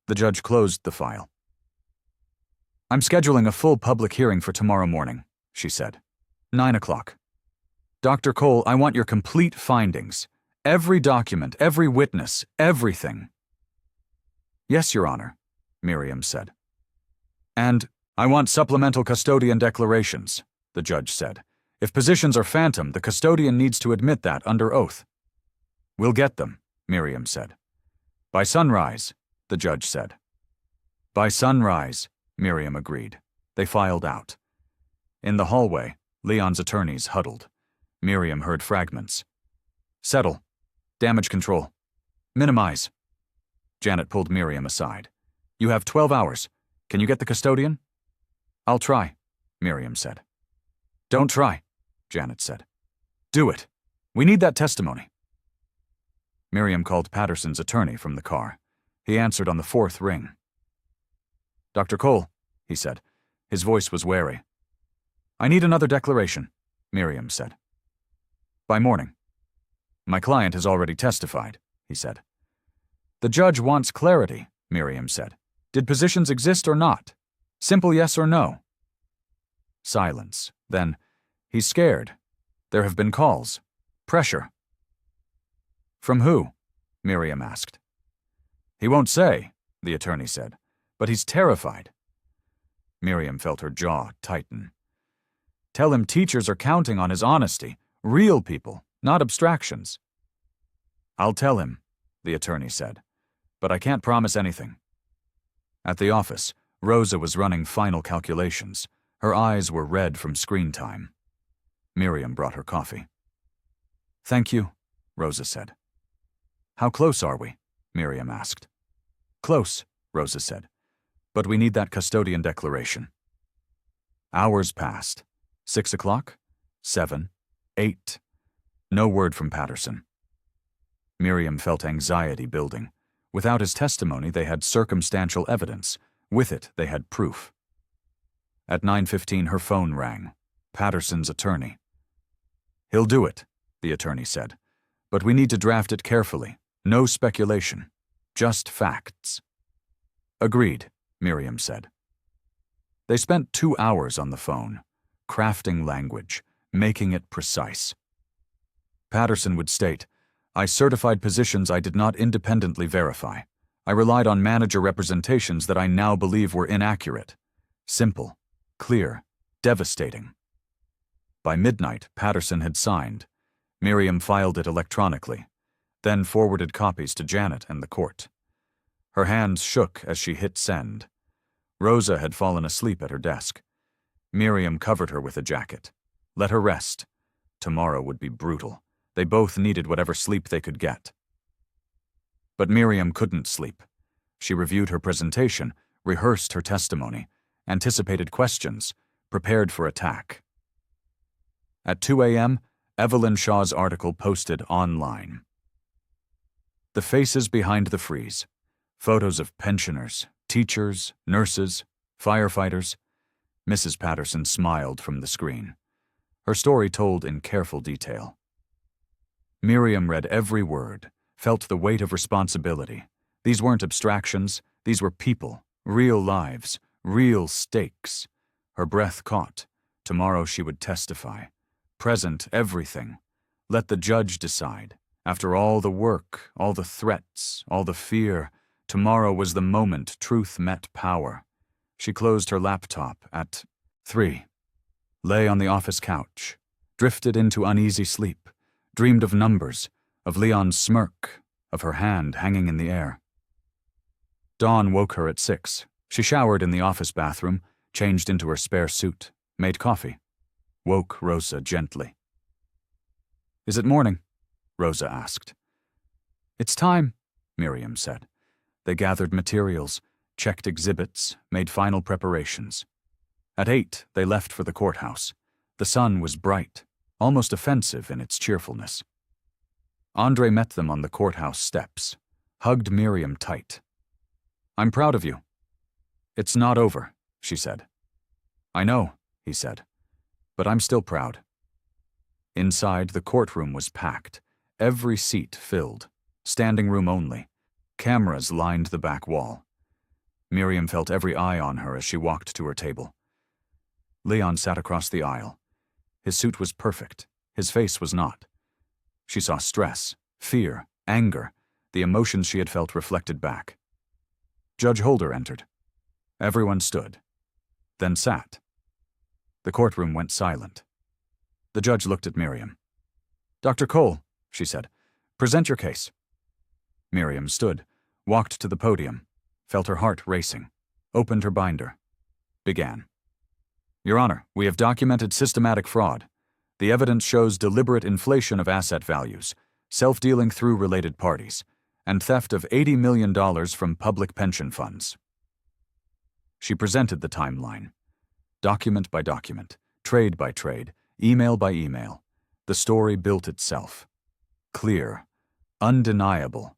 The judge closed the file. I'm scheduling a full public hearing for tomorrow morning, she said. 9 o'clock. Dr. Cole, I want your complete findings. Every document, every witness, everything. Yes, Your Honor, Miriam said. And I want supplemental custodian declarations, the judge said. If positions are phantom, the custodian needs to admit that under oath. We'll get them, Miriam said. By sunrise, the judge said. By sunrise, Miriam agreed. They filed out. In the hallway, Leon's attorneys huddled. Miriam heard fragments. Settle. Damage control. Minimize. Janet pulled Miriam aside. You have 12 hours. Can you get the custodian? I'll try, Miriam said. Don't try, Janet said. Do it. We need that testimony. Miriam called Patterson's attorney from the car. He answered on the 4th ring. Dr. Cole, he said. His voice was wary. I need another declaration, Miriam said. By morning. My client has already testified, he said. The judge wants clarity, Miriam said. Did positions exist or not? Simple yes or no. Silence. Then, he's scared. There have been calls. Pressure. From who? Miriam asked. He won't say, the attorney said, but he's terrified. Miriam felt her jaw tighten. Tell him teachers are counting on his honesty, real people, not abstractions. I'll tell him, the attorney said, but I can't promise anything. At the office, Rosa was running final calculations. Her eyes were red from screen time. Miriam brought her coffee. Thank you, Rosa said. How close are we? Miriam asked. Close, Rosa said, but we need that custodian declaration. Hours passed. 6 o'clock? 7, 8. No word from Patterson. Miriam felt anxiety building. Without his testimony, they had circumstantial evidence. With it, they had proof. At 9:15, her phone rang. Patterson's attorney. He'll do it, the attorney said, but we need to draft it carefully. No speculation. Just facts. Agreed, Miriam said. They spent 2 hours on the phone, crafting language, making it precise. Patterson would state, I certified positions I did not independently verify. I relied on manager representations that I now believe were inaccurate. Simple, clear, devastating. By midnight, Patterson had signed. Miriam filed it electronically, then forwarded copies to Janet and the court. Her hands shook as she hit send. Rosa had fallen asleep at her desk. Miriam covered her with a jacket. Let her rest. Tomorrow would be brutal. They both needed whatever sleep they could get. But Miriam couldn't sleep. She reviewed her presentation, rehearsed her testimony, anticipated questions, prepared for attack. At 2 a.m., Evelyn Shaw's article posted online. The faces behind the freeze. Photos of pensioners, teachers, nurses, firefighters. Mrs. Patterson smiled from the screen. Her story told in careful detail. Miriam read every word, felt the weight of responsibility. These weren't abstractions, these were people, real lives, real stakes. Her breath caught. Tomorrow she would testify. Present everything. Let the judge decide. After all the work, all the threats, all the fear, tomorrow was the moment truth met power. She closed her laptop at 3. Lay on the office couch, drifted into uneasy sleep, dreamed of numbers, of Leon's smirk, of her hand hanging in the air. Dawn woke her at 6. She showered in the office bathroom, changed into her spare suit, made coffee. Woke Rosa gently. Is it morning? Rosa asked. It's time, Miriam said. They gathered materials, checked exhibits, made final preparations. At 8, they left for the courthouse. The sun was bright, almost offensive in its cheerfulness. Andre met them on the courthouse steps, hugged Miriam tight. "I'm proud of you." "It's not over," she said. "I know," he said, "but I'm still proud." Inside, the courtroom was packed, every seat filled, standing room only. Cameras lined the back wall. Miriam felt every eye on her as she walked to her table. Leon sat across the aisle. His suit was perfect, his face was not. She saw stress, fear, anger, the emotions she had felt reflected back. Judge Holder entered. Everyone stood, then sat. The courtroom went silent. The judge looked at Miriam. "Dr. Cole," she said, "present your case." Miriam stood, walked to the podium, felt her heart racing, opened her binder, began. "Your Honor, we have documented systematic fraud. The evidence shows deliberate inflation of asset values, self-dealing through related parties, and theft of $80 million from public pension funds." She presented the timeline. Document by document, trade by trade, email by email. The story built itself. Clear, undeniable,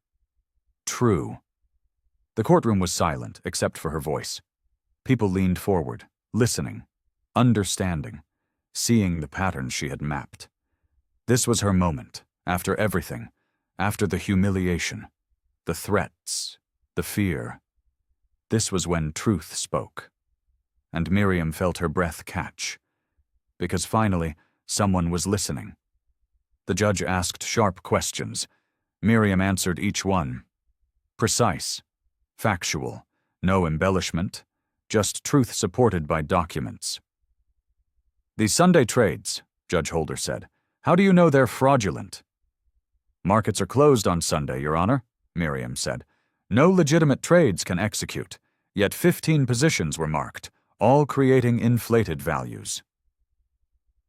true. The courtroom was silent, except for her voice. People leaned forward, listening, understanding, seeing the patterns she had mapped. This was her moment, after everything, after the humiliation, the threats, the fear. This was when truth spoke. And Miriam felt her breath catch. Because finally, someone was listening. The judge asked sharp questions. Miriam answered each one. Precise, factual, no embellishment, just truth supported by documents. "These Sunday trades," Judge Holder said, "how do you know they're fraudulent?" "Markets are closed on Sunday, Your Honor," Miriam said. "No legitimate trades can execute, yet 15 positions were marked, all creating inflated values."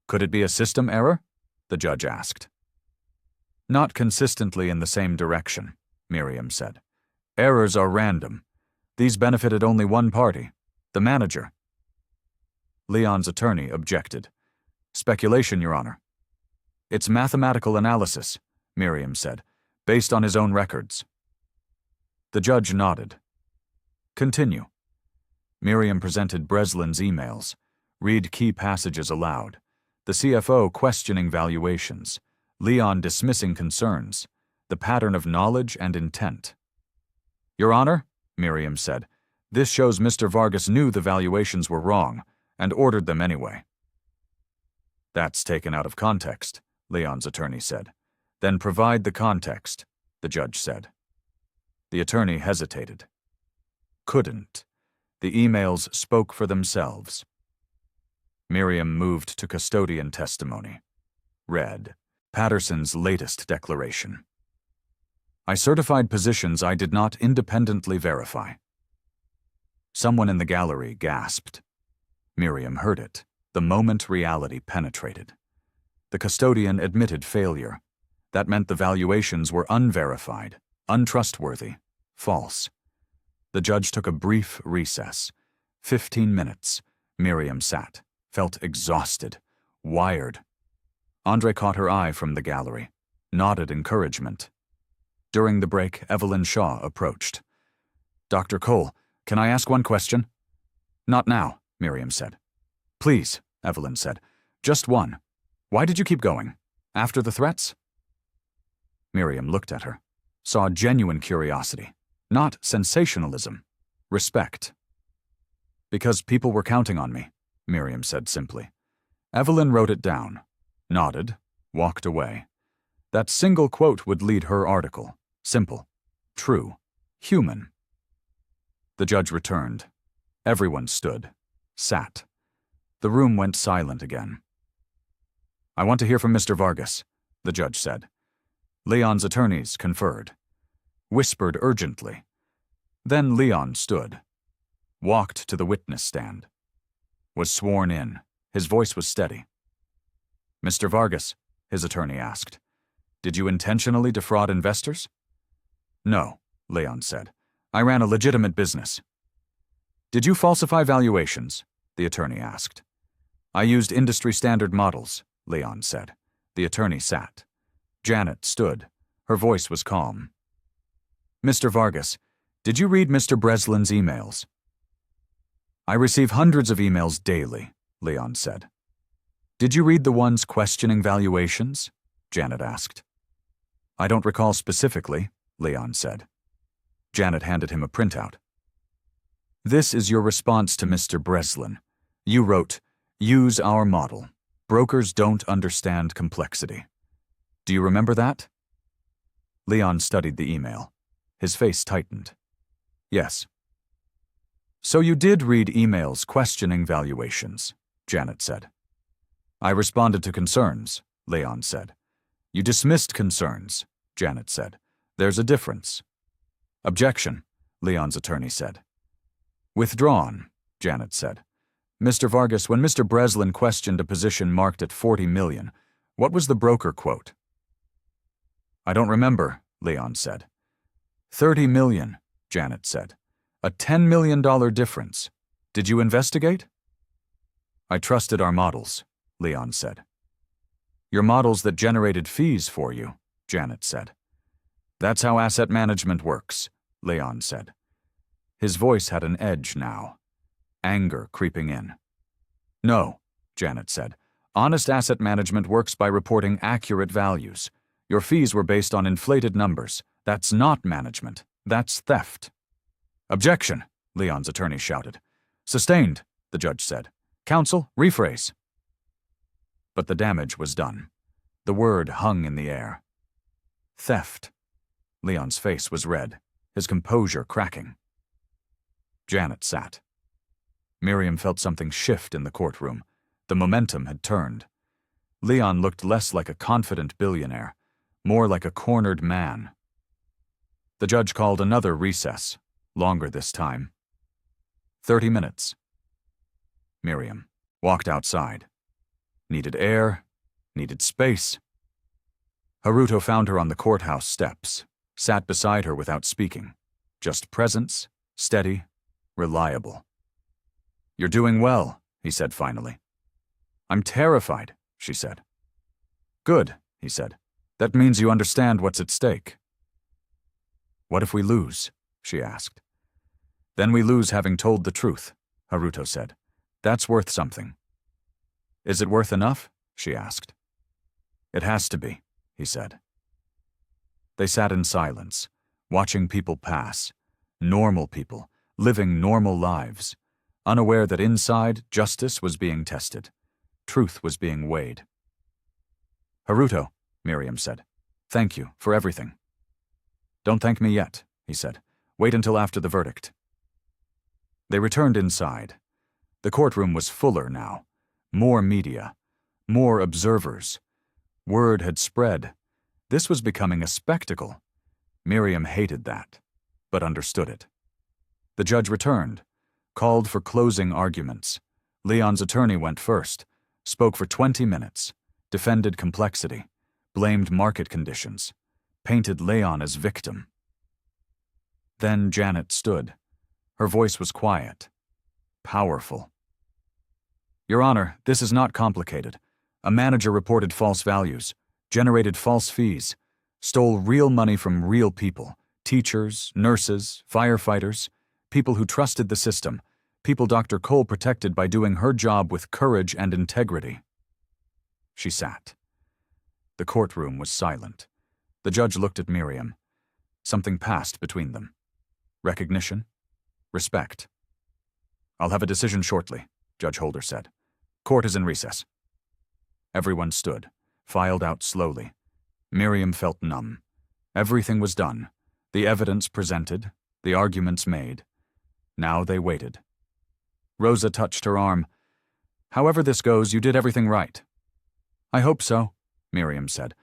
"Could it be a system error?" the judge asked. "Not consistently in the same direction," Miriam said. "Errors are random. These benefited only one party, the manager." Leon's attorney objected. "Speculation, Your Honor." "It's mathematical analysis," Miriam said, "based on his own records." The judge nodded. "Continue." Miriam presented Breslin's emails. Read key passages aloud. The CFO questioning valuations. Leon dismissing concerns. The pattern of knowledge and intent. "Your Honor," Miriam said, "this shows Mr. Vargas knew the valuations were wrong and ordered them anyway." "That's taken out of context," Leon's attorney said. "Then provide the context," the judge said. The attorney hesitated. Couldn't. The emails spoke for themselves. Miriam moved to custodian testimony. Read Patterson's latest declaration. "I certified positions I did not independently verify." Someone in the gallery gasped. Miriam heard it, the moment reality penetrated. The custodian admitted failure. That meant the valuations were unverified, untrustworthy, false. The judge took a brief recess. 15 minutes. Miriam sat, felt exhausted, wired. Andre caught her eye from the gallery, nodded encouragement. During the break, Evelyn Shaw approached. "Dr. Cole, can I ask one question?" "Not now," Miriam said. "Please," Evelyn said. "Just one. Why did you keep going? After the threats?" Miriam looked at her, saw genuine curiosity, not sensationalism, respect. "Because people were counting on me," Miriam said simply. Evelyn wrote it down, nodded, walked away. That single quote would lead her article. Simple, true, human. The judge returned. Everyone stood, sat. The room went silent again. "I want to hear from Mr. Vargas," the judge said. Leon's attorneys conferred. Whispered urgently. Then Leon stood. Walked to the witness stand. Was sworn in. His voice was steady. "Mr. Vargas," his attorney asked, "did you intentionally defraud investors?" "No," Leon said. I ran a legitimate business. Did you falsify valuations? The attorney asked. I used industry-standard models, Leon said. The attorney sat. Janet stood. Her voice was calm. Mr. Vargas, did you read Mr. Breslin's emails? I receive hundreds of emails daily, Leon said. Did you read the ones questioning valuations? Janet asked. I don't recall specifically, Leon said. Janet handed him a printout. This is your response to Mr. Breslin. You wrote, "Use our model. Brokers don't understand complexity." Do you remember that? Leon studied the email. His face tightened. Yes. So you did read emails questioning valuations, Janet said. I responded to concerns, Leon said. You dismissed concerns, Janet said. There's a difference. Objection, Leon's attorney said. Withdrawn, Janet said. Mr. Vargas, when Mr. Breslin questioned a position marked at 40 million, what was the broker quote? I don't remember, Leon said. 30 million, Janet said. A $10 million difference. Did you investigate? I trusted our models, Leon said. Your models that generated fees for you, Janet said. That's how asset management works, Leon said. His voice had an edge now. Anger creeping in. No, Janet said. Honest asset management works by reporting accurate values. Your fees were based on inflated numbers. That's not management. That's theft. Objection, Leon's attorney shouted. Sustained, the judge said. Counsel, rephrase. But the damage was done. The word hung in the air. Theft. Leon's face was red, his composure cracking. Janet sat. Miriam felt something shift in the courtroom. The momentum had turned. Leon looked less like a confident billionaire, more like a cornered man. The judge called another recess, longer this time. 30 minutes. Miriam walked outside. Needed air, needed space. Haruto found her on the courthouse steps, sat beside her without speaking. Just presence, steady, reliable. You're doing well, he said finally. I'm terrified, she said. Good, he said. That means you understand what's at stake. What if we lose? She asked. Then we lose having told the truth, Haruto said. That's worth something. Is it worth enough? She asked. It has to be, he said. They sat in silence, watching people pass, normal people, living normal lives, unaware that inside justice was being tested, truth was being weighed. Haruto, Miriam said, thank you for everything. Don't thank me yet, he said. Wait until after the verdict. They returned inside. The courtroom was fuller now. More media. More observers. Word had spread. This was becoming a spectacle. Miriam hated that, but understood it. The judge returned, called for closing arguments. Leon's attorney went first, spoke for 20 minutes, defended complexity, blamed market conditions, painted Leon as victim. Then Janet stood. Her voice was quiet, powerful. Your Honor, this is not complicated. A manager reported false values, generated false fees, stole real money from real people, teachers, nurses, firefighters, people who trusted the system, people Dr. Cole protected by doing her job with courage and integrity. She sat. The courtroom was silent. The judge looked at Miriam. Something passed between them. Recognition? Respect. I'll have a decision shortly, Judge Holder said. Court is in recess. Everyone stood, filed out slowly. Miriam felt numb. Everything was done. The evidence presented, the arguments made. Now they waited. Rosa touched her arm. However this goes, you did everything right. I hope so, Miriam said.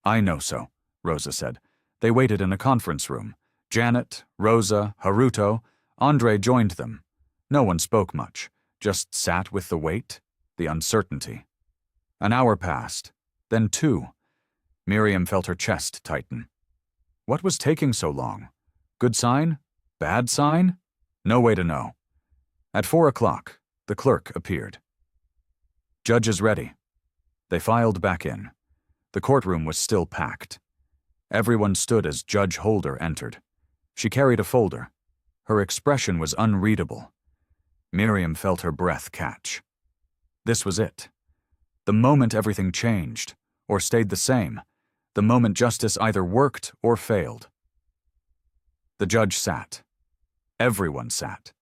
I know so, Rosa said. They waited in a conference room. Janet, Rosa, Haruto, Andre joined them. No one spoke much, just sat with the weight, the uncertainty. An hour passed, then 2. Miriam felt her chest tighten. What was taking so long? Good sign? Bad sign? No way to know. At 4 o'clock, the clerk appeared. Judge is ready. They filed back in. The courtroom was still packed. Everyone stood as Judge Holder entered. She carried a folder. Her expression was unreadable. Miriam felt her breath catch. This was it. The moment everything changed, or stayed the same, the moment justice either worked or failed. The judge sat. Everyone sat.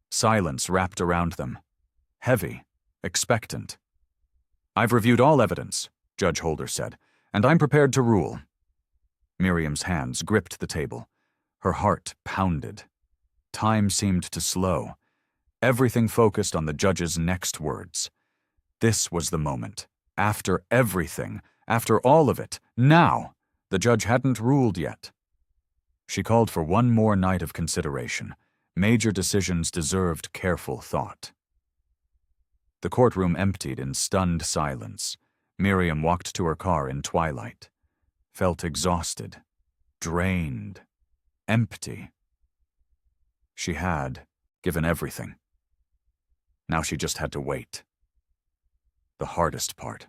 Silence wrapped around them. Heavy, expectant. "I've reviewed all evidence," Judge Holder said, "and I'm prepared to rule." Miriam's hands gripped the table. Her heart pounded. Time seemed to slow. Everything focused on the judge's next words. This was the moment. After everything, after all of it, now, the judge hadn't ruled yet. She called for one more night of consideration. Major decisions deserved careful thought. The courtroom emptied in stunned silence. Miriam walked to her car in twilight. Felt exhausted, drained, empty. She had given everything. Now she just had to wait. The hardest part.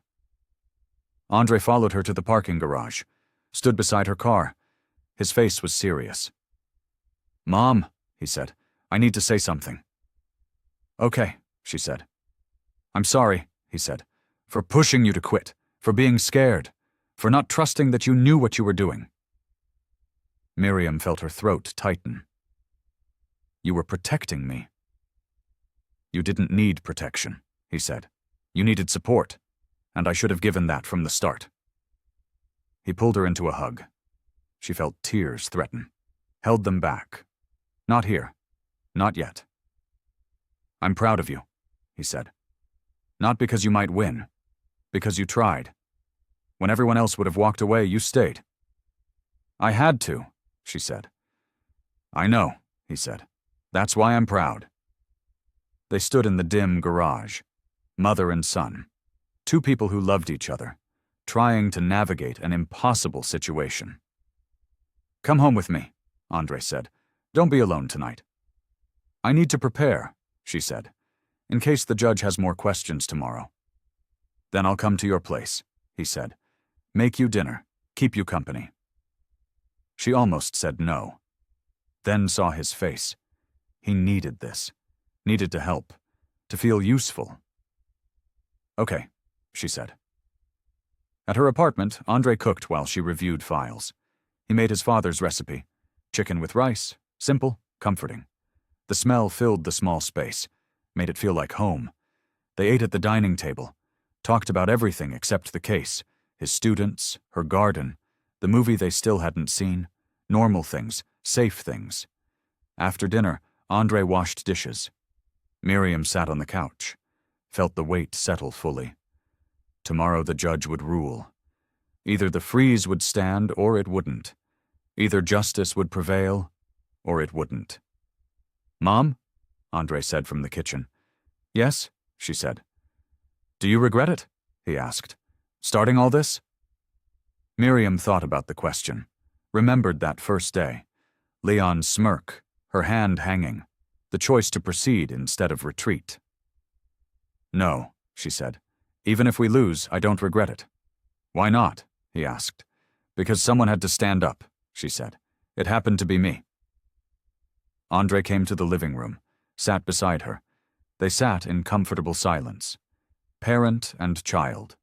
Andre followed her to the parking garage, stood beside her car. His face was serious. "Mom," he said, "I need to say something." "Okay," she said. "I'm sorry," he said, "for pushing you to quit, for being scared, for not trusting that you knew what you were doing." Miriam felt her throat tighten. "You were protecting me." "You didn't need protection," he said. "You needed support, and I should have given that from the start." He pulled her into a hug. She felt tears threaten, held them back. "Not here. Not yet." "I'm proud of you," he said. "Not because you might win, because you tried. When everyone else would have walked away, you stayed." "I had to," she said. "I know," he said. "That's why I'm proud." They stood in the dim garage, mother and son, two people who loved each other, trying to navigate an impossible situation. "Come home with me," Andre said. "Don't be alone tonight." "I need to prepare," she said, "in case the judge has more questions tomorrow." "Then I'll come to your place," he said. "Make you dinner, keep you company." She almost said no, then saw his face. He needed this, needed to help, to feel useful. "Okay," she said. At her apartment, Andre cooked while she reviewed files. He made his father's recipe, chicken with rice, simple, comforting. The smell filled the small space, made it feel like home. They ate at the dining table, talked about everything except the case, his students, her garden, the movie they still hadn't seen, normal things, safe things. After dinner, Andre washed dishes. Miriam sat on the couch, felt the weight settle fully. Tomorrow the judge would rule. Either the freeze would stand or it wouldn't. Either justice would prevail or it wouldn't. "Mom?" Andre said from the kitchen. "Yes," she said. "Do you regret it?" he asked. "Starting all this?" Miriam thought about the question, remembered that first day. Leon's smirk, her hand hanging, the choice to proceed instead of retreat. "No," she said. "Even if we lose, I don't regret it." "Why not?" he asked. "Because someone had to stand up," she said. "It happened to be me." Andre came to the living room, sat beside her. They sat in comfortable silence. Parent and child.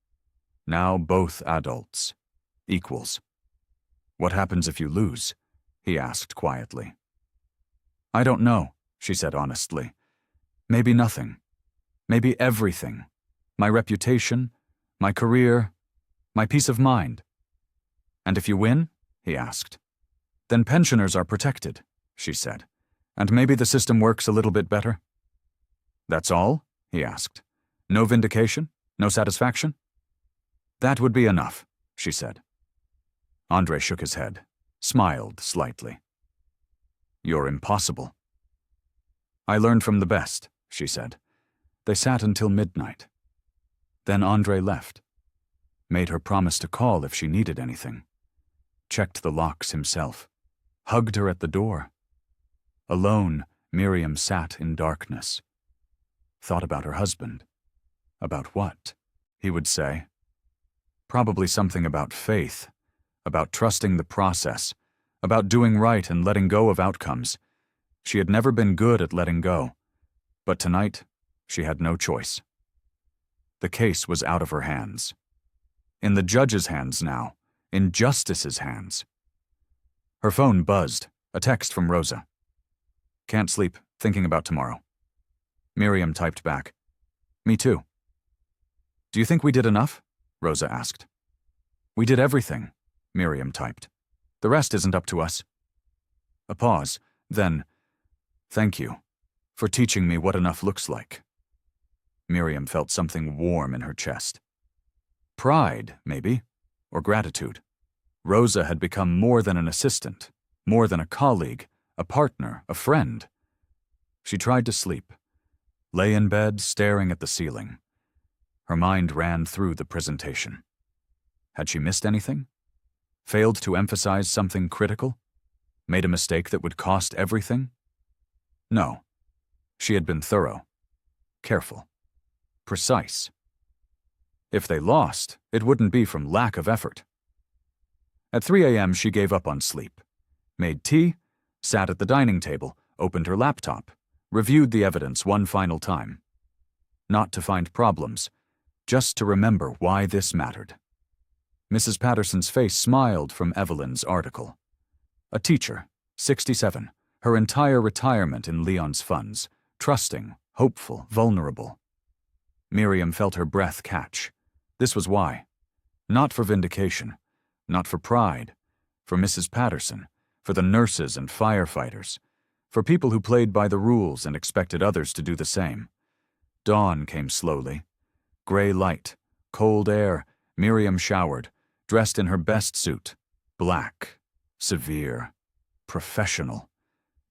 Now both adults. Equals. "What happens if you lose?" he asked quietly. "I don't know," she said honestly. "Maybe nothing. Maybe everything. My reputation, my career, my peace of mind." "And if you win?" he asked. "Then pensioners are protected," she said. "And maybe the system works a little bit better." "That's all?" he asked. "No vindication? No satisfaction?" "That would be enough," she said. Andre shook his head, smiled slightly. "You're impossible." "I learned from the best," she said. They sat until midnight. Then Andre left. Made her promise to call if she needed anything. Checked the locks himself. Hugged her at the door. Alone, Miriam sat in darkness. Thought about her husband. About what? He would say. Probably something about faith, about trusting the process, about doing right and letting go of outcomes. She had never been good at letting go, but tonight she had no choice. The case was out of her hands. In the judge's hands now, in justice's hands. Her phone buzzed, a text from Rosa. "Can't sleep, thinking about tomorrow." Miriam typed back, "Me too." "Do you think we did enough?" Rosa asked. "We did everything," Miriam typed. "The rest isn't up to us." A pause, then, "Thank you for teaching me what enough looks like." Miriam felt something warm in her chest. Pride, maybe, or gratitude. Rosa had become more than an assistant, more than a colleague, a partner, a friend. She tried to sleep, lay in bed staring at the ceiling. Her mind ran through the presentation. Had she missed anything? Failed to emphasize something critical? Made a mistake that would cost everything? No. She had been thorough, careful, precise. If they lost, it wouldn't be from lack of effort. At 3 a.m., she gave up on sleep, made tea, sat at the dining table, opened her laptop, reviewed the evidence one final time. Not to find problems, just to remember why this mattered. Mrs. Patterson's face smiled from Evelyn's article. A teacher, 67, her entire retirement in Leon's funds, trusting, hopeful, vulnerable. Miriam felt her breath catch. This was why. Not for vindication, not for pride, for Mrs. Patterson, for the nurses and firefighters, for people who played by the rules and expected others to do the same. Dawn came slowly. Gray light, cold air. Miriam showered, dressed in her best suit. Black, severe, professional.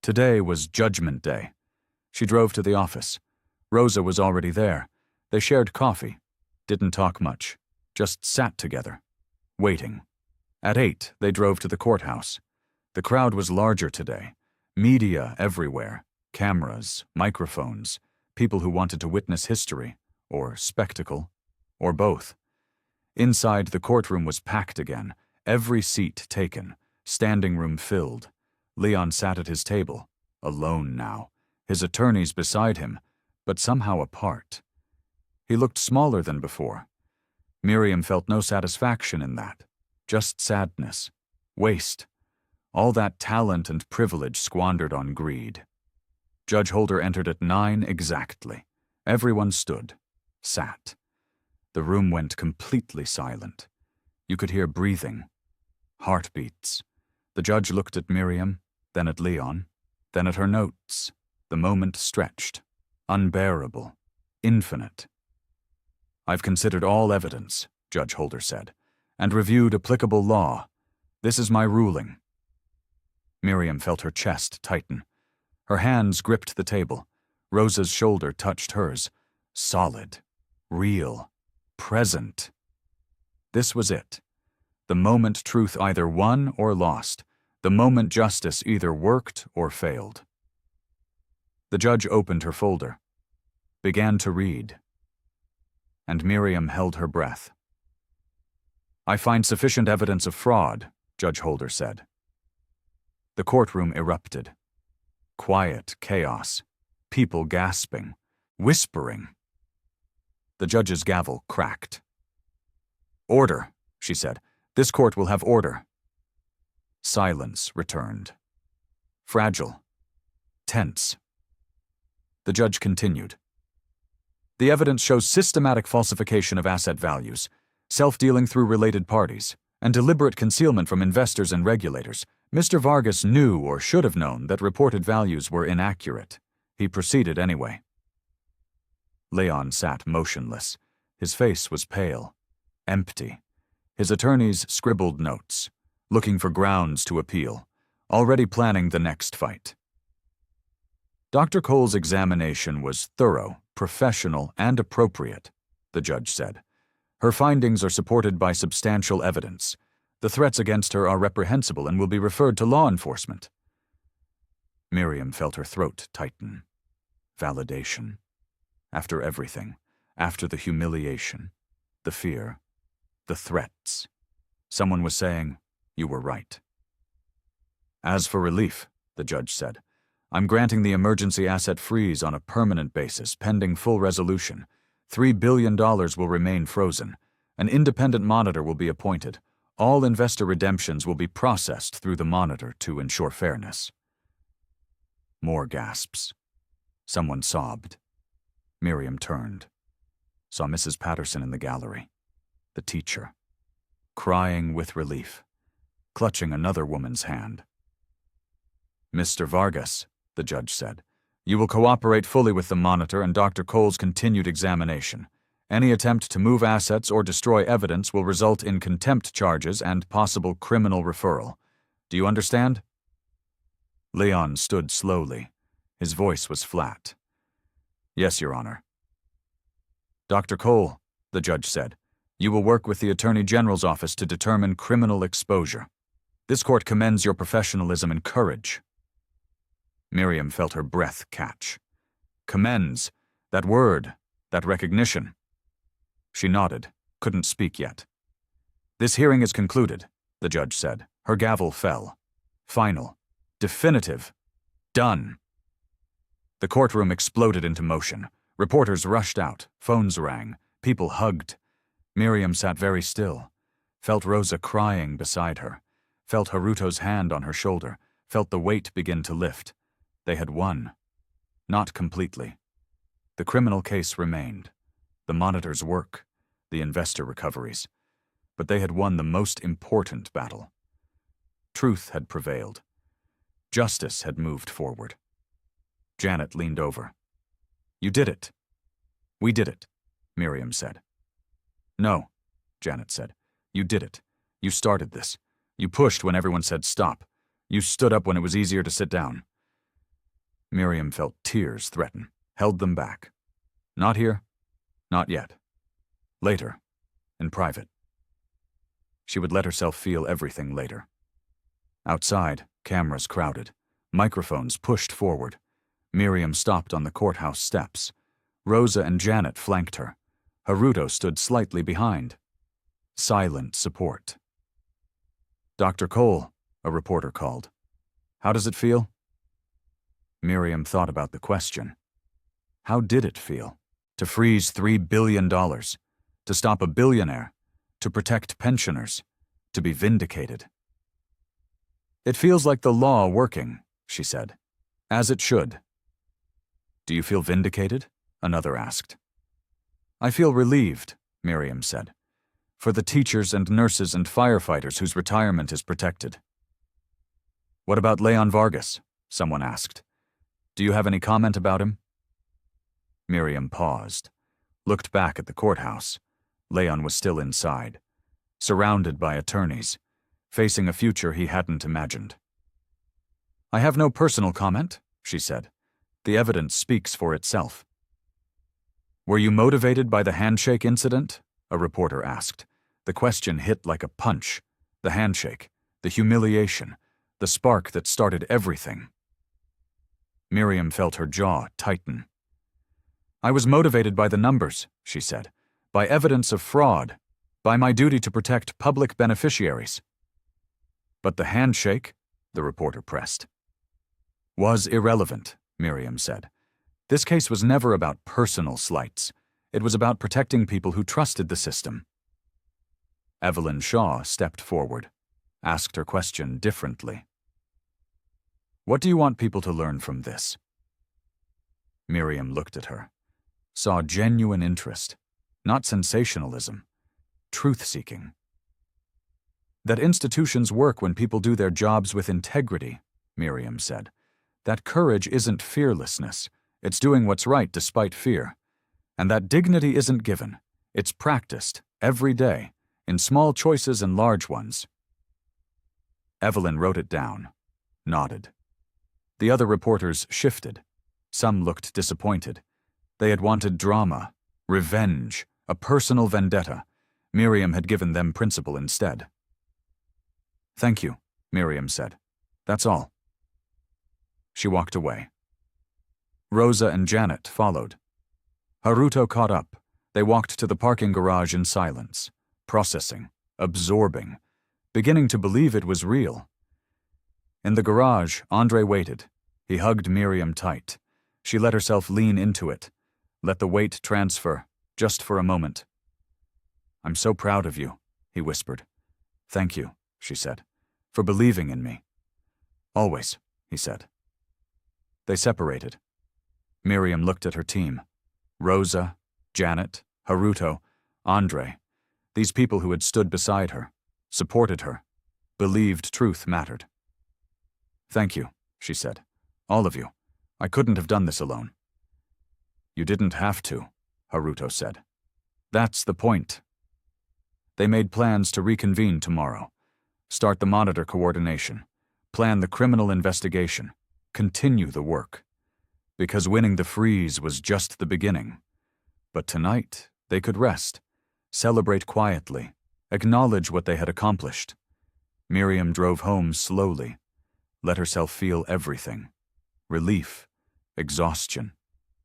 Today was Judgment Day. She drove to the office. Rosa was already there. They shared coffee. Didn't talk much. Just sat together, waiting. At 8, they drove to the courthouse. The crowd was larger today. Media everywhere. Cameras, microphones, people who wanted to witness history, or spectacle, or both. Inside, the courtroom was packed again, every seat taken, standing room filled. Leon sat at his table, alone now, his attorneys beside him, but somehow apart. He looked smaller than before. Miriam felt no satisfaction in that, just sadness, waste, all that talent and privilege squandered on greed. Judge Holder entered at 9 exactly. Everyone stood, sat. The room went completely silent. You could hear breathing, heartbeats. The judge looked at Miriam, then at Leon, then at her notes. The moment stretched, unbearable, infinite. "I've considered all evidence," Judge Holder said, "and reviewed applicable law. This is my ruling." Miriam felt her chest tighten. Her hands gripped the table. Rosa's shoulder touched hers. Solid, real, present. This was it. The moment truth either won or lost. The moment justice either worked or failed. The judge opened her folder, began to read, and Miriam held her breath. "I find sufficient evidence of fraud," Judge Holder said. The courtroom erupted. Quiet chaos, people gasping, whispering. The judge's gavel cracked. "Order," she said. "This court will have order." Silence returned. Fragile, tense. The judge continued. "The evidence shows systematic falsification of asset values, self-dealing through related parties, and deliberate concealment from investors and regulators. Mr. Vargas knew or should have known that reported values were inaccurate. He proceeded anyway." Leon sat motionless. His face was pale, empty. His attorneys scribbled notes, looking for grounds to appeal, already planning the next fight. Dr. Cole's examination was thorough, professional, and appropriate, the judge said. Her findings are supported by substantial evidence. The threats against her are reprehensible and will be referred to law enforcement. Miriam felt her throat tighten. Validation. After everything, after the humiliation, the fear, the threats, someone was saying, "You were right." "As for relief," the judge said, "I'm granting the emergency asset freeze on a permanent basis pending full resolution. $3 billion will remain frozen. An independent monitor will be appointed. All investor redemptions will be processed through the monitor to ensure fairness." More gasps. Someone sobbed. Miriam turned, saw Mrs. Patterson in the gallery, the teacher, crying with relief, clutching another woman's hand. "Mr. Vargas," the judge said, "you will cooperate fully with the monitor and Dr. Cole's continued examination. Any attempt to move assets or destroy evidence will result in contempt charges and possible criminal referral. Do you understand?" Leon stood slowly. His voice was flat. "Yes, Your Honor." "Dr. Cole," the judge said, "you will work with the Attorney General's office to determine criminal exposure. This court commends your professionalism and courage." Miriam felt her breath catch. Commends. That word. That recognition. She nodded, couldn't speak yet. "This hearing is concluded," the judge said. Her gavel fell. Final. Definitive. Done. The courtroom exploded into motion. Reporters rushed out. Phones rang. People hugged. Miriam sat very still. Felt Rosa crying beside her. Felt Haruto's hand on her shoulder. Felt the weight begin to lift. They had won. Not completely. The criminal case remained. The monitor's work. The investor recoveries. But they had won the most important battle. Truth had prevailed. Justice had moved forward. Janet leaned over. "You did it." "We did it," Miriam said. "No," Janet said. "You did it. You started this. You pushed when everyone said stop. You stood up when it was easier to sit down." Miriam felt tears threaten, held them back. "Not here. Not yet. Later. In private." She would let herself feel everything later. Outside, cameras crowded. Microphones pushed forward. Miriam stopped on the courthouse steps. Rosa and Janet flanked her. Haruto stood slightly behind. Silent support. "Dr. Cole," a reporter called. "How does it feel?" Miriam thought about the question. How did it feel? To freeze $3 billion? To stop a billionaire? To protect pensioners? To be vindicated? "It feels like the law working," she said. "As it should." "Do you feel vindicated?" another asked. "I feel relieved," Miriam said, "for the teachers and nurses and firefighters whose retirement is protected." "What about Leon Vargas?" someone asked. "Do you have any comment about him?" Miriam paused, looked back at the courthouse. Leon was still inside, surrounded by attorneys, facing a future he hadn't imagined. "I have no personal comment," she said. "The evidence speaks for itself." "Were you motivated by the handshake incident?" a reporter asked. The question hit like a punch. The handshake, the humiliation, the spark that started everything. Miriam felt her jaw tighten. "I was motivated by the numbers," she said, "by evidence of fraud, by my duty to protect public beneficiaries." "But the handshake," the reporter pressed. "Was irrelevant," Miriam said. "This case was never about personal slights. It was about protecting people who trusted the system." Evelyn Shaw stepped forward, asked her question differently. "What do you want people to learn from this?" Miriam looked at her, saw genuine interest, not sensationalism, truth-seeking. "That institutions work when people do their jobs with integrity," Miriam said. "That courage isn't fearlessness, it's doing what's right despite fear. And that dignity isn't given, it's practiced, every day, in small choices and large ones." Evelyn wrote it down, nodded. The other reporters shifted. Some looked disappointed. They had wanted drama, revenge, a personal vendetta. Miriam had given them principle instead. "Thank you," Miriam said. "That's all." She walked away. Rosa and Janet followed. Haruto caught up. They walked to the parking garage in silence, processing, absorbing, beginning to believe it was real. In the garage, Andre waited. He hugged Miriam tight. She let herself lean into it, let the weight transfer, just for a moment. "I'm so proud of you," he whispered. "Thank you," she said, "for believing in me." "Always," he said. They separated. Miriam looked at her team. Rosa, Janet, Haruto, Andre, these people who had stood beside her, supported her, believed truth mattered. "Thank you," she said. "All of you. I couldn't have done this alone." "You didn't have to," Haruto said. "That's the point." They made plans to reconvene tomorrow, start the monitor coordination, plan the criminal investigation, continue the work. Because winning the freeze was just the beginning. But tonight, they could rest, celebrate quietly, acknowledge what they had accomplished. Miriam drove home slowly, let herself feel everything. Relief, exhaustion,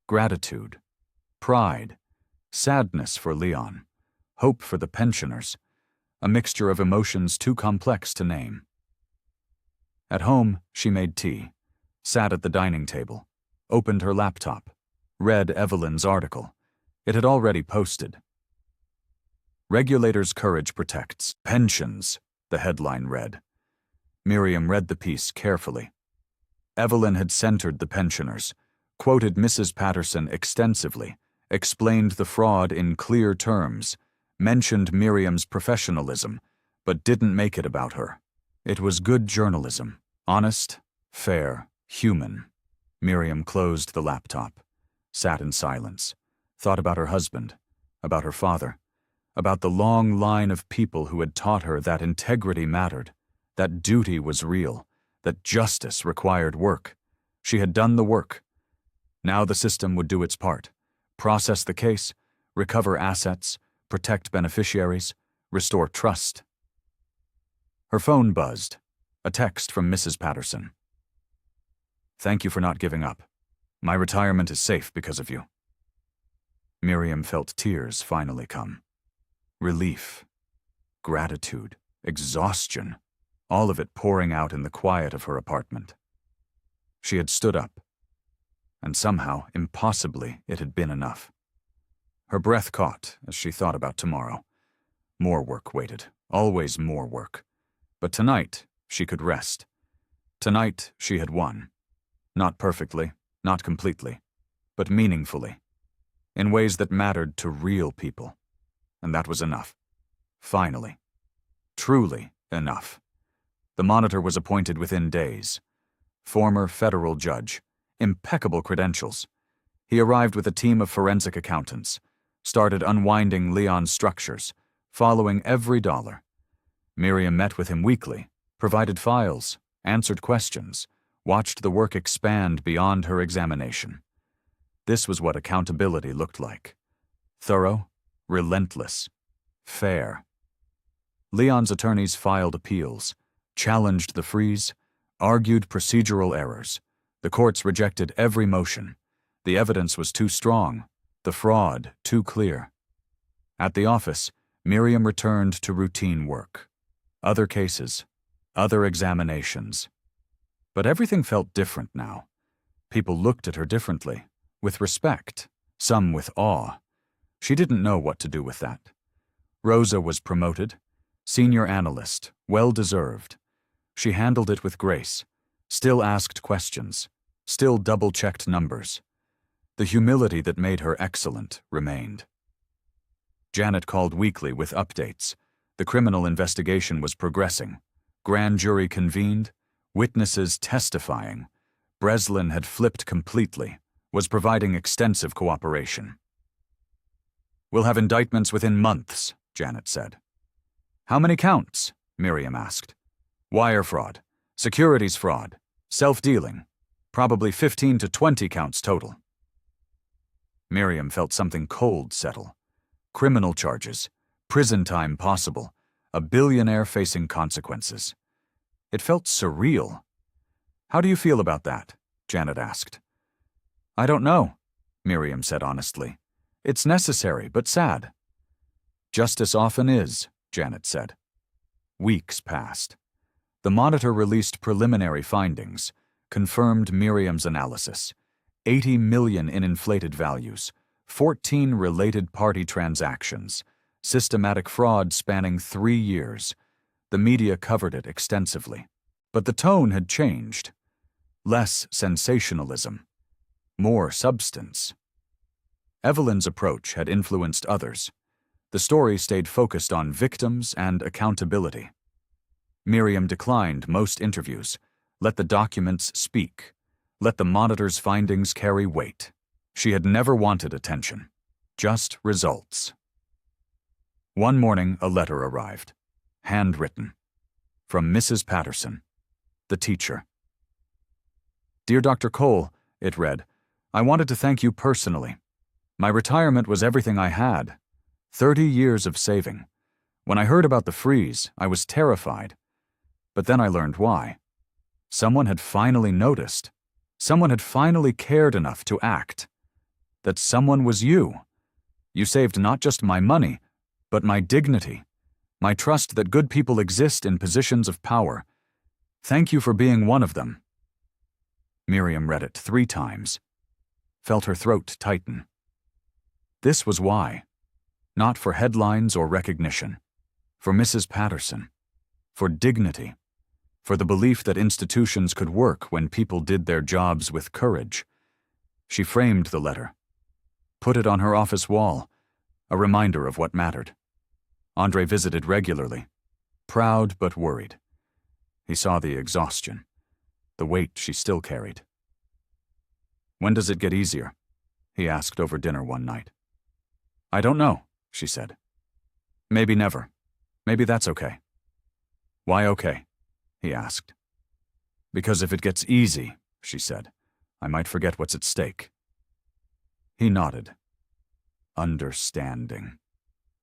gratitude, pride, sadness for Leon, hope for the pensioners, a mixture of emotions too complex to name. At home, she made tea, sat at the dining table, opened her laptop, read Evelyn's article. It had already posted. "Regulators' courage protects pensions," the headline read. Miriam read the piece carefully. Evelyn had centered the pensioners, quoted Mrs. Patterson extensively, explained the fraud in clear terms, mentioned Miriam's professionalism, but didn't make it about her. It was good journalism, honest, fair, human. Miriam closed the laptop, sat in silence, thought about her husband, about her father, about the long line of people who had taught her that integrity mattered, that duty was real, that justice required work. She had done the work. Now the system would do its part, process the case, recover assets, protect beneficiaries, restore trust. Her phone buzzed, a text from Mrs. Patterson. "Thank you for not giving up. My retirement is safe because of you." Miriam felt tears finally come. Relief, gratitude, exhaustion, all of it pouring out in the quiet of her apartment. She had stood up, and somehow, impossibly, it had been enough. Her breath caught as she thought about tomorrow. More work waited, always more work. But tonight, she could rest. Tonight, she had won. Not perfectly, not completely, but meaningfully, in ways that mattered to real people. And that was enough. Finally. Truly enough. The monitor was appointed within days. Former federal judge. Impeccable credentials. He arrived with a team of forensic accountants, started unwinding Leon's structures, following every dollar. Miriam met with him weekly, provided files, answered questions, watched the work expand beyond her examination. This was what accountability looked like. Thorough, relentless, fair. Leon's attorneys filed appeals, challenged the freeze, argued procedural errors. The courts rejected every motion. The evidence was too strong, the fraud too clear. At the office, Miriam returned to routine work. Other cases, other examinations. But everything felt different now. People looked at her differently, with respect, some with awe. She didn't know what to do with that. Rosa was promoted, senior analyst, well-deserved. She handled it with grace, still asked questions, still double-checked numbers. The humility that made her excellent remained. Janet called weekly with updates. The criminal investigation was progressing. Grand jury convened, witnesses testifying. Breslin had flipped completely, was providing extensive cooperation. "We'll have indictments within months," Janet said. "How many counts?" Miriam asked. "Wire fraud, securities fraud, self-dealing. Probably 15 to 20 counts total." Miriam felt something cold settle. Criminal charges, prison time possible, a billionaire facing consequences. It felt surreal. "How do you feel about that?" Janet asked. I don't know, Miriam said honestly. It's necessary, but sad. Justice often is, Janet said. Weeks passed. The monitor released preliminary findings, confirmed Miriam's analysis. 80 million in inflated values, 14 related party transactions, systematic fraud spanning 3 years. The media covered it extensively. But the tone had changed. Less sensationalism. More substance. Evelyn's approach had influenced others. The story stayed focused on victims and accountability. Miriam declined most interviews. Let the documents speak. Let the monitor's findings carry weight. She had never wanted attention. Just results. One morning, a letter arrived. Handwritten. From Mrs. Patterson, the teacher. Dear Dr. Cole, it read, I wanted to thank you personally. My retirement was everything I had. 30 years of saving. When I heard about the freeze, I was terrified. But then I learned why. Someone had finally noticed. Someone had finally cared enough to act. That someone was you. You saved not just my money, but my dignity, my trust that good people exist in positions of power. Thank you for being one of them. Miriam read it 3 times, felt her throat tighten. This was why. Not for headlines or recognition. For Mrs. Patterson. For dignity. For the belief that institutions could work when people did their jobs with courage. She framed the letter. Put it on her office wall, a reminder of what mattered. Andre visited regularly, proud but worried. He saw the exhaustion, the weight she still carried. When does it get easier? He asked over dinner one night. I don't know, she said. Maybe never. Maybe that's okay. Why okay? He asked. Because if it gets easy, she said, I might forget what's at stake. He nodded. Understanding.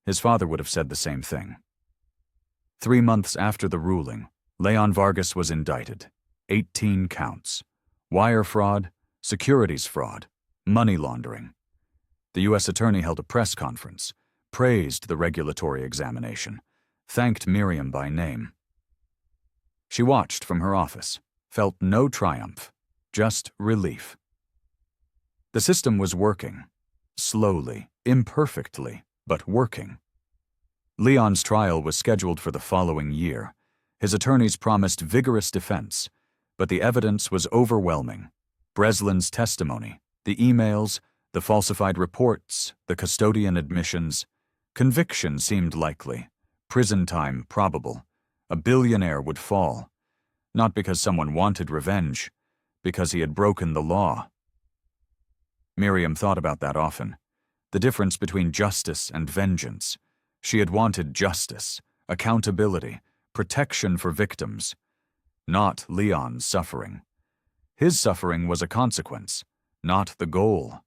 His father would have said the same thing. 3 months after the ruling, Leon Vargas was indicted. 18 counts. Wire fraud, securities fraud, money laundering. The U.S. attorney held a press conference, praised the regulatory examination, thanked Miriam by name. She watched from her office, felt no triumph, just relief. The system was working, slowly, imperfectly, but working. Leon's trial was scheduled for the following year. His attorneys promised vigorous defense, but the evidence was overwhelming. Breslin's testimony, the emails, the falsified reports, the custodian admissions. Conviction seemed likely, prison time probable. A billionaire would fall, not because someone wanted revenge, because he had broken the law. Miriam thought about that often, the difference between justice and vengeance. She had wanted justice, accountability, protection for victims, not Leon's suffering. His suffering was a consequence, not the goal.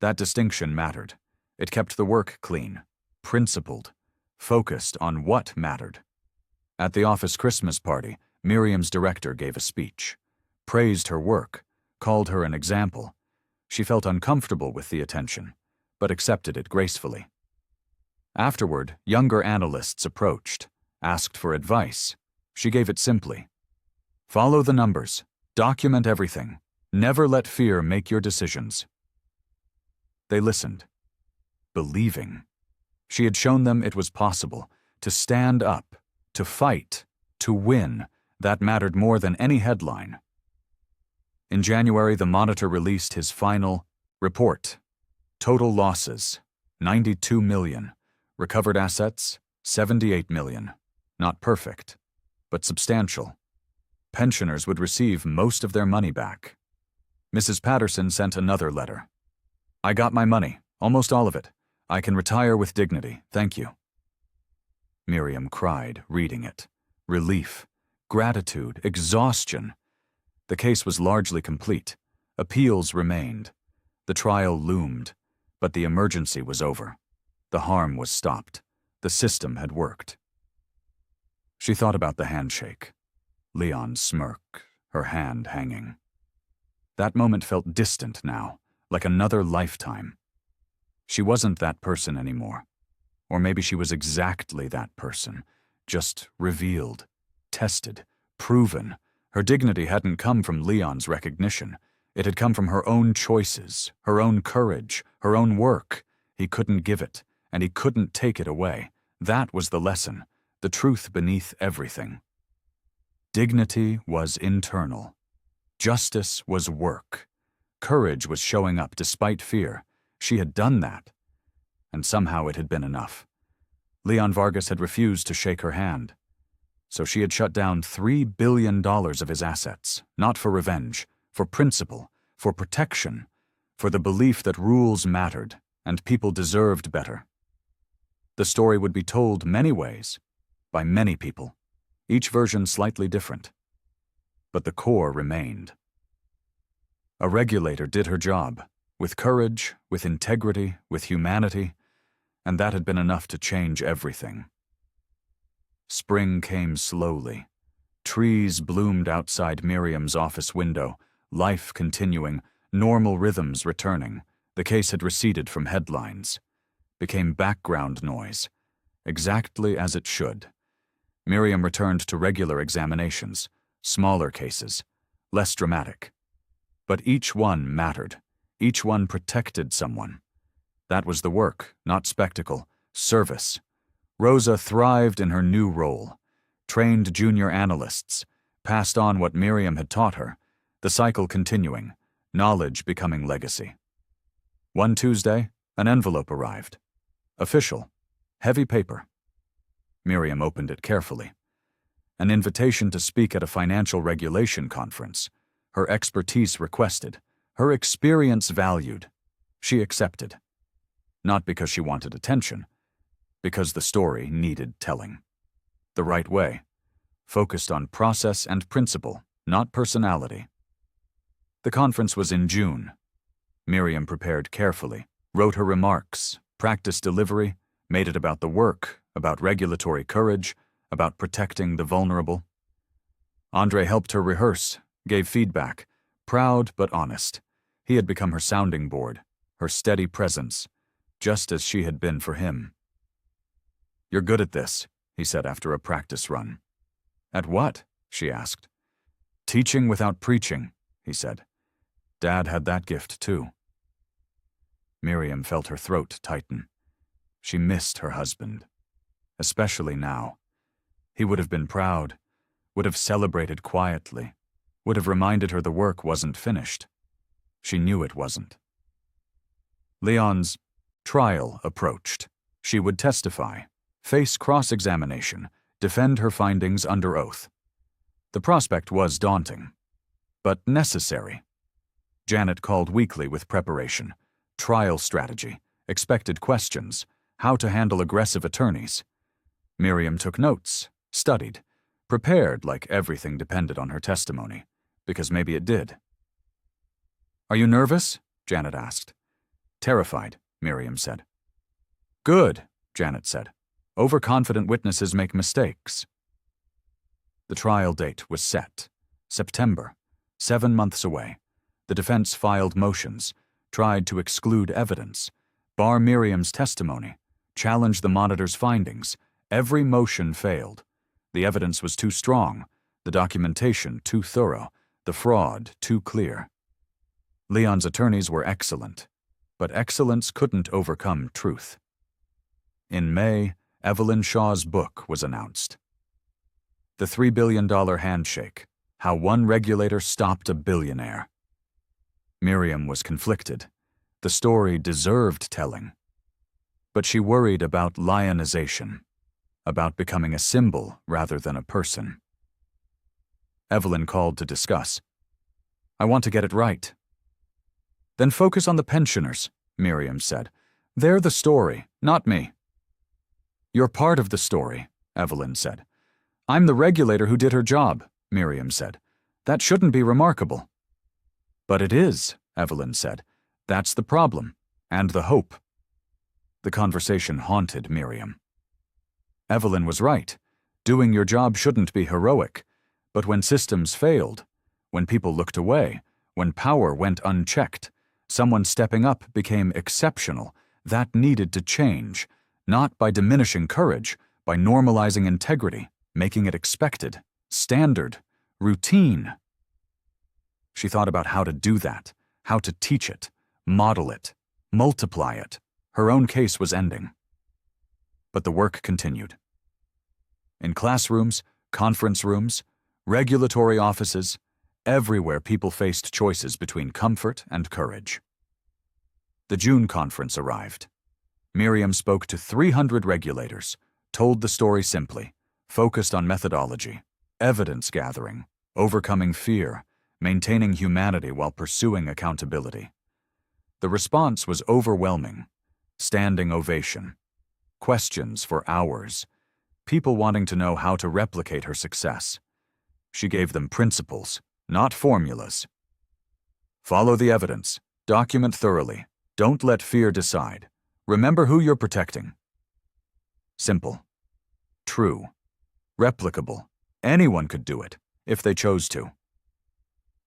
That distinction mattered. It kept the work clean, principled, focused on what mattered. At the office Christmas party, Miriam's director gave a speech, praised her work, called her an example. She felt uncomfortable with the attention, but accepted it gracefully. Afterward, younger analysts approached, asked for advice. She gave it simply. Follow the numbers, document everything, never let fear make your decisions. They listened, believing. She had shown them it was possible to stand up, to fight, to win. That mattered more than any headline. In January, the Monitor released his final report. Total losses, 92 million. Recovered assets, 78 million. Not perfect, but substantial. Pensioners would receive most of their money back. Mrs. Patterson sent another letter. I got my money, almost all of it. I can retire with dignity, thank you. Miriam cried, reading it. Relief, gratitude, exhaustion. The case was largely complete. Appeals remained. The trial loomed, but the emergency was over. The harm was stopped. The system had worked. She thought about the handshake. Leon's smirk, her hand hanging. That moment felt distant now, like another lifetime. She wasn't that person anymore. Or maybe she was exactly that person, just revealed, tested, proven. Her dignity hadn't come from Leon's recognition. It had come from her own choices, her own courage, her own work. He couldn't give it, and he couldn't take it away. That was the lesson, the truth beneath everything. Dignity was internal. Justice was work. Courage was showing up despite fear. She had done that. And somehow it had been enough. Leon Vargas had refused to shake her hand. So she had shut down $3 billion of his assets, not for revenge, for principle, for protection, for the belief that rules mattered and people deserved better. The story would be told many ways, by many people, each version slightly different. But the core remained. A regulator did her job, with courage, with integrity, with humanity, and that had been enough to change everything. Spring came slowly. Trees bloomed outside Miriam's office window, life continuing, normal rhythms returning. The case had receded from headlines, became background noise, exactly as it should. Miriam returned to regular examinations, smaller cases, less dramatic. But each one mattered. Each one protected someone. That was the work, not spectacle, service. Rosa thrived in her new role. Trained junior analysts, passed on what Miriam had taught her, the cycle continuing, knowledge becoming legacy. One Tuesday, an envelope arrived. Official, heavy paper. Miriam opened it carefully. An invitation to speak at a financial regulation conference. Her expertise requested, her experience valued. She accepted. Not because she wanted attention, because the story needed telling. The right way, focused on process and principle, not personality. The conference was in June. Miriam prepared carefully, wrote her remarks, practiced delivery, made it about the work, about regulatory courage, about protecting the vulnerable. Andre helped her rehearse, gave feedback, proud but honest. He had become her sounding board, her steady presence, just as she had been for him. "You're good at this," he said after a practice run. "At what?" she asked. "Teaching without preaching," he said. "Dad had that gift too." Miriam felt her throat tighten. She missed her husband, especially now. He would have been proud, would have celebrated quietly, would have reminded her the work wasn't finished. She knew it wasn't. Leon's trial approached. She would testify, face cross-examination, defend her findings under oath. The prospect was daunting, but necessary. Janet called weekly with preparation, trial strategy, expected questions, how to handle aggressive attorneys. Miriam took notes, studied, prepared like everything depended on her testimony, because maybe it did. "Are you nervous?" Janet asked. "Terrified," Miriam said. "Good," Janet said. "Overconfident witnesses make mistakes." The trial date was set. September, 7 months away. The defense filed motions, tried to exclude evidence, bar Miriam's testimony, challenge the monitor's findings. Every motion failed. The evidence was too strong, the documentation too thorough, the fraud too clear. Leon's attorneys were excellent, but excellence couldn't overcome truth. In May, Evelyn Shaw's book was announced. The $3 billion Handshake, How One Regulator Stopped a Billionaire. Miriam was conflicted. The story deserved telling. But she worried about lionization, about becoming a symbol rather than a person. Evelyn called to discuss. "I want to get it right." "Then focus on the pensioners," Miriam said. "They're the story, not me." "You're part of the story," Evelyn said. "I'm the regulator who did her job," Miriam said. "That shouldn't be remarkable." "But it is," Evelyn said. "That's the problem, and the hope." The conversation haunted Miriam. Evelyn was right. Doing your job shouldn't be heroic. But when systems failed, when people looked away, When power went unchecked, someone stepping up became exceptional. That needed to change, not by diminishing courage, by normalizing integrity, making it expected, standard, routine. She thought about how to do that, how to teach it, model it, multiply it. Her own case was ending. But the work continued. In classrooms, conference rooms, regulatory offices, everywhere people faced choices between comfort and courage. The June conference arrived. Miriam spoke to 300 regulators, told the story simply, focused on methodology, evidence gathering, overcoming fear, maintaining humanity while pursuing accountability. The response was overwhelming. Standing ovation. Questions for hours. People wanting to know how to replicate her success. She gave them principles, not formulas. Follow the evidence. Document thoroughly. Don't let fear decide. Remember who you're protecting. Simple. True. Replicable. Anyone could do it, if they chose to.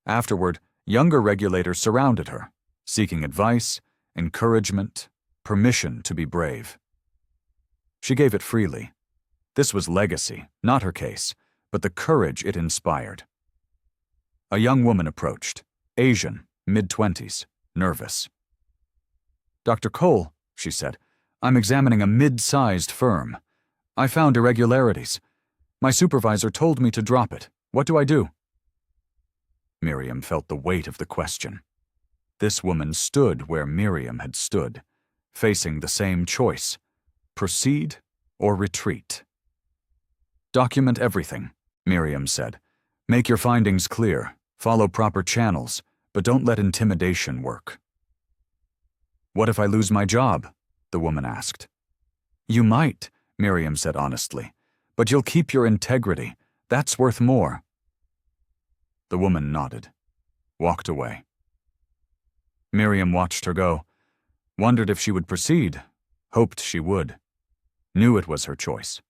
Afterward, younger regulators surrounded her, seeking advice, encouragement, permission to be brave. She gave it freely. This was legacy, not her case, but the courage it inspired. A young woman approached, Asian, mid-20s, nervous. "Dr. Cole," she said, "I'm examining a mid-sized firm. I found irregularities. My supervisor told me to drop it. What do I do?" Miriam felt the weight of the question. This woman stood where Miriam had stood, facing the same choice: proceed or retreat. "Document everything," Miriam said. "Make your findings clear, follow proper channels, but don't let intimidation work." "What if I lose my job?" the woman asked. "You might," Miriam said honestly, "but you'll keep your integrity. That's worth more." The woman nodded, walked away. Miriam watched her go, wondered if she would proceed, hoped she would, knew it was her choice.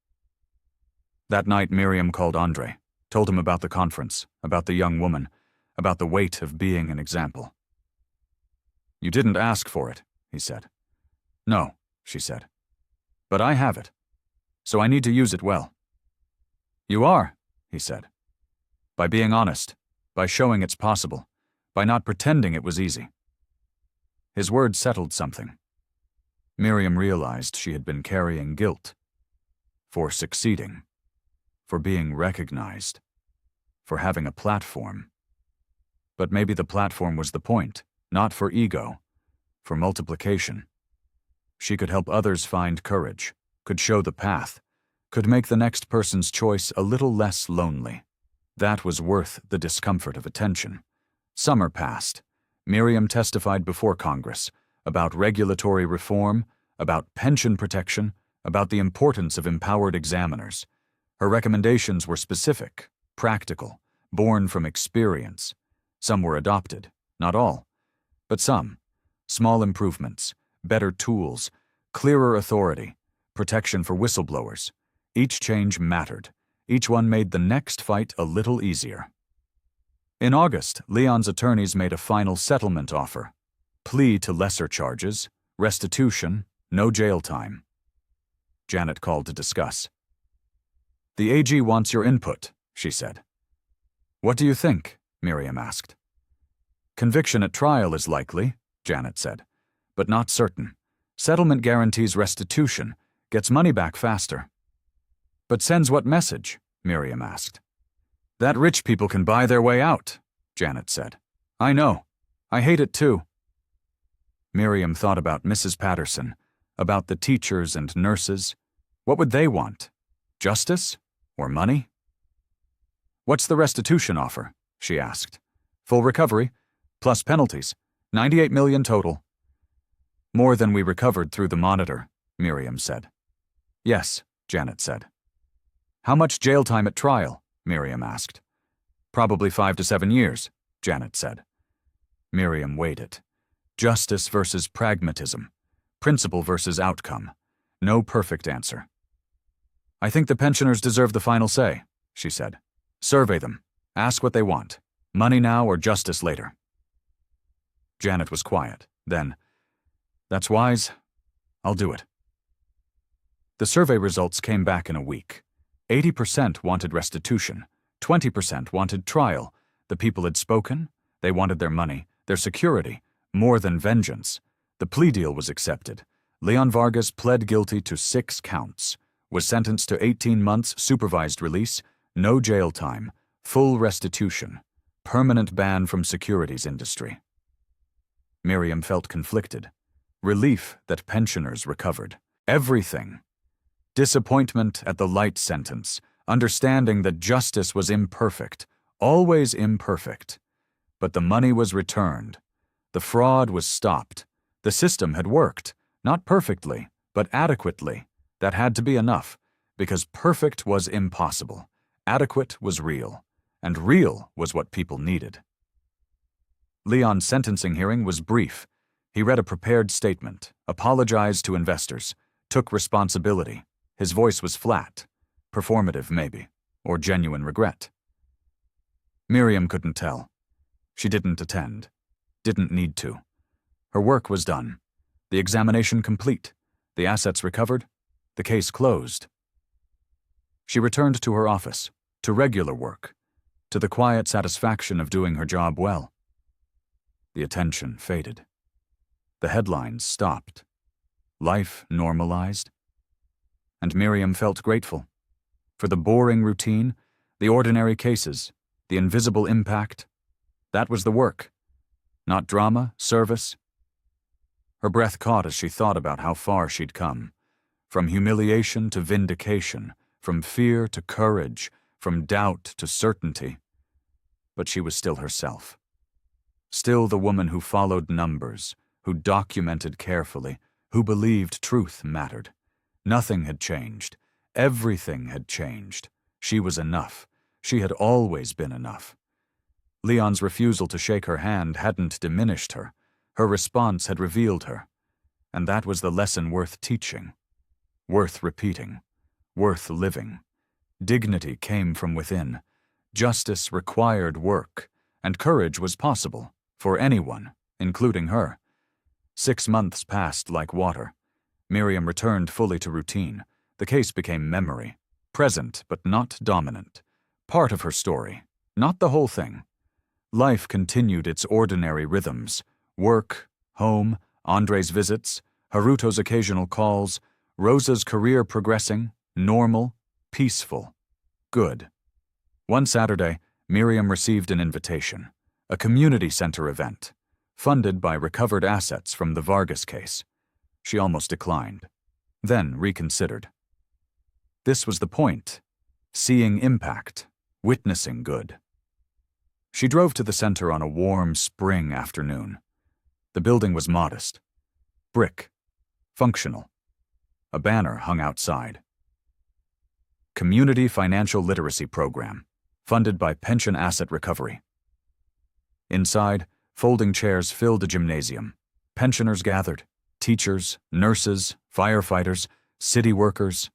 That night Miriam called Andre, told him about the conference, about the young woman, about the weight of being an example. "You didn't ask for it," he said. "No," she said. "But I have it, so I need to use it well." "You are," he said. "By being honest, by showing it's possible, by not pretending it was easy." His words settled something. Miriam realized she had been carrying guilt for succeeding, for being recognized, for having a platform. But maybe the platform was the point, not for ego, for multiplication. She could help others find courage, could show the path, could make the next person's choice a little less lonely. That was worth the discomfort of attention. Summer passed. Miriam testified before Congress about regulatory reform, about pension protection, about the importance of empowered examiners. Her recommendations were specific, practical, born from experience. Some were adopted, not all, but some. Small improvements, better tools, clearer authority, protection for whistleblowers. Each change mattered. Each one made the next fight a little easier. In August, Leon's attorneys made a final settlement offer. Plea to lesser charges, restitution, no jail time. Janet called to discuss. "The AG wants your input," she said. "What do you think?" Miriam asked. "Conviction at trial is likely," Janet said, "but not certain. Settlement guarantees restitution, gets money back faster." "But sends what message?" Miriam asked. "That rich people can buy their way out," Janet said. "I know. I hate it too." Miriam thought about Mrs. Patterson, about the teachers and nurses. What would they want? Justice? Or money? "What's the restitution offer?" she asked. "Full recovery, plus penalties. 98 million total." "More than we recovered through the monitor," Miriam said. "Yes," Janet said. "How much jail time at trial?" Miriam asked. "Probably 5 to 7 years," Janet said. Miriam weighed it. Justice versus pragmatism. Principle versus outcome. No perfect answer. "I think the pensioners deserve the final say," she said. "Survey them. Ask what they want. Money now or justice later." Janet was quiet. Then, "That's wise. I'll do it." The survey results came back in a week. 80% wanted restitution. 20% wanted trial. The people had spoken. They wanted their money, their security, more than vengeance. The plea deal was accepted. Leon Vargas pled guilty to 6 counts, was sentenced to 18 months supervised release, no jail time, full restitution, permanent ban from securities industry. Miriam felt conflicted. Relief that pensioners recovered. Everything. Disappointment at the light sentence, understanding that justice was imperfect, always imperfect. But the money was returned. The fraud was stopped. The system had worked, not perfectly, but adequately. That had to be enough, because perfect was impossible. Adequate was real, and real was what people needed. Leon's sentencing hearing was brief. He read a prepared statement, apologized to investors, took responsibility. His voice was flat, performative maybe, or genuine regret. Miriam couldn't tell. She didn't attend, didn't need to. Her work was done, the examination complete, the assets recovered, the case closed. She returned to her office, to regular work, to the quiet satisfaction of doing her job well. The attention faded. The headlines stopped. Life normalized. And Miriam felt grateful for the boring routine, the ordinary cases, the invisible impact. That was the work, not drama, service. Her breath caught as she thought about how far she'd come, from humiliation to vindication, from fear to courage, from doubt to certainty. But she was still herself. Still the woman who followed numbers, who documented carefully, who believed truth mattered. Nothing had changed. Everything had changed. She was enough. She had always been enough. Leon's refusal to shake her hand hadn't diminished her. Her response had revealed her. And that was the lesson worth teaching, worth repeating, worth living. Dignity came from within. Justice required work, and courage was possible, for anyone, including her. 6 months passed like water. Miriam returned fully to routine. The case became memory, present but not dominant. Part of her story, not the whole thing. Life continued its ordinary rhythms. Work, home, Andre's visits, Haruto's occasional calls, Rosa's career progressing, normal, peaceful, good. One Saturday, Miriam received an invitation, a community center event, funded by recovered assets from the Vargas case. She almost declined, then reconsidered. This was the point, seeing impact, witnessing good. She drove to the center on a warm spring afternoon. The building was modest, brick, functional. A banner hung outside. Community Financial Literacy Program, funded by Pension Asset Recovery. Inside, folding chairs filled the gymnasium. Pensioners gathered. Teachers, nurses, firefighters, city workers,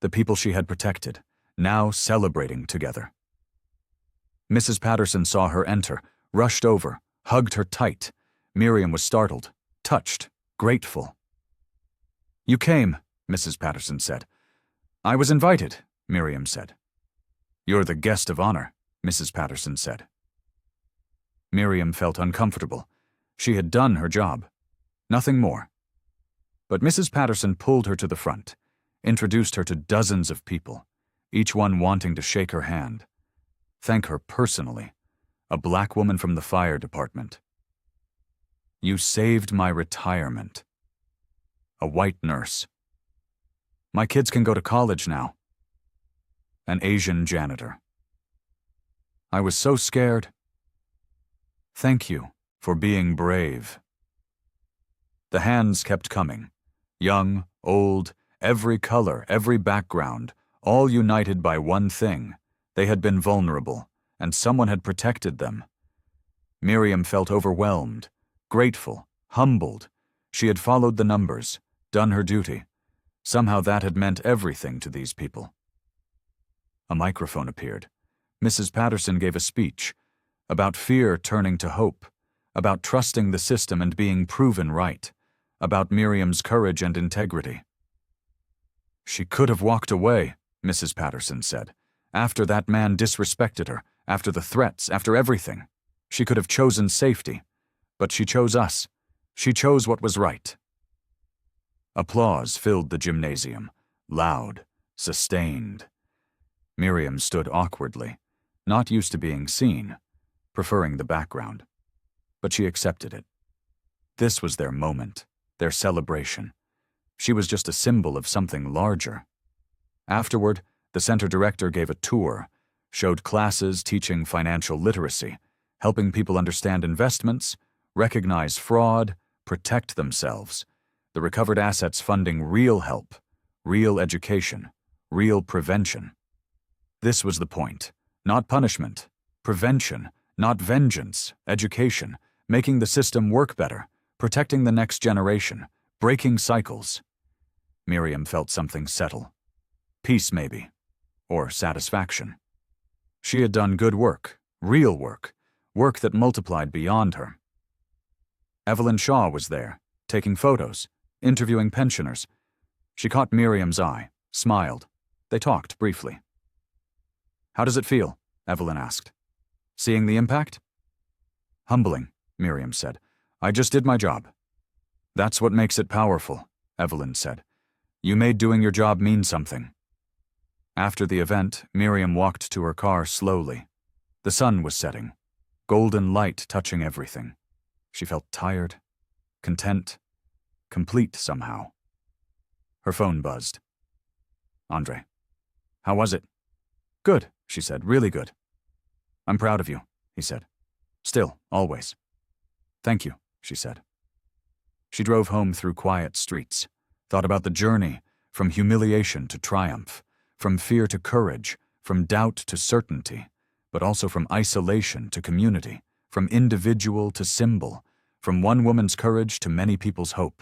the people she had protected, now celebrating together. Mrs. Patterson saw her enter, rushed over, hugged her tight. Miriam was startled, touched, grateful. "You came," Mrs. Patterson said. "I was invited," Miriam said. "You're the guest of honor," Mrs. Patterson said. Miriam felt uncomfortable. She had done her job. Nothing more. But Mrs. Patterson pulled her to the front, introduced her to dozens of people, each one wanting to shake her hand. Thank her personally, a black woman from the fire department. "You saved my retirement." A white nurse. "My kids can go to college now." An Asian janitor. "I was so scared." "Thank you for being brave." The hands kept coming. Young, old, every color, every background, all united by one thing. They had been vulnerable, and someone had protected them. Miriam felt overwhelmed, grateful, humbled. She had followed the numbers, done her duty. Somehow that had meant everything to these people. A microphone appeared. Mrs. Patterson gave a speech about fear turning to hope, about trusting the system and being proven right, about Miriam's courage and integrity. "She could have walked away," Mrs. Patterson said. "After that man disrespected her, after the threats, after everything. She could have chosen safety. But she chose us. She chose what was right." Applause filled the gymnasium, loud, sustained. Miriam stood awkwardly, not used to being seen, preferring the background. But she accepted it. This was their moment, their celebration. She was just a symbol of something larger. Afterward, the center director gave a tour, showed classes teaching financial literacy, helping people understand investments, recognize fraud, protect themselves, the recovered assets funding real help, real education, real prevention. This was the point. Not punishment. Prevention. Not vengeance. Education. Making the system work better. Protecting the next generation. Breaking cycles. Miriam felt something settle. Peace, maybe. Or satisfaction. She had done good work. Real work. Work that multiplied beyond her. Evelyn Shaw was there, taking photos, interviewing pensioners. She caught Miriam's eye, smiled. They talked briefly. "How does it feel?" Evelyn asked. "Seeing the impact?" "Humbling," Miriam said. "I just did my job." "That's what makes it powerful," Evelyn said. "You made doing your job mean something." After the event, Miriam walked to her car slowly. The sun was setting, golden light touching everything. She felt tired, content, complete somehow. Her phone buzzed. "Andre, how was it?" "Good," she said, "really good." "I'm proud of you," he said. "Still, always." "Thank you," she said. She drove home through quiet streets, thought about the journey, from humiliation to triumph, from fear to courage, from doubt to certainty, but also from isolation to community, from individual to symbol, from one woman's courage to many people's hope.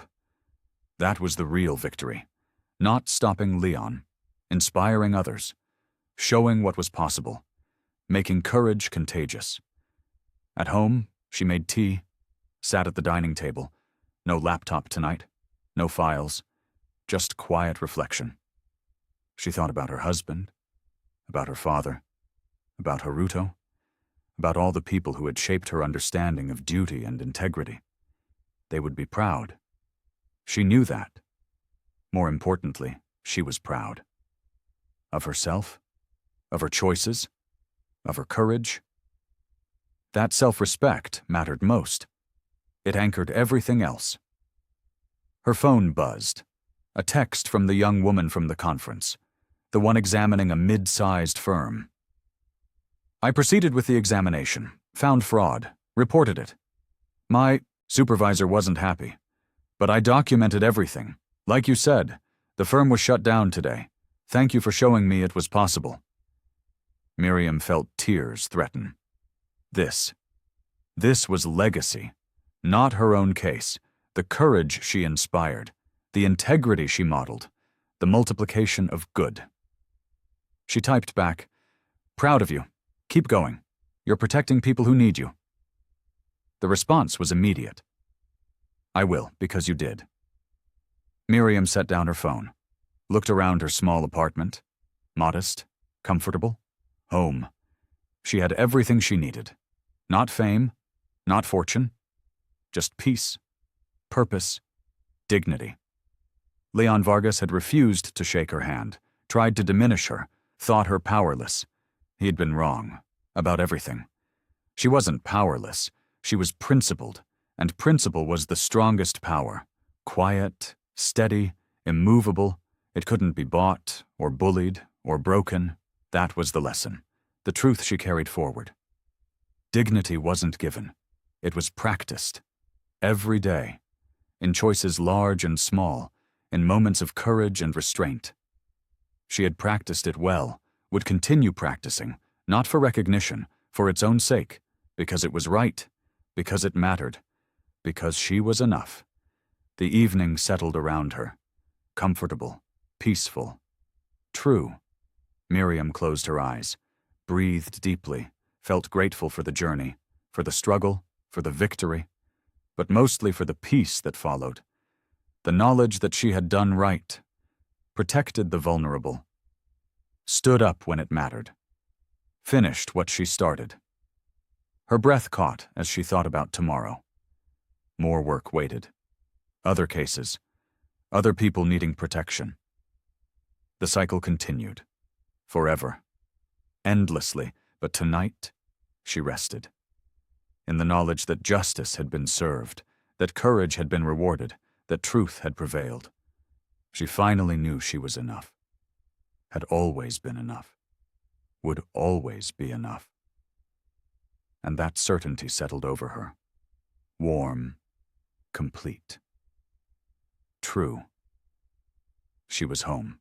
That was the real victory. Not stopping Leon, inspiring others, showing what was possible, making courage contagious. At home, she made tea, sat at the dining table. No laptop tonight, no files, just quiet reflection. She thought about her husband, about her father, about Haruto, about all the people who had shaped her understanding of duty and integrity. They would be proud. She knew that. More importantly, she was proud. Of herself, of her choices, of her courage. That self-respect mattered most. It anchored everything else. Her phone buzzed. A text from the young woman from the conference, the one examining a mid-sized firm. "I proceeded with the examination, found fraud, reported it. My supervisor wasn't happy, but I documented everything. Like you said, the firm was shut down today. Thank you for showing me it was possible." Miriam felt tears threaten. This was legacy, not her own case, the courage she inspired, the integrity she modeled, the multiplication of good. She typed back, "Proud of you. Keep going. You're protecting people who need you." The response was immediate. "I will, because you did." Miriam set down her phone, looked around her small apartment. Modest, comfortable, home. She had everything she needed. Not fame, not fortune, just peace, purpose, dignity. Leon Vargas had refused to shake her hand, tried to diminish her, thought her powerless. He had been wrong about everything. She wasn't powerless. She was principled, and principle was the strongest power. Quiet, steady, immovable. It couldn't be bought, or bullied, or broken. That was the lesson, the truth she carried forward. Dignity wasn't given. It was practiced. Every day. In choices large and small, in moments of courage and restraint. She had practiced it well, would continue practicing, not for recognition, for its own sake, because it was right, because it mattered, because she was enough. The evening settled around her, comfortable, peaceful, true. Miriam closed her eyes, breathed deeply, felt grateful for the journey, for the struggle, for the victory, but mostly for the peace that followed. The knowledge that she had done right, protected the vulnerable, stood up when it mattered, finished what she started. Her breath caught as she thought about tomorrow. More work waited. Other cases. Other people needing protection. The cycle continued. Forever. Endlessly. But tonight, she rested. In the knowledge that justice had been served, that courage had been rewarded, that truth had prevailed. She finally knew she was enough. Had always been enough. Would always be enough. And that certainty settled over her. Warm. Complete. True. She was home.